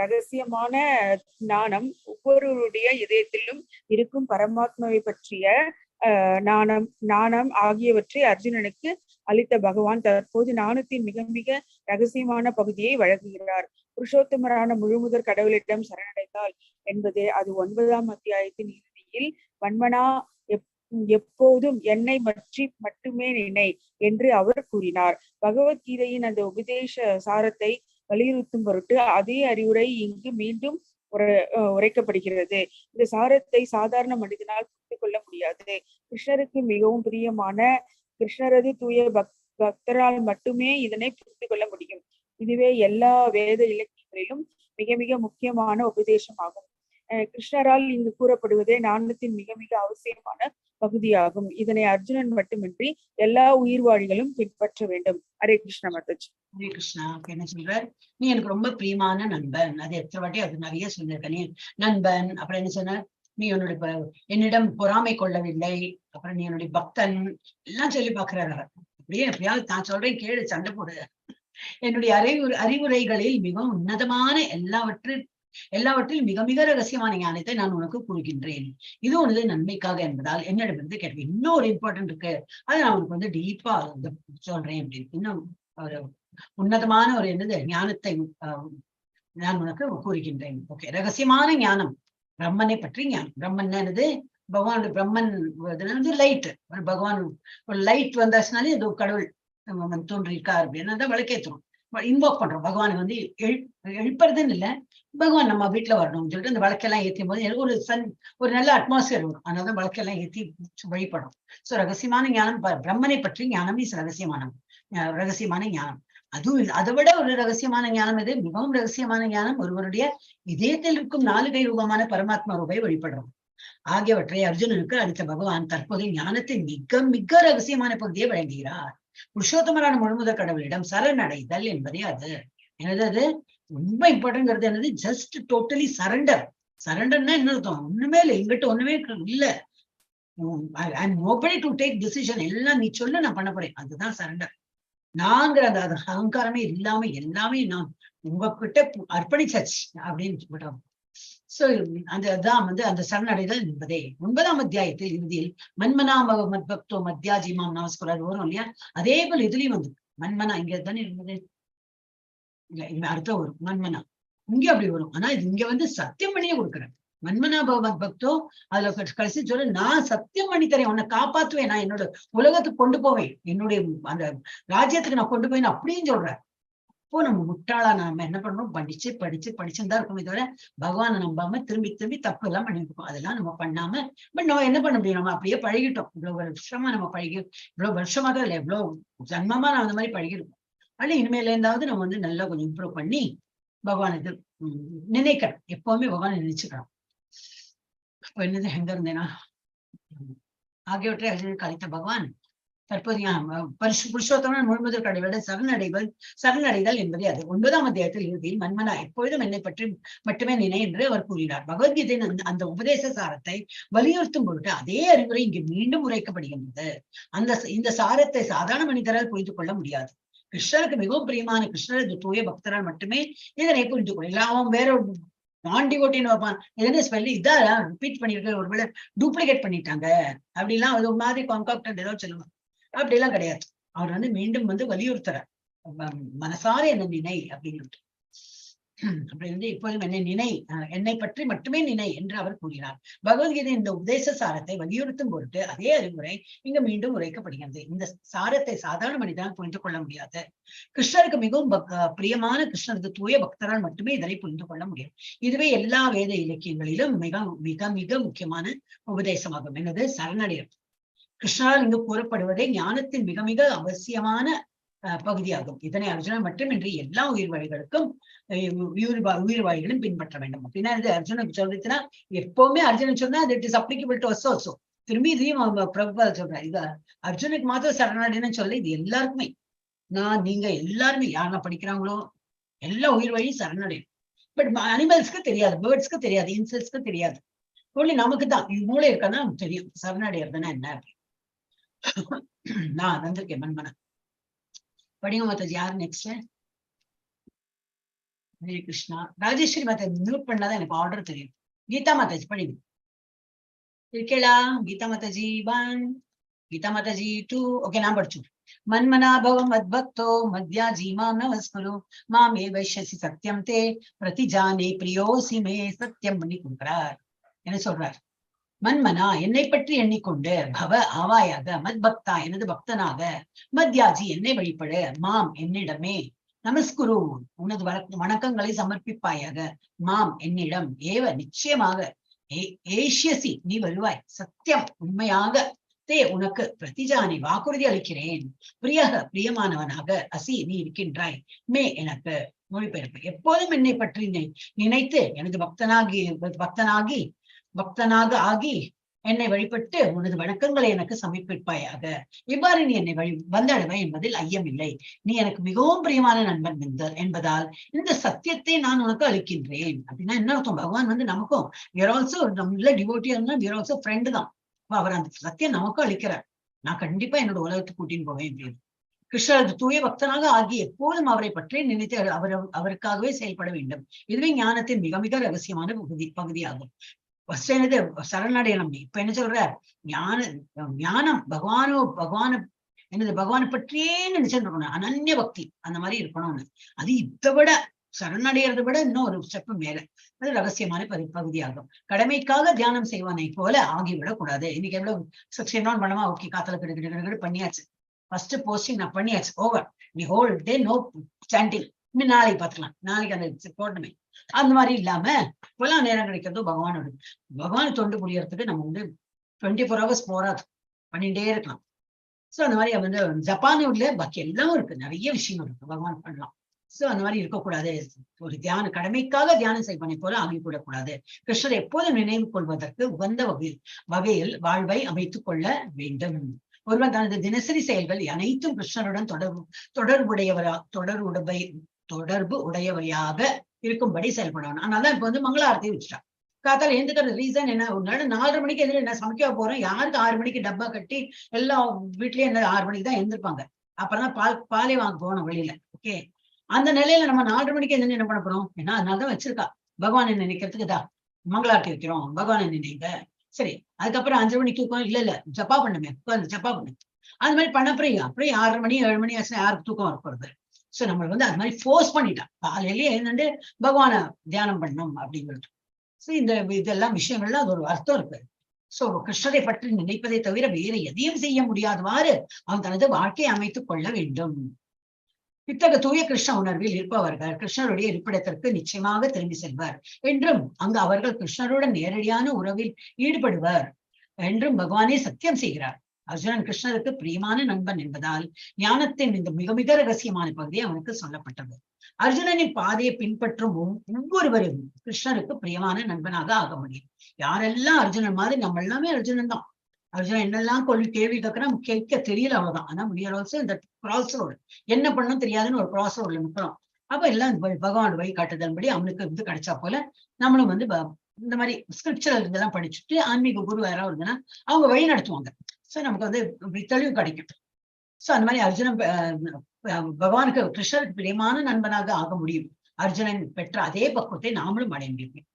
ரகசியமான நாணம் ஒவ்வொருவருடைய இதயத்திலும் இருக்கும் பரமாத்மாவை பற்றிய நாணம் ஆகியவற்றை அர்ஜுனனுக்கு அளித்த பகவான் தற்போது நாணத்தின் மிக மிக ரகசியமான பகுதியை வழங்குகிறார். புருஷோத்தமரான முழுமுதற் கடவுளிடம் சரணடைந்தால் என்பது அது 9ஆம் அத்தியாயத்தின் இறுதியில் வன்மனா எப்போதும் என்னை பற்றி மட்டுமே நினை என்று அவர் கூறினார். பகவத்கீதையின் அந்த உபதேச சாரத்தை வலியுறுத்தும் பொருட்டு அதே அறிவுரை இங்கு மீண்டும் உரைக்கப்படுகிறது. இந்த சாரத்தை சாதாரண மனிதனால் புரிந்து கொள்ள முடியாது. கிருஷ்ணருக்கு மிகவும் பிரியமான கிருஷ்ணரது தூய பக்தரால் மட்டுமே இதனை புரிந்து கொள்ள முடியும். இதுவே எல்லா வேத இலக்கியங்களிலும் மிக மிக முக்கியமான உபதேசம் ஆகும். கிருஷ்ணரால் இங்கு கூறப்படுவதே நாணத்தின் மிக மிக அவசியமான பகுதியாகும். இதனை அர்ஜுனன் மட்டுமின்றி எல்லா உயிர்வாழிகளும் பின்பற்ற வேண்டும். ஹரே கிருஷ்ண மாதாஜி. ஹரே கிருஷ்ணா. என்ன சொல்றார்? நீ எனக்கு ரொம்ப பிரியமான நண்பன். அது எத்தனை வாட்டி அது நிறைய சொல்லியிருக்க. நீ நண்பன், அப்புறம் என்ன சொன்ன? நீ என்னிடம் பொறாமை கொள்ளவில்லை, அப்புறம் நீ என்னுடைய பக்தன் எல்லாம் சொல்லி பாக்குறாரு. அப்படியே எப்படியாவது நான் சொல்றேன் கேளு, சண்டை போடு. என்னுடைய அறிவுரைகளில் மிகவும் உன்னதமான எல்லாவற்றில் மிக மிக ரகசியமான ஞானத்தை நான் உனக்கு கூறுகின்றேன். இது உனது நன்மைக்காக என்பதால் என்னிடமிருந்து கேட்பேன். இன்னும் ஒரு இம்பார்ட்டன்ட் இருக்கு, அதை நான் உனக்கு வந்து டீப்பா சொல்றேன் அப்படின்னு. இன்னும் ஒரு உன்னதமான ஒரு என்னது ஞானத்தை நான் உனக்கு கூறுகின்றேன். ஓகே, ரகசியமான ஞானம், பிரம்மனை பற்றி ஞானம். பிரம்மன் என்னது? பகவான். பிரம்மன் வந்து லைட். பகவான் ஒரு லைட் வந்தாச்சுனாலே இது கடவுள் தோன்றிருக்கார் அப்படின்னு தான் விளக்கேற்றுறோம், இன்வோக் பண்றோம். பகவானை வந்து எழுப்புறதுன்னு இல்லை, பகவான் நம்ம வீட்டுல வரணும்னு சொல்லிட்டு அந்த வழக்கெல்லாம் ஏற்றும் போது ஒரு நல்ல அட்மாஸ்பியர் வரும். அதனாலதான் வழக்கெல்லாம் ஏற்றி வழிபடும். சோ ரகசியமான ஞானம், பிரம்மனை பற்றி ஞானம் இஸ் ரகசியமான ஞானம். அதுவும் அதை விட ஒரு ரகசியமான ஞானம் இது, மிகவும் ரகசியமான ஞானம் ஒருவருடைய இதயத்தில் இருக்கும் 4 கை ரூபமான பரமாத்மா ரூபை வழிபடுறோம் ஆகியவற்றை அர்ஜுனனுக்கு அளித்த பகவான் தற்போது ஞானத்தின் மிக மிக ரகசியமான பகுதியை வழங்குகிறார். புருஷோத்தமரான முழுமுதற் கடவுளிடம் சரணடைதல் என்பதே அது. என்னது ரொம்ப இம்பார்ட்டன்ட் என்னது? Just totally surrender. சரண்டர்னா என்ன அர்த்தம்? ஒண்ணுமே இல்லை, எங்கிட்ட ஒண்ணுமே இல்ல, நோபடி டு டேக் டிசிஷன், எல்லாம் நீ சொல்ல நான் பண்ண போறேன், அதுதான் சரண்டர். நாங்கிற அந்த அகங்காரமே இல்லாம எல்லாமே நான் உங்ககிட்ட அர்ப்பணிச்சாச்சு அப்படின்னு சொல்றோம். சோ அதுதான் வந்து அந்த சரணடைதல் என்பதே 9ஆம் அத்தியாயத்தில் இறுதியில் மன்மனா மத்பக்தோ மத்யாஜிமாம் நமஸ்காரம் வரும் இல்லையா? அதே போல இதுலயும் வந்து மன்மனா இங்க தானே இருந்தது. இல்ல இங்க அர்த்தம் வரும் மன்மனா, இங்க அப்படி வரும். ஆனா இது இங்க வந்து சத்தியம் பண்ணியே கொடுக்குறேன். மன்மனா பவத் பக்தோ, அதுல கடைசி சொல்ல, நான் சத்தியம் பண்ணி தரேன், உன்னை காப்பாத்துவேன், நான் என்னோட உலகத்துக்கு கொண்டு போவேன், என்னுடைய அந்த ராஜ்யத்துக்கு நான் கொண்டு போவேன் அப்படின்னு சொல்றேன். இப்போ நம்ம முட்டாளா நாம என்ன பண்றோம், படிச்சுதான் இருக்கோமே தவிர பகவானை நம்பாம திரும்பி திரும்பி தப்பு எல்லாம் பண்ணிட்டு இருக்கோம். அதெல்லாம் நம்ம பண்ணாம, பட் நம்ம என்ன பண்ண முடியும், நம்ம அப்படியே பழகிட்டோம். இவ்வளவு வருஷமா நம்ம இவ்வளவு வருஷமா தான் இல்லை, இவ்வளவு ஜன்மமா நான் அந்த மாதிரி பழகிருக்கோம். ஆனா இனிமேல இருந்தாவது நம்ம வந்து நல்லா கொஞ்சம் இம்ப்ரூவ் பண்ணி பகவான் இது நினைக்கணும், எப்பவுமே பகவானை நினைச்சுக்கணும். அப்ப என்னது எங்க இருந்தேனா, ஆகியவற்றை அர்ஜுனனுக்கு அளித்த பகவான் தற்போதைய புருஷோத்தமன் முழுமுதற் கடவுளோட சரணடைதல் என்பதே அது. 9ஆம் அத்தியாயத்தில் இறுதியில் மன்மனா எப்பொழுதும் என்னை பற்றி மட்டுமே நினை என்று அவர் கூறினார். பகவத்கீதையின் அந்த உபதேச சாரத்தை வலியுறுத்தும் பொருட்டு அதே அறிவுரை இங்கு மீண்டும் உரைக்கப்படுகின்றது. இந்த சாரத்தை சாதாரண மனிதரால் புரிந்து கொள்ள முடியாது. கிருஷ்ணருக்கு மிகவும் பிரியமான கிருஷ்ணரது தூய பக்தரால் மட்டுமே இதனை புரிந்து கொள்ள. அவன் வேற நான் டிவோட்டின்னு வைப்பான், எதனா ஸ்பெல்லி இதான் ரிப்பீட் பண்ணிருக்க, ஒருவேளை டூப்ளிகேட் பண்ணிட்டாங்க அப்படிலாம் ஒரு மாதிரி கான்காக்டன்ட் ஏதோ சொல்லுவாங்க. அப்படி எல்லாம் கிடையாது. அவர் வந்து மீண்டும் வந்து வலியுறுத்துறார், மனசார என்ன நினை அப்படின்னு. அப்படி வந்து இப்போதும் என்னை நினை, என்னை பற்றி மட்டுமே நினை என்று அவர் கூறினார். பகவத்கீதை இந்த உபதேச சாரத்தை வலியுறுத்தும் பொருட்டு அதே அறிவுரை இங்க மீண்டும் உரைக்கப்படுகிறது. இந்த சாரத்தை சாதாரண மனிதனால் புரிந்து கொள்ள முடியாது. கிருஷ்ணருக்கு மிகவும் பிரியமான கிருஷ்ணருக்கு தூய பக்தரால் மட்டுமே இதனை புரிந்து கொள்ள முடியும். இதுவே எல்லா வேத இலக்கியங்களிலும் மிக மிக மிக முக்கியமான உபதேசமாகும். என்னது, சரணடையம். கிருஷ்ணரால் இங்கு கூறப்படுவதே ஞானத்தின் மிக மிக அவசியமான பகுதியாகும். இதனை அர்ஜுனன் மட்டுமின்றி எல்லா உயிர்வாழிகளுக்கும் உயிர்வாழிகளும் பின்பற்ற வேண்டும். அப்படின்னா இது அர்ஜுனுக்கு சொல்றதுன்னா, எப்பவுமே அர்ஜுனன் சொன்னா it is applicable to us also. திரும்பி இதையும் பிரபுபாத சொல்றாரு, இது அர்ஜுனுக்கு மாத்திரம் சரணடைன்னு சொல்ல, இது எல்லாருக்குமே, நீங்க எல்லாருமே யாரெல்லாம் படிக்கிறாங்களோ எல்லா உயிர்வாழியும் சரணடையும். பட் அனிமல்ஸ்க்கு தெரியாது, பேர்ட்ஸ்க்கு தெரியாது, இன்செக்ட்ஸ்க்கு தெரியாது. ஒன்லி நமக்கு தான் மூளை இருக்கான்னா தெரியும் சரணடைறதுன்னா என்ன. நான் வந்திருக்கேன் மன்மனா. படிங்க மாதாஜி, யாரு நெக்ஸ்ட்? ஹரே கிருஷ்ணா. ராஜேஸ்வரி மாதாஜி மியூட் பண்ணாதான் எனக்கு ஆர்டர் தெரியும். கீதா மாதாஜி படிங்க. இருக்கேளா கீதா மாதாஜி? 1, கீதா மாதாஜி 2. ஓகே, நான் படிச்சு. மன்மனா பவ மத்பக்தோ மத்யாஜி மாம் நமஸ்குரு மாமே வைஷ்யசி சத்யம் தே பிரதிஜானே பிரியோசி மே சத்யம் பண்ணி கொடுக்கிறார். என்ன சொல்றார்? மன்மனா என்னை பற்றி எண்ணிக்கொண்டு, பவ ஆவாயாக, மத் பக்தா எனது பக்தனாக, மத்யாஜி என்னை வழிபடு, மாம் என்னிடமே, நமஸ்குரு உனது வணக்கங்களை சமர்ப்பிப்பாயாக, மாம் என்னிடம், ஏவ நிச்சயமாக, ஏஷ்யசி நீ வருவாய், சத்தியம் உண்மையாக, தே உனக்கு பிரதிஜானி வாக்குறுதி அளிக்கிறேன், பிரியக பிரியமானவனாக, அசி நீ இருக்கின்றாய், மே எனக்கு. மொழிபெயர்ப்பு. எப்போதும் என்னை பற்றி நினைத்து எனது பக்தனாக ஆகி என்னை வழிபட்டு உனது வணக்கங்களை எனக்கு சமர்ப்பிப்பாயாக. இவ்வாறு நீ என்னை வந்தடைவாய் என்பதில் ஐயமில்லை. நீ எனக்கு மிகவும் பிரியமான நண்பன் என்பதால் இந்த சத்தியத்தை நான் உனக்கு அளிக்கின்றேன். அப்படின்னா என்ன அர்த்தம்? பகவான் வந்து நமக்கும் நம்மள டிவோட்டியா we are also friend தான். அவர் அந்த சத்தியம் நமக்கும் அளிக்கிறார். நான் கண்டிப்பா என்னோட உலகத்துக்கு கூட்டின்னு போவேன் அப்படின்னு. கிருஷ்ணரது தூய பக்தனாக ஆகி எப்போதும் அவரை பற்றி நினைத்து அவருக்காகவே செயல்பட வேண்டும். இதுவே ஞானத்தின் மிக மிக ரகசியமான பகுதியாகும். என்னது, சரணடையணும். இப்ப என்ன சொல்ற, ஞானம் பகவானை பற்றியே நினைச்சுட்டு இருக்கணும். அனன்ய பக்தி அந்த மாதிரி இருக்கணும்னு. அது இதை விட சரணடைகிறத விட இன்னும் ஒரு ஸ்டெப் மேல, அது ரகசியமான பகுதியாகும். கடமைக்காக தியானம் செய்வானை போல ஆகிவிடக் கூடாது. இன்னைக்கு எவ்வளவு செக்ஷன் பண்ணுமா, ஓகே, காத்தல கிடு பண்ணியாச்சு, ஃபர்ஸ்ட் போஸ்டிங் நான் பண்ணியாச்சு, ஓவர், நீ ஹோல் டே நோ சாண்டிங், இன்னும் நாளைக்கு பார்த்துக்கலாம், நாளைக்கு அந்த போடணுமே. அந்த மாதிரி இல்லாம இப்பெல்லாம் நேரம் கிடைக்கிறதோ பகவானை தொண்டு புரியறதுக்கு நம்ம வந்து 24 hours போராது பண்ணிட்டே இருக்கலாம். சோ அந்த மாதிரி வந்து ஜப்பானூர்ல பாக்கி எல்லாம் இருக்கு, நிறைய விஷயங்கள் இருக்கு பகவான் பண்ணலாம். சோ அந்த மாதிரி இருக்கக்கூடாது. ஒரு கடமைக்காக தியானம் செய்வனை போல ஆகிவிடக்கூடாது. கிருஷ்ணர் எப்போதும் நினைவு கொள்வதற்கு உகந்த வகையில் வாழ்வை அமைத்துக் கொள்ள வேண்டும். ஒருவன் தனது தினசரி செயல்கள் அனைத்தும் கிருஷ்ணருடன் தொடர்பு உடையவையாக இருக்கும்படி செயல்படணும். அதனாலதான் இப்ப வந்து மங்களாரத்தி வச்சுட்டான். காத்தால எழுந்துக்கிறது ரீசன் என்ன, ஒரு நாள் 4:30 மணிக்கு எதிர என்ன சமைக்க போறோம், யாருக்கு 6 மணிக்கு டப்பா கட்டி எல்லா வீட்லயும் என்ன 6 மணிக்கு தான் எழுந்திருப்பாங்க. அப்புறம் தான் பாலே வாங்க போகணும் வெளியில. ஓகே, அந்த நிலையில நம்ம 4:30 மணிக்கு எதிர என்ன பண்ண போறோம், ஏன்னா அதனாலதான் வச்சிருக்கா பகவானை நினைக்கிறதுக்கு தான் மங்களாரத்தி வைக்கிறோம், பகவானை நினைங்க. சரி, அதுக்கப்புறம் 5 மணிக்கு தூக்கம் இல்ல ஜப்பா பண்ணுமே, ஜப்பா பண்ணு. அது மாதிரி பண்ண அப்புறம் 6:30 மணி 7 மணி ஆச்சுன்னா யாருக்கு தூக்கம் வரப்போறது? சோ நம்ம வந்து அது மாதிரி ஃபோர்ஸ் பண்ணிட்டான். காலையிலேயே என்னண்டு பகவான தியானம் பண்ணணும் அப்படிங்கிறது. சோ இந்த இதெல்லாம் விஷயங்கள்ல அது ஒரு அர்த்தம் இருக்கு. சோ கிருஷ்ணரை பற்றி நினைப்பதை தவிர வேறு எதையும் செய்ய முடியாதவாறு அவன் தனது வாழ்க்கையை அமைத்துக் கொள்ள வேண்டும். இத்தகைய தூய கிருஷ்ண உணர்வில் இருப்பவர்கள் கிருஷ்ணருடைய இருப்பிடத்திற்கு நிச்சயமாக திரும்பி செல்வர் என்றும் அங்கு அவர்கள் கிருஷ்ணருடன் நேரடியான உறவில் ஈடுபடுவர் என்றும் பகவானே சத்தியம் செய்கிறார். அர்ஜுனன் கிருஷ்ணருக்கு பிரியமான நண்பன் என்பதால் ஞானத்தின் இந்த மிக மிக ரகசியமான பகுதி அவனுக்கு சொல்லப்பட்டது. அர்ஜுனனின் பாதையை பின்பற்றும் ஒவ்வொருவரும் கிருஷ்ணருக்கு பிரியமான நண்பனாக ஆக முடியும். யாரெல்லாம் அர்ஜுனன் மாதிரி நம்ம எல்லாமே அர்ஜுனன் தான். அர்ஜுனன் என்னெல்லாம் கேள்வி கேட்கறான், கேட்க தெரியல, அவ்வளவுதான். ஆனா முடியறோம் இந்த கிராஸ் ரோடு என்ன பண்ணணும் தெரியாதுன்னு ஒரு கிராஸ் ரோட்ல நிற்கிறோம். அப்ப எல்லாம் பகவான் வழிகாட்டுதல்படி அவனுக்கு வந்து கிடைச்சா போல நம்மளும் வந்து இந்த மாதிரி ஸ்கிரிப்சரல் இதெல்லாம் படிச்சுட்டு ஆன்மீக குரு யாராவது இருந்ததுன்னா அவங்க வழி நடத்துவாங்க. சோ நமக்கு வந்து தெளிவு கிடைக்கும். சோ அந்த மாதிரி அர்ஜுனன் பகவானுக்கு கிருஷ்ணருக்கு பிரியமான நண்பனாக ஆக முடியும். அர்ஜுனன் பெற்ற அதே பக்குவத்தை நாமளும் அடைய முடியும்.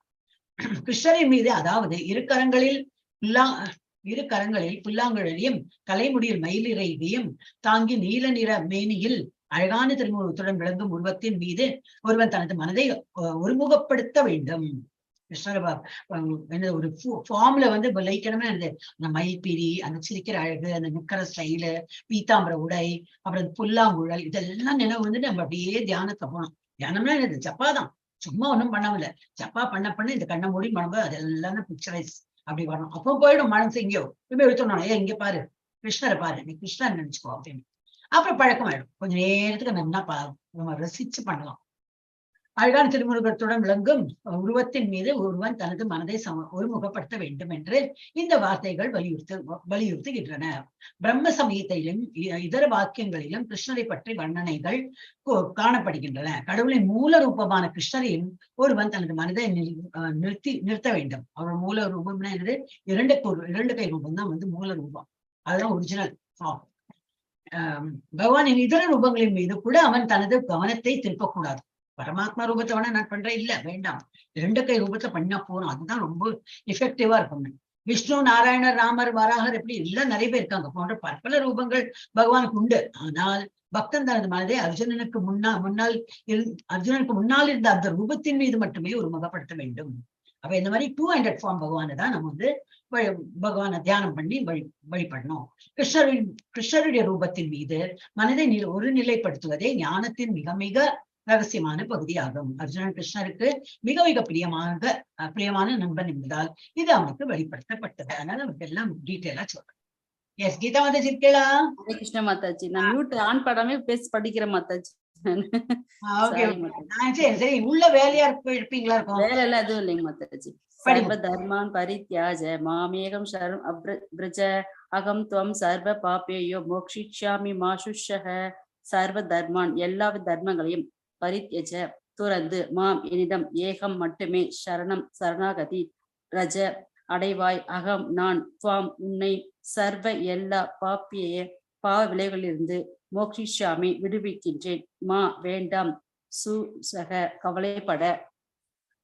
கிருஷ்ணரின் மீது, அதாவது இரு கரங்களில் புல்லாங்குழலையும் தலைமுடியில் மயிலிறையையும் தாங்கி நீல நிற மேனியில் அழகான திருமுகத்துடன் விளங்கும் உருவத்தின் மீது ஒருவன் தனது மனதை ஒருமுகப்படுத்த வேண்டும். கிருஷ்ணர் என்ன ஒரு ஃபார்ம்ல வந்து லயிக்கணுமே, அந்த மயில்பீரி, அந்த சிரிக்கிற அழகு, அந்த நிக்கிற ஸ்டைலு, பீத்தாம்பர உடை, அப்புறம் புல்லாங்குழல், இதெல்லாம் நினைவு வந்து நம்ம அப்படியே தியானத்தை போனோம். தியானம்னா என்னது? ஜப்பா தான், சும்மா ஒண்ணும் பண்ணவில்லை. ஜப்பா பண்ண இந்த கண்ணை மூடி மனம்பு அதெல்லாம் பிக்சரைஸ் அப்படி வரணும். அப்போ போயிடும் மனசு எங்கேயோ இப்ப எடுத்தோம். இங்க பாரு கிருஷ்ணரை பாரு, நீ கிருஷ்ணன் நினைச்சுக்கோ அப்படின்னு. அப்புறம் பழக்கம் ஆயிடும். கொஞ்ச நேரத்துக்கு நம்ம ரசிச்சு பண்ணலாம். அழகான திருமுருகத்துடன் விளங்கும் உருவத்தின் மீது ஒருவன் தனது மனதை ஒருமுகப்படுத்த வேண்டும் என்று இந்த வார்த்தைகள் வலியுறுத்துகின்றன. பிரம்ம சமயத்திலும் இதர வாக்கியங்களிலும் கிருஷ்ணரை பற்றி வர்ணனைகள் காணப்படுகின்றன. கடவுளின் மூல ரூபமான கிருஷ்ணரையும் ஒருவன் தனது மனதை நிறுத்த வேண்டும். அவரோட மூல ரூபம்னா என்னது? இரண்டு கை ரூபம் தான் வந்து மூல ரூபம். அதுதான் ஒரிஜினல் ஃபார்ம். பகவானின் இதர ரூபங்களின் மீது கூட அவன் தனது கவனத்தை திருப்பக்கூடாது. பரமாத்மா ரூபத்தை வேணா நான் பண்றேன், இல்ல வேண்டாம், இரண்டு கை ரூபத்தை பண்ணா போறோம். அதுதான் ரொம்ப எஃபெக்டிவா இருக்கும். விஷ்ணு, நாராயணர், ராமர், வராகர், எப்படி எல்லாம் நிறைய பேர் இருக்காங்க. போன்ற பற்பல ரூபங்கள் பகவானுக்கு உண்டு. ஆனால் பக்தன் தனது மனதை அர்ஜுனனுக்கு முன்னால் இருந்த அந்த ரூபத்தின் மீது மட்டுமே ஒருமுகப்படுத்த வேண்டும். அப்ப இந்த மாதிரி 200 ஃபார்ம் பகவானை தான் நம்ம வந்து பகவானை தியானம் பண்ணி வழிபடணும். கிருஷ்ணருடைய ரூபத்தின் மீது மனதை ஒரு நிலைப்படுத்துவதே ஞானத்தின் மிக மிக ரகசியமான பகுதியாகும். அர்ஜுனன் கிருஷ்ணருக்கு மிக மிக பிரியமான நண்பன் என்பதால் இது அவனுக்கு வெளிப்படுத்தப்பட்டது. அதனால அவருக்கு எல்லாம் டீட்டெயிலா சொல்றேன். எஸ் கீதா மாதாஜி இருக்கா? கிருஷ்ண மாதாஜி, நான் மியூட் ஆன் பண்ணாமே பேசி படிக்கிறேன் மாதாஜி. சரி, உள்ள வேலையா இருப்பீங்களா? இருக்கும் வேலை எல்லாம் எதுவும் இல்லைங்க மாதாஜி. சர்வ தர்மான் பரித்யாஜ மாமேகம் சரணம் அப்ரஜ அகம் துவம் சர்வ பாபேயோ மோக்ஷிஷ்யாமி மா சுஷ்யஹ. சர்வ தர்மான் எல்லா தர்மங்களையும் பரித்யஜ துறந்து மாம் என்னிடம் ஏகம் மட்டுமே சரணம் சரணாகதி ரஜ அடைவாய் அகம் நான் துவாம் உன்னை சர்வ எல்லா பாவ விளைவுகளிலிருந்து மோக்ஷிஷ்யாமி விடுவிக்கின்றேன். மா வேண்டாம் சுசக கவலைப்பட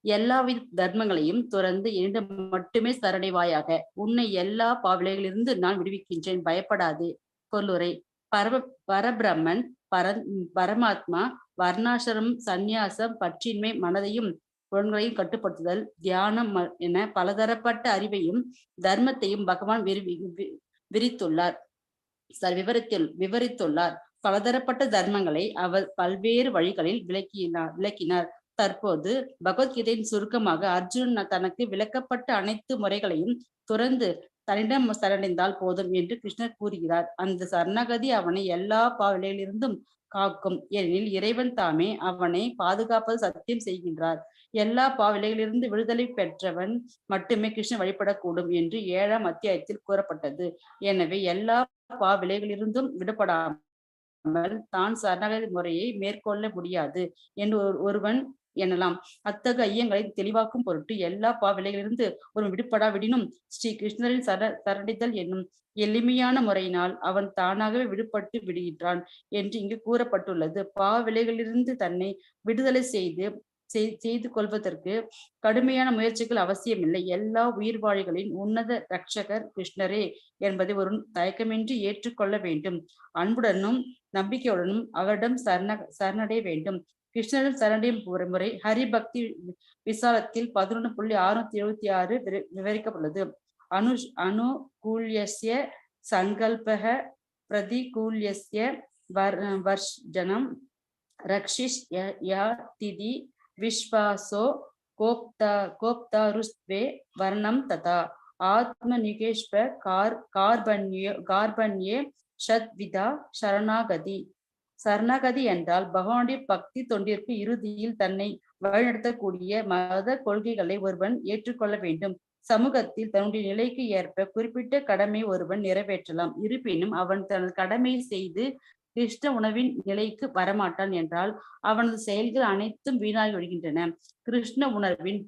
எல்லாவித தர்மங்களையும் துறந்து என்னிடம் மட்டுமே சரடைவாயாக. உன்னை எல்லா பாவலைகளிலிருந்து நான் விடுவிக்கின்றேன், பயப்படாதே. பொருளுரை: பரபிரம்மன் பரமாத்மா வர்ணாசிரம், சந்நியாசம், பற்றின்மை, மனதையும் புலன்களையும் கட்டுப்படுத்துதல், தியானம் என பலதரப்பட்ட அறிவையும் தர்மத்தையும் பகவான் விரித்துள்ளார். விவரித்துள்ளார். பலதரப்பட்ட தர்மங்களை அவர் பல்வேறு வழிகளில் விளக்கினார். தற்போது பகவத்கீதையின் சுருக்கமாக அர்ஜுனன் தனக்கு விளக்கப்பட்ட அனைத்து முறைகளையும் துறந்து தன்னிடம் சரணடைந்தால் போதும் என்று கிருஷ்ணர் கூறுகிறார். அந்த சரணாகதி அவனை எல்லா பாவலைகளிலிருந்தும் காக்கும். ஏனெனில் இறைவன் தாமே அவனை பாதுகாப்பது சத்தியம் செய்கின்றார். எல்லா பாவலைகளிலிருந்து விடுதலை பெற்றவன் மட்டுமே கிருஷ்ணன் வழிபடக்கூடும் என்று 7ஆம் அத்தியாயத்தில் கூறப்பட்டது. எனவே எல்லா பாவலைகளிலிருந்தும் விடுபடாமல் தான் சரணாகதி முறையை மேற்கொள்ள முடியாது என்று ஒருவன் எனலாம். அத்தகைய ஐயங்களை தெளிவாக்கும் பொருட்டு எல்லா பாவலைகளிலிருந்து ஒரு விடுபடாவிடினும் ஸ்ரீ கிருஷ்ணரின் சரணிதல் என்னும் எளிமையான முறையினால் அவன் தானாகவே விடுபட்டு விடுகின்றான் என்று இங்கு கூறப்பட்டுள்ளது. பாவ விலைகளிலிருந்து தன்னை விடுதலை செய்து செய்து கொள்வதற்கு கடுமையான முயற்சிகள் அவசியமில்லை. எல்லா உயிர்வாழிகளின் உன்னத ரட்சகர் கிருஷ்ணரே என்பதை ஒரு தயக்கமின்றி ஏற்றுக்கொள்ள வேண்டும். அன்புடனும் நம்பிக்கையுடனும் அவரிடம் சரணடைய வேண்டும். கிருஷ்ணரிடம் சரணடையும் முறை ஹரிபக்தி விசாலத்தில் 11.676 விவரிக்கப்பட்டுள்ளது. அனுகூல்யஸ்ய சங்கல்பக பிரதிகூல்யஸ்ய வர்ஜனம் ரக்ஷிஷ் யாதிதி விஸ்வாசோ கோப்தாருஸ்வே வர்ணம் ததா ஆத்மநிகேஷ்ப கார்பண்யே ஷத்விதா சரணாகதி. சரணாகதி என்றால் பகவானுடைய பக்தி தொண்டிற்கு இறுதியில் தன்னை வழிநடத்தக்கூடிய மத கொள்கைகளை ஒருவன் ஏற்றுக்கொள்ள வேண்டும். சமூகத்தில் தன்னுடைய நிலைக்கு ஏற்ப குறிப்பிட்ட கடமை ஒருவன் நிறைவேற்றலாம். இருப்பினும் அவன் தனது கடமை செய்து கிருஷ்ண உணவின் நிலைக்கு வரமாட்டான் என்றால் அவனது செயல்கள் அனைத்தும் வீணாகி விடுகின்றன. கிருஷ்ண உணர்வின்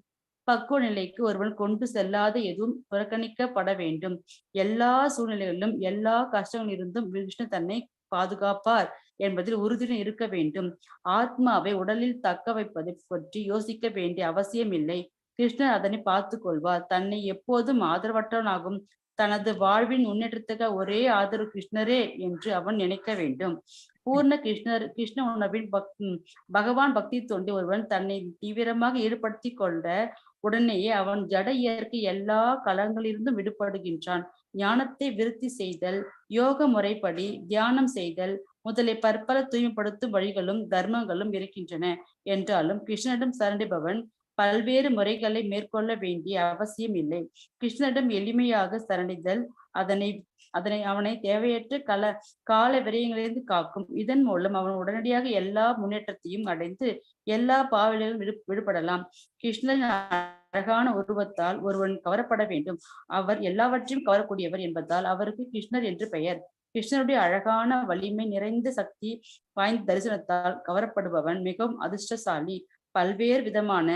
பக்குவ நிலைக்கு ஒருவன் கொண்டு செல்லாத எதுவும் புறக்கணிக்கப்பட வேண்டும். எல்லா சூழ்நிலைகளிலும் எல்லா கஷ்டங்களிலிருந்தும் கிருஷ்ணன் தன்னை பாதுகாப்பார் என்பதில் உறுதியுடன் இருக்க வேண்டும். ஆத்மாவை உடலில் தக்க வைப்பதை பற்றி யோசிக்க வேண்டிய அவசியம் இல்லை. கிருஷ்ணர் அதனை பார்த்து கொள்வார். தன்னை எப்போதும் ஆதரவற்றவனாகும் தனது வாழ்வின் முன்னேற்றத்துக்கு ஒரே ஆதரவு கிருஷ்ணரே என்று அவன் நினைக்க வேண்டும். பூர்ண கிருஷ்ண உணர்வின் பகவான் பக்தி தொண்டி ஒருவன் தன்னை தீவிரமாக ஈடுபடுத்தி கொண்ட உடனேயே அவன் ஜட இயற்கை எல்லா களங்களிலிருந்தும் விடுபடுகின்றான். ஞானத்தை விருத்தி செய்தல், யோக முறைப்படி தியானம் செய்தல் முதலிய பற்பல தூய்மைப்படுத்தும் வழிகளும் தர்மங்களும் இருக்கின்றன. என்றாலும் கிருஷ்ணனிடம் சரண்டிபவன் பல்வேறு முறைகளை மேற்கொள்ள வேண்டிய அவசியம் இல்லை. கிருஷ்ணனிடம் எளிமையாக சரணிதல் அவனை தேவையற்ற கால விரயங்களிலிருந்து காக்கும். இதன் மூலம் அவன் உடனடியாக எல்லா முன்னேற்றத்தையும் அடைந்து எல்லா பாவனைகளும் விடுபடலாம். கிருஷ்ணரின் அழகான உருவத்தால் ஒருவன் கவரப்பட வேண்டும். அவர் எல்லாவற்றையும் கவரக்கூடியவர் என்பதால் அவருக்கு கிருஷ்ணர் என்று பெயர். கிருஷ்ணருடைய அழகான வலிமை நிறைந்த சக்தி வாய்ந்த தரிசனத்தால் கவரப்படுபவன் மிகவும் அதிர்ஷ்டசாலி. பல்வேறு விதமான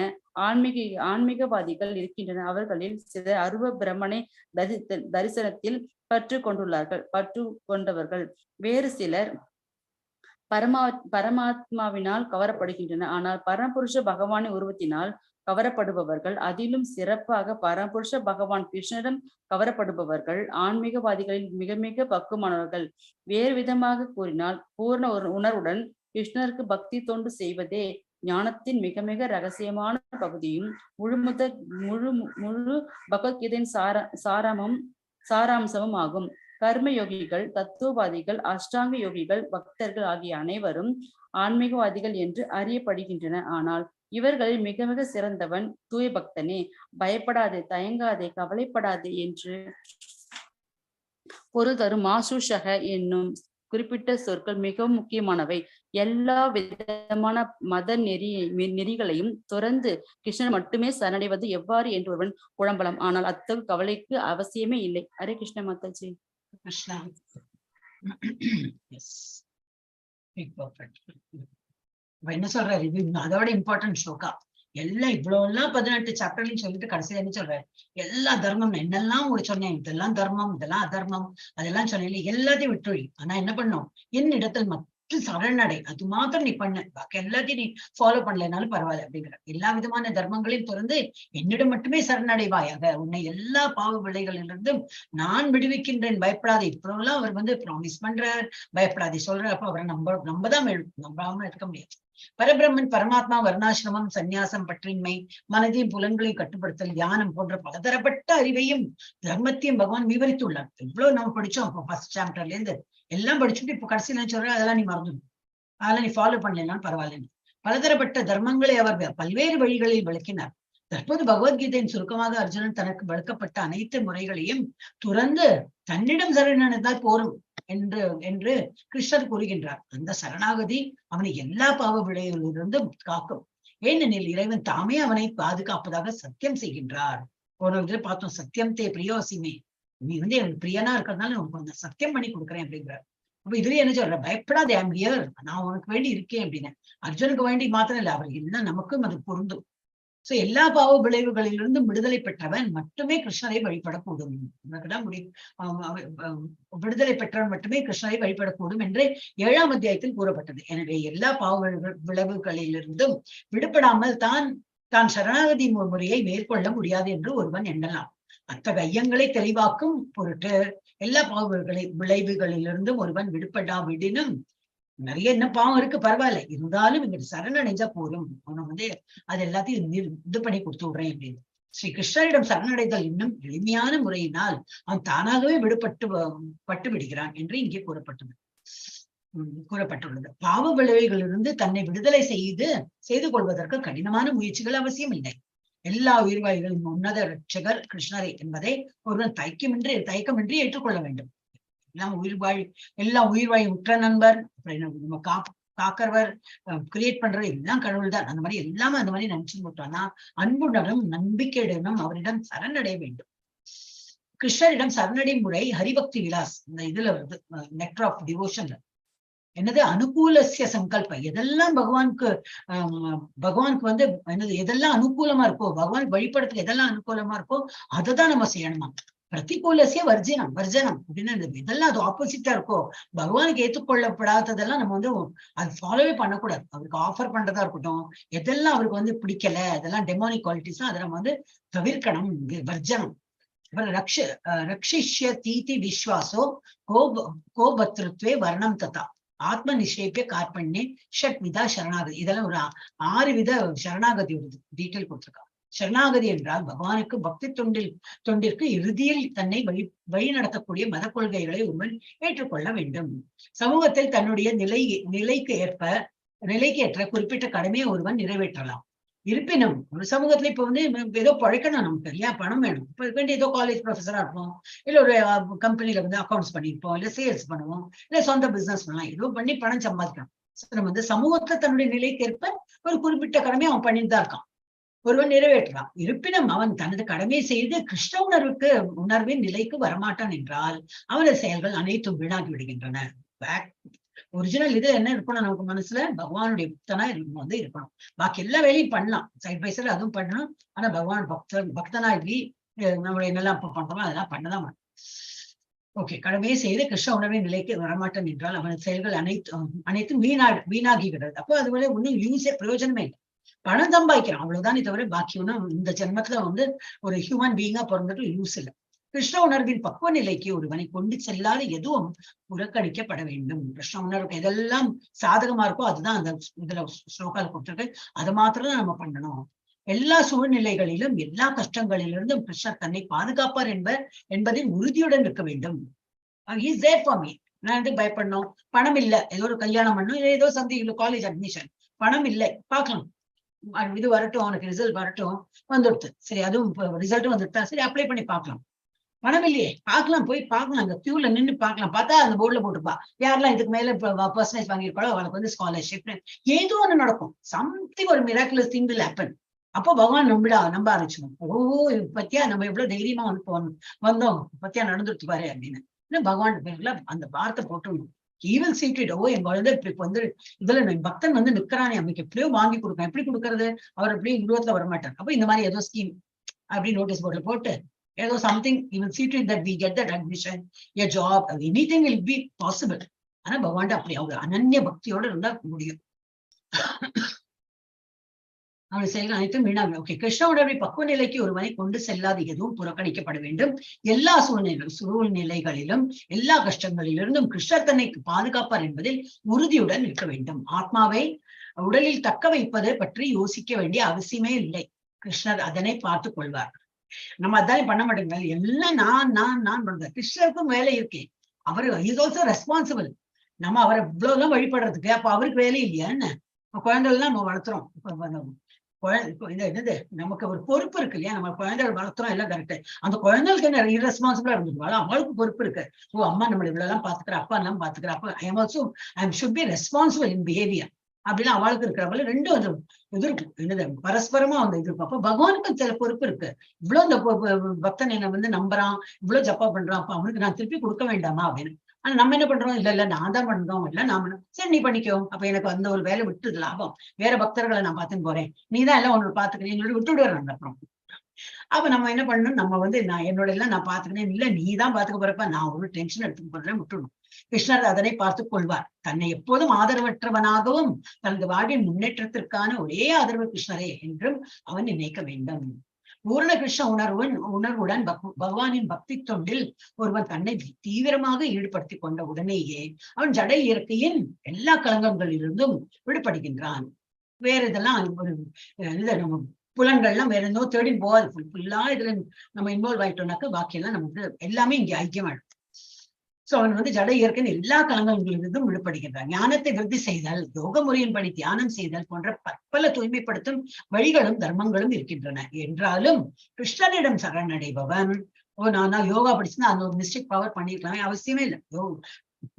ஆன்மீகவாதிகள் இருக்கின்றன. அவர்களில் சிலர் அருவ பிரம்மனை தரிசனத்தில் பற்று கொண்டவர்கள். வேறு சிலர் பரமாத்மாவினால் கவரப்படுகின்றனர். ஆனால் பரமபுருஷ பகவானின் உருவத்தினால் கவரப்படுபவர்கள், அதிலும் சிறப்பாக பரமபுருஷ பகவான் கிருஷ்ணரிடம் கவரப்படுபவர்கள் ஆன்மீகவாதிகளில் மிக மிக பக்குவமானவர்கள். வேறு விதமாக கூறினால் பூர்ண உணர்வுடன் கிருஷ்ணருக்கு பக்தி தொண்டு செய்வதே ஞானத்தின் மிக மிக ரகசியமான பகுதியும் முழு பகவத்கீதையின் சாராம்சமும் ஆகும். கர்மயோகிகள், தத்துவவாதிகள், அஷ்டாங்க யோகிகள், பக்தர்கள் ஆகிய அனைவரும் ஆன்மீகவாதிகள் என்று அறியப்படுகின்றன. ஆனால் இவர்களில் மிக மிக சிறந்தவன் தூய பக்தனே. பயப்படாதே, தயங்காதே, கவலைப்படாதே என்று பொருள் தரும் மாசுஷக என்னும் குறிப்பிட்ட சொற்கள் மிகவும் முக்கியமானவை. எல்லா விதமான மத நெறிகளையும் துறந்து கிருஷ்ணன் மட்டுமே சரணடைவது எவ்வாறு என்று ஒருவன் குழம்பலாம். ஆனால் அத்தகைய கவலைக்கு அவசியமே இல்லை. ஹரே கிருஷ்ண மாதாஜி. கிருஷ்ணா. என்ன சொல்றாரு, இது அதோட இம்பார்ட்டன்ட் ஸ்லோகா. எல்லாம் இவ்வளவு எல்லாம் 18 சாப்டர்லையும் சொல்லிட்டு கடைசியில என்ன சொல்றாரு, எல்லா தர்மம் என்னெல்லாம் உங்களுக்கு சொன்னேன், இதெல்லாம் தர்மம், இதெல்லாம் அதர்மம், அதெல்லாம் சொன்னேன், எல்லாத்தையும் விட்டுழி. ஆனா என்ன பண்ணும், என்னிடத்தில் மட்டும் சரணடை, அது மாத்திரம் நீ பண்ண, பாக்கி எல்லாத்தையும் நீ ஃபாலோ பண்ணலனாலும் பரவாயில்ல அப்படிங்கிற. எல்லா விதமான தர்மங்களையும் திறந்து என்னிடம் மட்டுமே சரணடைவாயாக, உன்னை எல்லா பாவ விளைகளிலிருந்தும் நான் விடுவிக்கின்றேன், பயப்படாதே. இப்பெல்லாம் அவர் ப்ராமிஸ் பண்றார், பயப்படாதே சொல்றாரு. அப்ப அவரை நம்பதான் நம்பாம இருக்க முடியாது. பரபிரம்மன், பரமாத்மா, வர்ணாசிரமம், சந்நியாசம், பற்றின்மை, மனதையும் புலன்களையும் கட்டுப்படுத்தல், தியானம் போன்ற பலதரப்பட்ட அறிவையும் தர்மத்தையும் பகவான் விவரித்துள்ளார். இவ்வளவு நம்ம படிச்சோம். இப்போ ஃபர்ஸ்ட் சாப்டர்ல இருந்து எல்லாம் படிச்சுட்டு இப்போ கடைசியில சொல்ற அதெல்லாம் நீ மறந்துடும், அதெல்லாம் நீ ஃபாலோ பண்ணலனாலும் பரவாயில்ல. பலதரப்பட்ட தர்மங்களை அவர் பல்வேறு வழிகளில் விளக்கினார். தற்போது பகவத்கீதையின் சுருக்கமாக அர்ஜுனன் தனக்கு வளர்க்கப்பட்ட அனைத்து முறைகளையும் துறந்து தன்னிடம் சரணடைந்தால் போரும் என்று கிருஷ்ணர் கூறுகின்றார். அந்த சரணாகதி அவனை எல்லா பாவ விளைவுகளிலிருந்தும் காக்கும். ஏனெனில் இறைவன் தாமே அவனை பாதுகாப்பதாக சத்தியம் செய்கின்றார். ஒரு இதுல பார்த்தோம், சத்தியம் தே பிரியோசிமே, நீ எனக்கு பிரியனா இருக்கிறதுனால உனக்கு அந்த சத்தியம் பண்ணி கொடுக்குறேன் அப்படிங்கிறார். அப்ப இதுலயே என்ன சொல்ற, பயப்படாதே, ஐம் ஹியர், நான் உனக்கு வேண்டி இருக்கேன் அப்படின்னு. அர்ஜுனுக்கு வேண்டி மாத்திரம் இல்லை, அவர் என்ன நமக்கும் அது பொருந்தும். சோ எல்லா பாவ விளைவுகளிலிருந்தும் விடுதலை பெற்றவன் மட்டுமே கிருஷ்ணரை வழிபடக்கூடும். உனக்குதான் விடுதலை பெற்றவன் மட்டுமே கிருஷ்ணரை வழிபடக்கூடும் என்று 7ஆம் அத்தியாயத்தில் கூறப்பட்டது. எனவே எல்லா பாவ விளைவுகளிலிருந்தும் விடுபடாமல் தான் சரணாகதி முறையை மேற்கொள்ள முடியாது என்று ஒருவன் எண்ணலாம். அத்தகைய ஐயங்களை தெளிவாக்கும் பொருட்டு எல்லா பாவ விளைவுகளிலிருந்தும் ஒருவன் விடுபடாவிடினும் நிறைய என்ன பாவம் இருக்கு பரவாயில்ல, இருந்தாலும் இங்க சரணடைஞ்சா போதும், அவனை அது எல்லாத்தையும் இது பண்ணி கொடுத்து விடுறேன் அப்படின்னு ஸ்ரீ கிருஷ்ணரிடம் சரணடைதல் இன்னும் எளிமையான முறையினால் அவன் தானாகவே பட்டு விடுகிறான் என்று இங்கே கூறப்பட்டுள்ளது. பாவ விளைவுகளிலிருந்து தன்னை விடுதலை செய்து கொள்வதற்கு கடினமான முயற்சிகள் அவசியம் இல்லை. எல்லா உயிர்வாய்களின் உன்னத ரட்சகர் கிருஷ்ணரை என்பதை ஒருவன் தயக்கமின்றி ஏற்றுக்கொள்ள வேண்டும். எல்லா உயிர்வாய் உற்ற நண்பர், நம்ம காக்கிறவர், கிரியேட் பண்றது எல்லாம் கடவுள் தான். அந்த மாதிரி எல்லாமே அந்த மாதிரி நினைச்சு போட்டோம்னா அன்புடனும் நம்பிக்கையுடனும் அவரிடம் சரணடைய வேண்டும். கிருஷ்ணரிடம் சரணடை முறை ஹரிபக்தி விலாஸ் இந்த இதுல வருது, நெக்டர் ஆஃப் டிவோஷன்ல. என்னது அனுகூலசிய சங்கல்ப, எதெல்லாம் பகவானுக்கு என்னது எதெல்லாம் அனுகூலமா இருக்கோ, பகவான் வழிபடத்துக்கு எதெல்லாம் அனுகூலமா இருக்கோ அதை தான் நம்ம செய்யணுமா. பிரதிகூலசிய வர்ஜனம் அப்படின்னு இதெல்லாம் அது ஆப்போசிட்டா இருக்கோ, பகவானுக்கு ஏற்றுக்கொள்ளப்படாததெல்லாம் நம்ம அது ஃபாலோவே பண்ணக்கூடாது. அவருக்கு ஆஃபர் பண்றதா இருக்கட்டும், எதெல்லாம் அவருக்கு பிடிக்கல, அதெல்லாம் டெமோனிக் குவாலிட்டிஸ் அதை நம்ம தவிர்க்கணும், வர்ஜனம். அப்புறம் ரக்ஷிஷ்ய தீதி விஸ்வாசோ கோபத்ருத்வே வர்ணம் ததா ஆத்ம நிஷேபிய கார்பண்யே ஷட் விதா சரணாகதி. இதெல்லாம் ஒரு 6 வித சரணாகதி ஒரு டீட்டெயில் கொடுத்திருக்காங்க. சரணாகதி என்றால் பகவானுக்கு பக்தி தொண்டிற்கு இறுதியில் தன்னை வழி நடத்தக்கூடிய மத கொள்கைகளை ஒருவன் ஏற்றுக்கொள்ள வேண்டும். சமூகத்தில் தன்னுடைய நிலைக்கு ஏற்ற குறிப்பிட்ட கடமையை ஒருவன் நிறைவேற்றலாம். இருப்பினும் ஒரு சமூகத்துல இப்ப ஏதோ பழைக்கணும், நமக்கு இல்லையா, பணம் வேணும். இப்ப ஏதோ காலேஜ் ப்ரொஃபஸரா இருப்போம், இல்ல ஒரு கம்பெனில அக்கௌண்ட்ஸ் பண்ணிருப்போம், இல்ல சேல்ஸ் பண்ணுவோம், இல்ல சொந்த பிசினஸ் பண்ணலாம், ஏதோ பண்ணி பணம் சம்பாதிக்கணும். நம்ம சமூகத்துல தன்னுடைய நிலைக்கேற்ப ஒரு குறிப்பிட்ட கடமையை அவன் பண்ணிட்டு தான் இருக்கான், ஒருவன் நிறைவேற்றலாம். இருப்பினும் அவன் தனது கடமையை செய்து கிருஷ்ண உணர்வின் நிலைக்கு வரமாட்டான் என்றால் அவனது செயல்கள் அனைத்தும் வீணாகி விடுகின்றன. ஒரிஜினல் இது என்ன இருக்கணும், நமக்கு மனசுல பகவானுடைய பக்தனா இருக்கணும். பாக்கி எல்லா வேலையும் பண்ணலாம், சைட் பை சைடு அதுவும் பண்ணணும். ஆனா பகவான் பக்தனா இப்படி நம்மளை என்னெல்லாம் பண்றோமோ அதெல்லாம் பண்ணதான் மாட்டோம். ஓகே, கடமையை செய்து கிருஷ்ண உணர்வின் நிலைக்கு வரமாட்டான் என்றால் அவனது செயல்கள் அனைத்தும் வீணாகிவிடுறது. அப்போ அது ஒன்னும் யூஸே பிரயோஜனமே இல்லை. பணம் சம்பாதிக்கிறான் அவ்வளவுதானே தவிர பாக்கி ஒன்னும் இந்த ஜென்மத்துல ஒரு ஹியூமன் பீயிங்கா பிறந்துட்டு யூஸ் இல்லை. கிருஷ்ண உணர்வின் பக்குவ நிலைக்கு ஒருவனை கொண்டு செல்லாத எதுவும் புறக்கணிக்கப்பட வேண்டும். கிருஷ்ண உணர்வுக்கு எதெல்லாம் சாதகமா இருக்கோ அதுதான் அந்த இதுல ஸ்லோகால கொடுத்திருக்கு, அதை மாத்திரம் தான் நம்ம பண்ணணும். எல்லா சூழ்நிலைகளிலும் எல்லா கஷ்டங்களிலிருந்தும் கிருஷ்ணர் தன்னை பாதுகாப்பார் என்பதில் உறுதியுடன் இருக்க வேண்டும். நான் பயப்படணும், பணம் இல்லை, ஏதோ ஒரு கல்யாணம் பண்ணணும், ஏதோ சந்தைகள் காலேஜ் அட்மிஷன், பணம் இல்லை, பார்க்கலாம் இது வரட்டும், அவனுக்கு ரிசல்ட் வரட்டும், வந்துடுது சரி, அதுவும் ரிசல்ட்டும் வந்துட்டா சரி, அப்ளை பண்ணி பார்க்கலாம். பணம் இல்லையே, பார்க்கலாம், போய் பார்க்கலாம், அங்க கியூல நின்று பார்க்கலாம். பார்த்தா அந்த போர்டுல போட்டுப்பா யாரெல்லாம் இதுக்கு மேல பர்சன்டேஜ் வாங்கியிருக்காளோ அவனுக்கு ஸ்காலர்ஷிப், ஏதோ ஒண்ணு நடக்கும். சம்திங் ஒரு மிராக்குலஸ் திங் வில் ஹேப்பன். அப்போ பகவான் நம்ப ஆரம்பிச்சோம். பத்தியா நம்ம எவ்வளவு தைரியமா வந்தோம், பத்தியா நடந்துட்டு பாரு அப்படின்னு பகவான் அந்த வார்த்தை போட்டு he will see to it. என் குழந்தை இப்ப இதுல பக்தன் நிக்கிறானே, அவனுக்கு எப்படியோ வாங்கி கொடுப்பேன். எப்படி கொடுக்கறது, அவர் எப்படி உருவத்துல வரமாட்டார். அப்ப இந்த மாதிரி ஏதோ ஸ்கீம் அப்படி நோட்டீஸ் போர்ட்ல போட்டு ஏதோ something he will see to it that we get that admission, a job, anything will be possible. ஆனா பகவான் அப்படி அவர் அனன்ய பக்தியோட இருந்தா முடியும். அவருடைய செயல்கள் அனைத்தும் வீணாக. ஓகே, கிருஷ்ண உணர்வை பக்குவ நிலைக்கு ஒருவனை கொண்டு செல்லாது எதுவும் புறக்கணிக்கப்பட வேண்டும். எல்லா சூழ்நிலைகளிலும் எல்லா கஷ்டங்களிலிருந்தும் கிருஷ்ணர் தன்னை பாதுகாப்பார் என்பதில் உறுதியுடன் இருக்க வேண்டும். ஆத்மாவை உடலில் தக்க வைப்பதை பற்றி யோசிக்க வேண்டிய அவசியமே இல்லை. கிருஷ்ணர் அதனை பார்த்துக் கொள்வார். நம்ம அதானே பண்ண மாட்டேங்கிறோம், எல்லாம் நான் பண்றேன். கிருஷ்ணருக்கும் வேலை இருக்கேன், அவர் இஸ் ஆல்சோ ரெஸ்பான்சிபிள். நம்ம அவரை இவ்வளவுதான் வழிபடுறதுக்கு, அப்ப அவருக்கு வேலை இல்லையா என்ன? குழந்தைகள்லாம் நம்ம வளர்த்துறோம், என்னது நமக்கு ஒரு பொறுப்பு இருக்கு இல்லையா? நம்ம குழந்தைகள் வளர்த்துறோம், எல்லாம் கரெக்ட். அந்த குழந்தைகளுக்கு என்ன irresponsible இருந்துருவாங்க, அவளுக்கு பொறுப்பு இருக்கு. அம்மா நம்மள இவ்வளவு எல்லாம் பாத்துக்கிறா, அப்பா எல்லாம் பாத்துக்கிறா, அப்ப ஐ should be responsible in behavior அப்படின்னு அவளுக்கு இருக்கிறவங்க ரெண்டும் அது இது இருக்கும். என்னது பரஸ்பரமா இது இருக்கும். அப்ப பகவானுக்கும் சில பொறுப்பு இருக்கு. இவ்வளவு இந்த பக்தன் என்ன நம்புறான், இவ்வளவு ஜப்பா பண்றான், அப்ப அவனுக்கு நான் திருப்பி கொடுக்க வேண்டாமா அப்படின்னு. ஆனா நம்ம என்ன பண்றோம், இல்ல நான் தான் பண்றோம், இல்ல நாம சரி நீ பண்ணிக்கோ, அப்ப எனக்கு அந்த ஒரு வேலை விட்டுது லாபம், வேற பக்தர்களை நான் பார்த்துன்னு போறேன், நீ தான் எல்லாம் ஒண்ணு பாத்துக்கிறேன் விட்டு விடுறாங்க. அப்புறம் அப்ப நம்ம என்ன பண்ணணும், நம்ம நான் என்னோட எல்லாம் நான் பாத்துக்கிறேன், இல்ல நீ தான் பாத்துக்க போறப்ப நான் ஒரு டென்ஷன் எடுத்துக்க போறேன் விட்டுடணும். கிருஷ்ணர் அதனை பார்த்துக் கொள்வார். தன்னை எப்போதும் ஆதரவற்றவனாகவும் தனது வாழ்வின் முன்னேற்றத்திற்கான ஒரே ஆதரவு கிருஷ்ணரே என்றும் அவன் நினைக்க வேண்டும். பூர்ண கிருஷ்ண உணர்வுடன் பகவானின் பக்தி தொண்டில் ஒருவன் தன்னை தீவிரமாக ஈடுபடுத்திக் கொண்ட உடனேயே அவன் ஜட இயற்கையின் எல்லா களங்கங்களிலிருந்தும் விடுபடுகின்றான். வேற இதெல்லாம் ஒரு நம்ம புலன்கள்லாம் வேற எதுவும் தேடி போகாது. ஃபுல்லா இதுல நம்ம இன்வால்வ் ஆயிட்டோம்னாக்க பாக்கியெல்லாம் நமக்கு எல்லாமே இங்க ஐக்கியமாயிடும். சோ அவன் ஜட இயற்கையின் எல்லா கலங்களிலிருந்தும் விடுபடுகின்றான். ஞானத்தை விருத்தி செய்தல், யோக முறையின்படி தியானம் செய்தல் போன்ற பற்பல தூய்மைப்படுத்தும் வழிகளும் தர்மங்களும் இருக்கின்றன. என்றாலும் கிருஷ்ணனிடம் சரணடைபவன் நான் யோகா படிச்சுன்னா அந்த ஒரு மிஸ்டேக் பவர் பண்ணிருக்கலாமே அவசியமே இல்லை.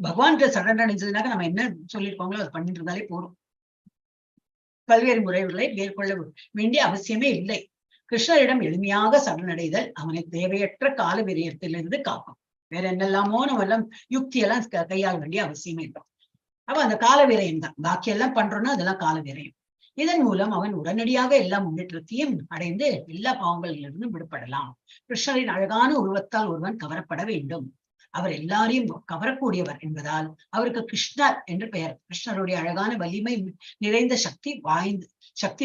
பகவான்கிட்ட சரணடைஞ்சதுனாக்க நம்ம என்ன சொல்லியிருக்கோங்களோ அதை பண்ணிட்டு இருந்தாலே போதும். பல்வேறு முறைகளை மேற்கொள்ள வேண்டிய அவசியமே இல்லை. கிருஷ்ணரிடம் எளிமையாக சரணடைதல் அவனை தேவையற்ற கால விரயத்திலிருந்து காக்கும். வேற என்னெல்லாமோ நம்ம எல்லாம் யுக்தியெல்லாம் கையாள வேண்டிய அவசியமே இல்லை. அப்ப அந்த கால விரயம் தான். பாக்கி எல்லாம் பண்றோம்னா அதெல்லாம் கால விரயம். இதன் மூலம் அவன் உடனடியாக எல்லா முன்னேற்றத்தையும் அடைந்து எல்லா பாவங்களிலிருந்தும் விடுபடலாம். கிருஷ்ணரின் அழகான உருவத்தால் ஒருவன் கவரப்பட வேண்டும். அவர் எல்லாரையும் கவரக்கூடியவர் என்பதால் அவருக்கு கிருஷ்ணர் என்று பெயர். கிருஷ்ணருடைய அழகான வலிமை நிறைந்த சக்தி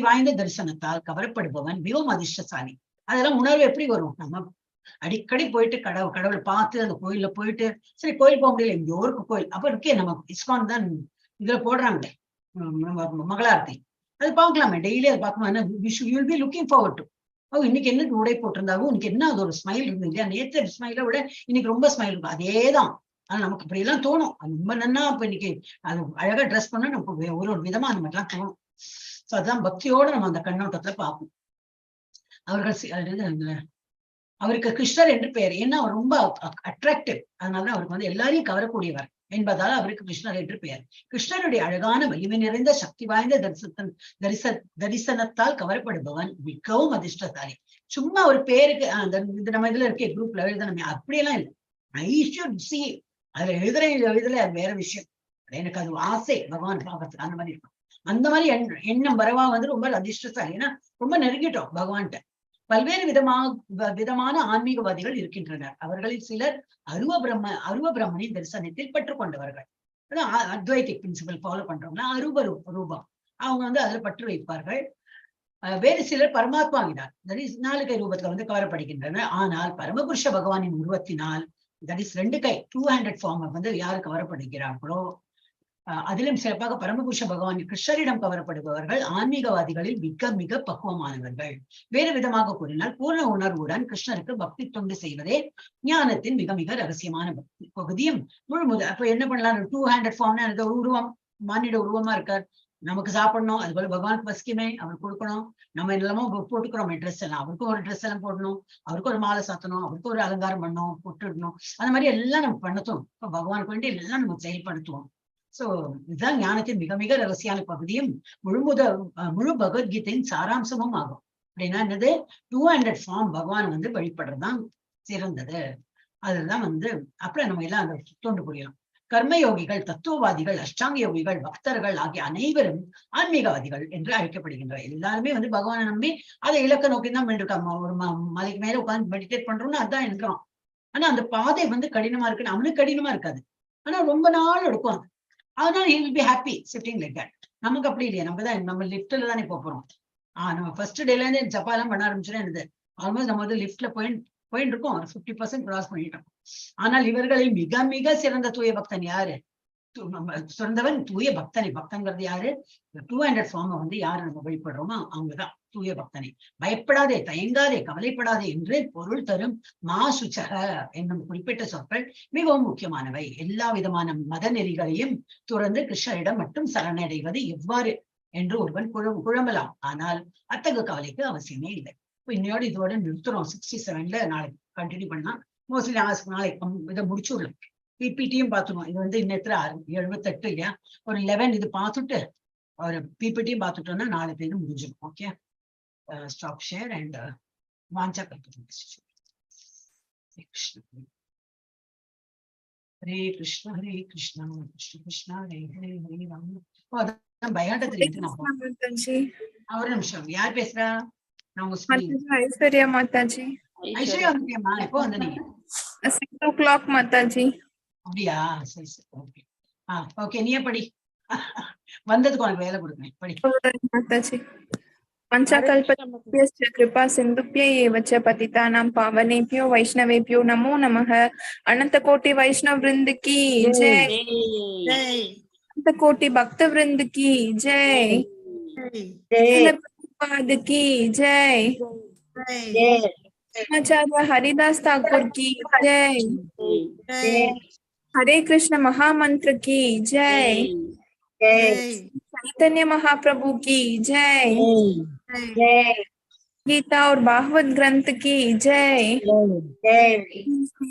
வாய்ந்த தரிசனத்தால் கவரப்படுபவன் மிகவும் அதிர்ஷ்டசாலி. அதெல்லாம் உணர்வு எப்படி வரும்? நம்ம அடிக்கடி போயிட்டு கடவுளை பார்த்து அந்த கோயில்ல போயிட்டு, சரி கோயில் போக முடியல, எங்கேயோ ஒரு கோயில் அப்ப இருக்கே நம்ம இஸ்கான் தான் இதுல போடுறாங்களே மங்களாரத்தி, அது பார்க்கலாமே டெய்லி. அதை பார்க்கணும். லுக்கிங் ஃபார்வர்ட் டு இன்னைக்கு என்ன உடை போட்டிருந்தாலும் இன்னைக்கு என்ன அது ஒரு ஸ்மைல் இருந்து இல்லையா, நேற்று ஸ்மைலை விட இன்னைக்கு ரொம்ப ஸ்மைல் இருக்கும். அதேதான். ஆனா நமக்கு இப்படி எல்லாம் தோணும். அது ரொம்ப நன்னா இப்ப இன்னைக்கு அது அழகா ட்ரெஸ் பண்ணா நமக்கு ஒரு விதமா அந்த மாதிரிலாம் தோணும். சோ அதுதான் பக்தியோட நம்ம அந்த கண்ணோட்டத்துல பார்ப்போம். அவருக்கு கிருஷ்ணர் என்று பெயர். ஏன்னா அவர் ரொம்ப அட்ராக்டிவ். அதனாலதான் அவருக்கு எல்லாரையும் கவரக்கூடியவர் என்பதால் அவருக்கு கிருஷ்ணர் என்று பெயர். கிருஷ்ணருடைய அழகான வலிமை நிறைந்த சக்தி வாய்ந்த தரிசனத்தால் கவரப்படுபவன் மிகவும் அதிர்ஷ்டசாலி. சும்மா ஒரு பேருக்கு நம்ம இதுல இருக்க குரூப்ல எழுதணுமே அப்படியெல்லாம் இல்லை. ஐ ஷுட் சி அதுல எழுதுல வேற விஷயம். எனக்கு அது ஆசை பகவான் பார்க்கறதுக்கு அந்த மாதிரி இருக்கும். அந்த மாதிரி எண்ணம் வரவா ரொம்ப அதிர்ஷ்டசாலி. ஏன்னா ரொம்ப நெருங்கிட்டோம் பகவான்கிட்ட. பல்வேறு விதமான ஆன்மீகவாதிகள் இருக்கின்றனர். அவர்களில் சிலர் அருவ பிரம்மனின் தரிசனத்தில் பெற்றுக் கொண்டவர்கள். அத்வைத்திக் பிரின்சிபல் ஃபாலோ பண்றவங்க அருவ ரூபம் அவங்க அதுல பற்று வைப்பார்கள். வேறு சிலர் பரமாத்மாவினால் நாலு கை ரூபத்துல கவரப்படுகின்றனர். ஆனால் பரமபுருஷ பகவானின் உருவத்தினால் ரெண்டு கை 200 ஃபார்ம் யாரு கவரப்படுகிறார்களோ அதிலும் சிறப்பாக பரமபுருஷ பகவான் கிருஷ்ணரிடம் கவரப்படுபவர்கள் ஆன்மீகவாதிகளில் மிக மிக பக்குவமானவர்கள். வேறு விதமாக கூறினால் பூர்ண உணர்வுடன் கிருஷ்ணருக்கு பக்தி தொண்டு செய்வதே ஞானத்தின் மிக மிக ரகசியமான பகுதியும் முழுமுதல். அப்ப என்ன பண்ணலாம்? 200 ஃபார்ம்னா அந்த உருவம் மானிட உருவமா இருக்கார். நமக்கு சாப்பிடணும், அது போல பகவானுக்கு பசிக்குமே அவர் கொடுக்கணும். நம்ம எல்லாமோ போட்டுக்கிறோம் ட்ரெஸ் எல்லாம், அவருக்கும் ஒரு ட்ரெஸ் எல்லாம் போடணும், அவருக்கும் ஒரு மாலை சாத்தணும், அவருக்கும் ஒரு அலங்காரம் பண்ணணும், போட்டுடணும். அந்த மாதிரி எல்லாம் நம்ம பண்ணத்தோம். இப்ப பகவானுக்கு வேண்டி எல்லாம் நம்ம செயல்படுத்துவோம். சோ இதுதான் ஞானத்தின் மிக மிக ரகசியான பகுதியும் முழு பகவத்கீதையின் சாராம்சமும் ஆகும். அப்படின்னா என்னது? 200 ஃபார்ம் பகவான் வழிபடுறதுதான் சிறந்தது. அதுதான் அப்புறம் நம்ம எல்லாம் அந்த தொண்டு புரியலாம். கர்மயோகிகள், தத்துவவாதிகள், அஷ்டாங்க யோகிகள், பக்தர்கள் ஆகிய அனைவரும் ஆன்மீகவாதிகள் என்று அழைக்கப்படுகின்றனர். எல்லாருமே பகவானை நம்பி அதை இலக்க நோக்கி தான் பண்ணிருக்காங்க. ஒரு மலைக்கு மேல உட்காந்து மெடிடேட் பண்றோம்னு அதுதான் இருக்கிறோம். ஆனா அந்த பாதை கடினமா இருக்குன்னு அவனுக்கு கடினமா இருக்காது. ஆனா ரொம்ப நாள் எடுக்கும். அதனால he will be happy sitting like that. நமக்கு அப்படி இல்லையா? நம்ம லிப்ட்ல தானே போறோம். நம்ம ஃபர்ஸ்ட் டேல இருந்து ஜப்பாலாம் பண்ண ஆரம்பிச்சோம். ஆல்மோஸ்ட் நம்ம லிப்ட்ல போயிட்டு இருக்கோம். 50% கிராஸ் பண்ணிட்டோம். ஆனால் இவர்களில் மிக மிக சிறந்த தூய பக்தன் யாரு? சிறந்தவன் தூய பக்தனை. பக்தங்கிறது யாரு? 200 ஃபார்ம் யாரு நம்ம வழிபடுறோமோ அவங்கதான் தூய பக்தனை. பயப்படாதே, தயங்காதே, கவலைப்படாதே என்று பொருள் தரும் மா சுச்சக என்னும் குறிப்பிட்ட சொற்கள் மிகவும் முக்கியமானவை. எல்லா விதமான மத நெறிகளையும் துறந்து கிருஷ்ணரிடம் மட்டும் சரணடைவது எவ்வாறு என்று ஒருவன் குழம்பலாம். ஆனால் அத்தகைய கவலைக்கு அவசியமே இல்லை. இன்னையோட இதோட நிறுத்துறோம். 67ல நாளைக்கு கண்டினியூ பண்ணலாம். மோஸ்ட்லி நாளைக்கு இதை முடிச்சுடலாம். பிபிடியும் பார்த்துருவோம். இது இன்னத்துல 78 இல்லையா? ஒரு 11 இது பார்த்துட்டு ஒரு பிபிடியும் பார்த்துட்டோம்னா நாளைக்கு இது முடிஞ்சிடும். ஓகே, ஸ்டாப் ஷேர் அண்ட் வாஞ்சா கல்ப ஹரே கிருஷ்ணா கிருஷ்ண கிருஷ்ணா ஹரே ஹரே ஹரே ராம. ஓ, அதான் பயாட்ட தெரியுது. நான் மாதாஜி. ஒரு நிமிஷம், யார் பேசுறா? நான் உங்க ஸ்கூல் மாதாஜி, ஐஸ்வர்யா மாதாஜி. ஐஸ்வர்யா வந்துட்டியம்மா, எப்போ வந்த நீங்க? 6 o'clock மாதாஜி. அப்படியா, சரி சரி, ஓகே. ஓகே, நீயே படி. வந்ததுக்கு உனக்கு வேலை கொடுக்குறேன், படி. माताजी पंचकल्पतरुभ्यश्च कृपा सिन्धुभ्य एव च पतितानां पावनेभ्यो वैष्णवेभ्यो नमो नमः। अनंत कोटि वैष्णव वृंद की जय, अनंत कोटि भक्त वृंद की जय, श्रील प्रभुपाद की जय, आचार्य हरिदास ठाकुर की जय, हरे कृष्ण महामंत्र की जय, चैतन्य महाप्रभु की जय, गीता और भागवत ग्रंथ की जय,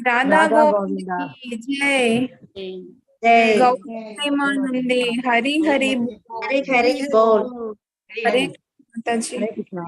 राधा गोविंद की जय, गौर प्रेमानंदे हरि हरि बोल। हरि हरि बोल। हरे माता जी।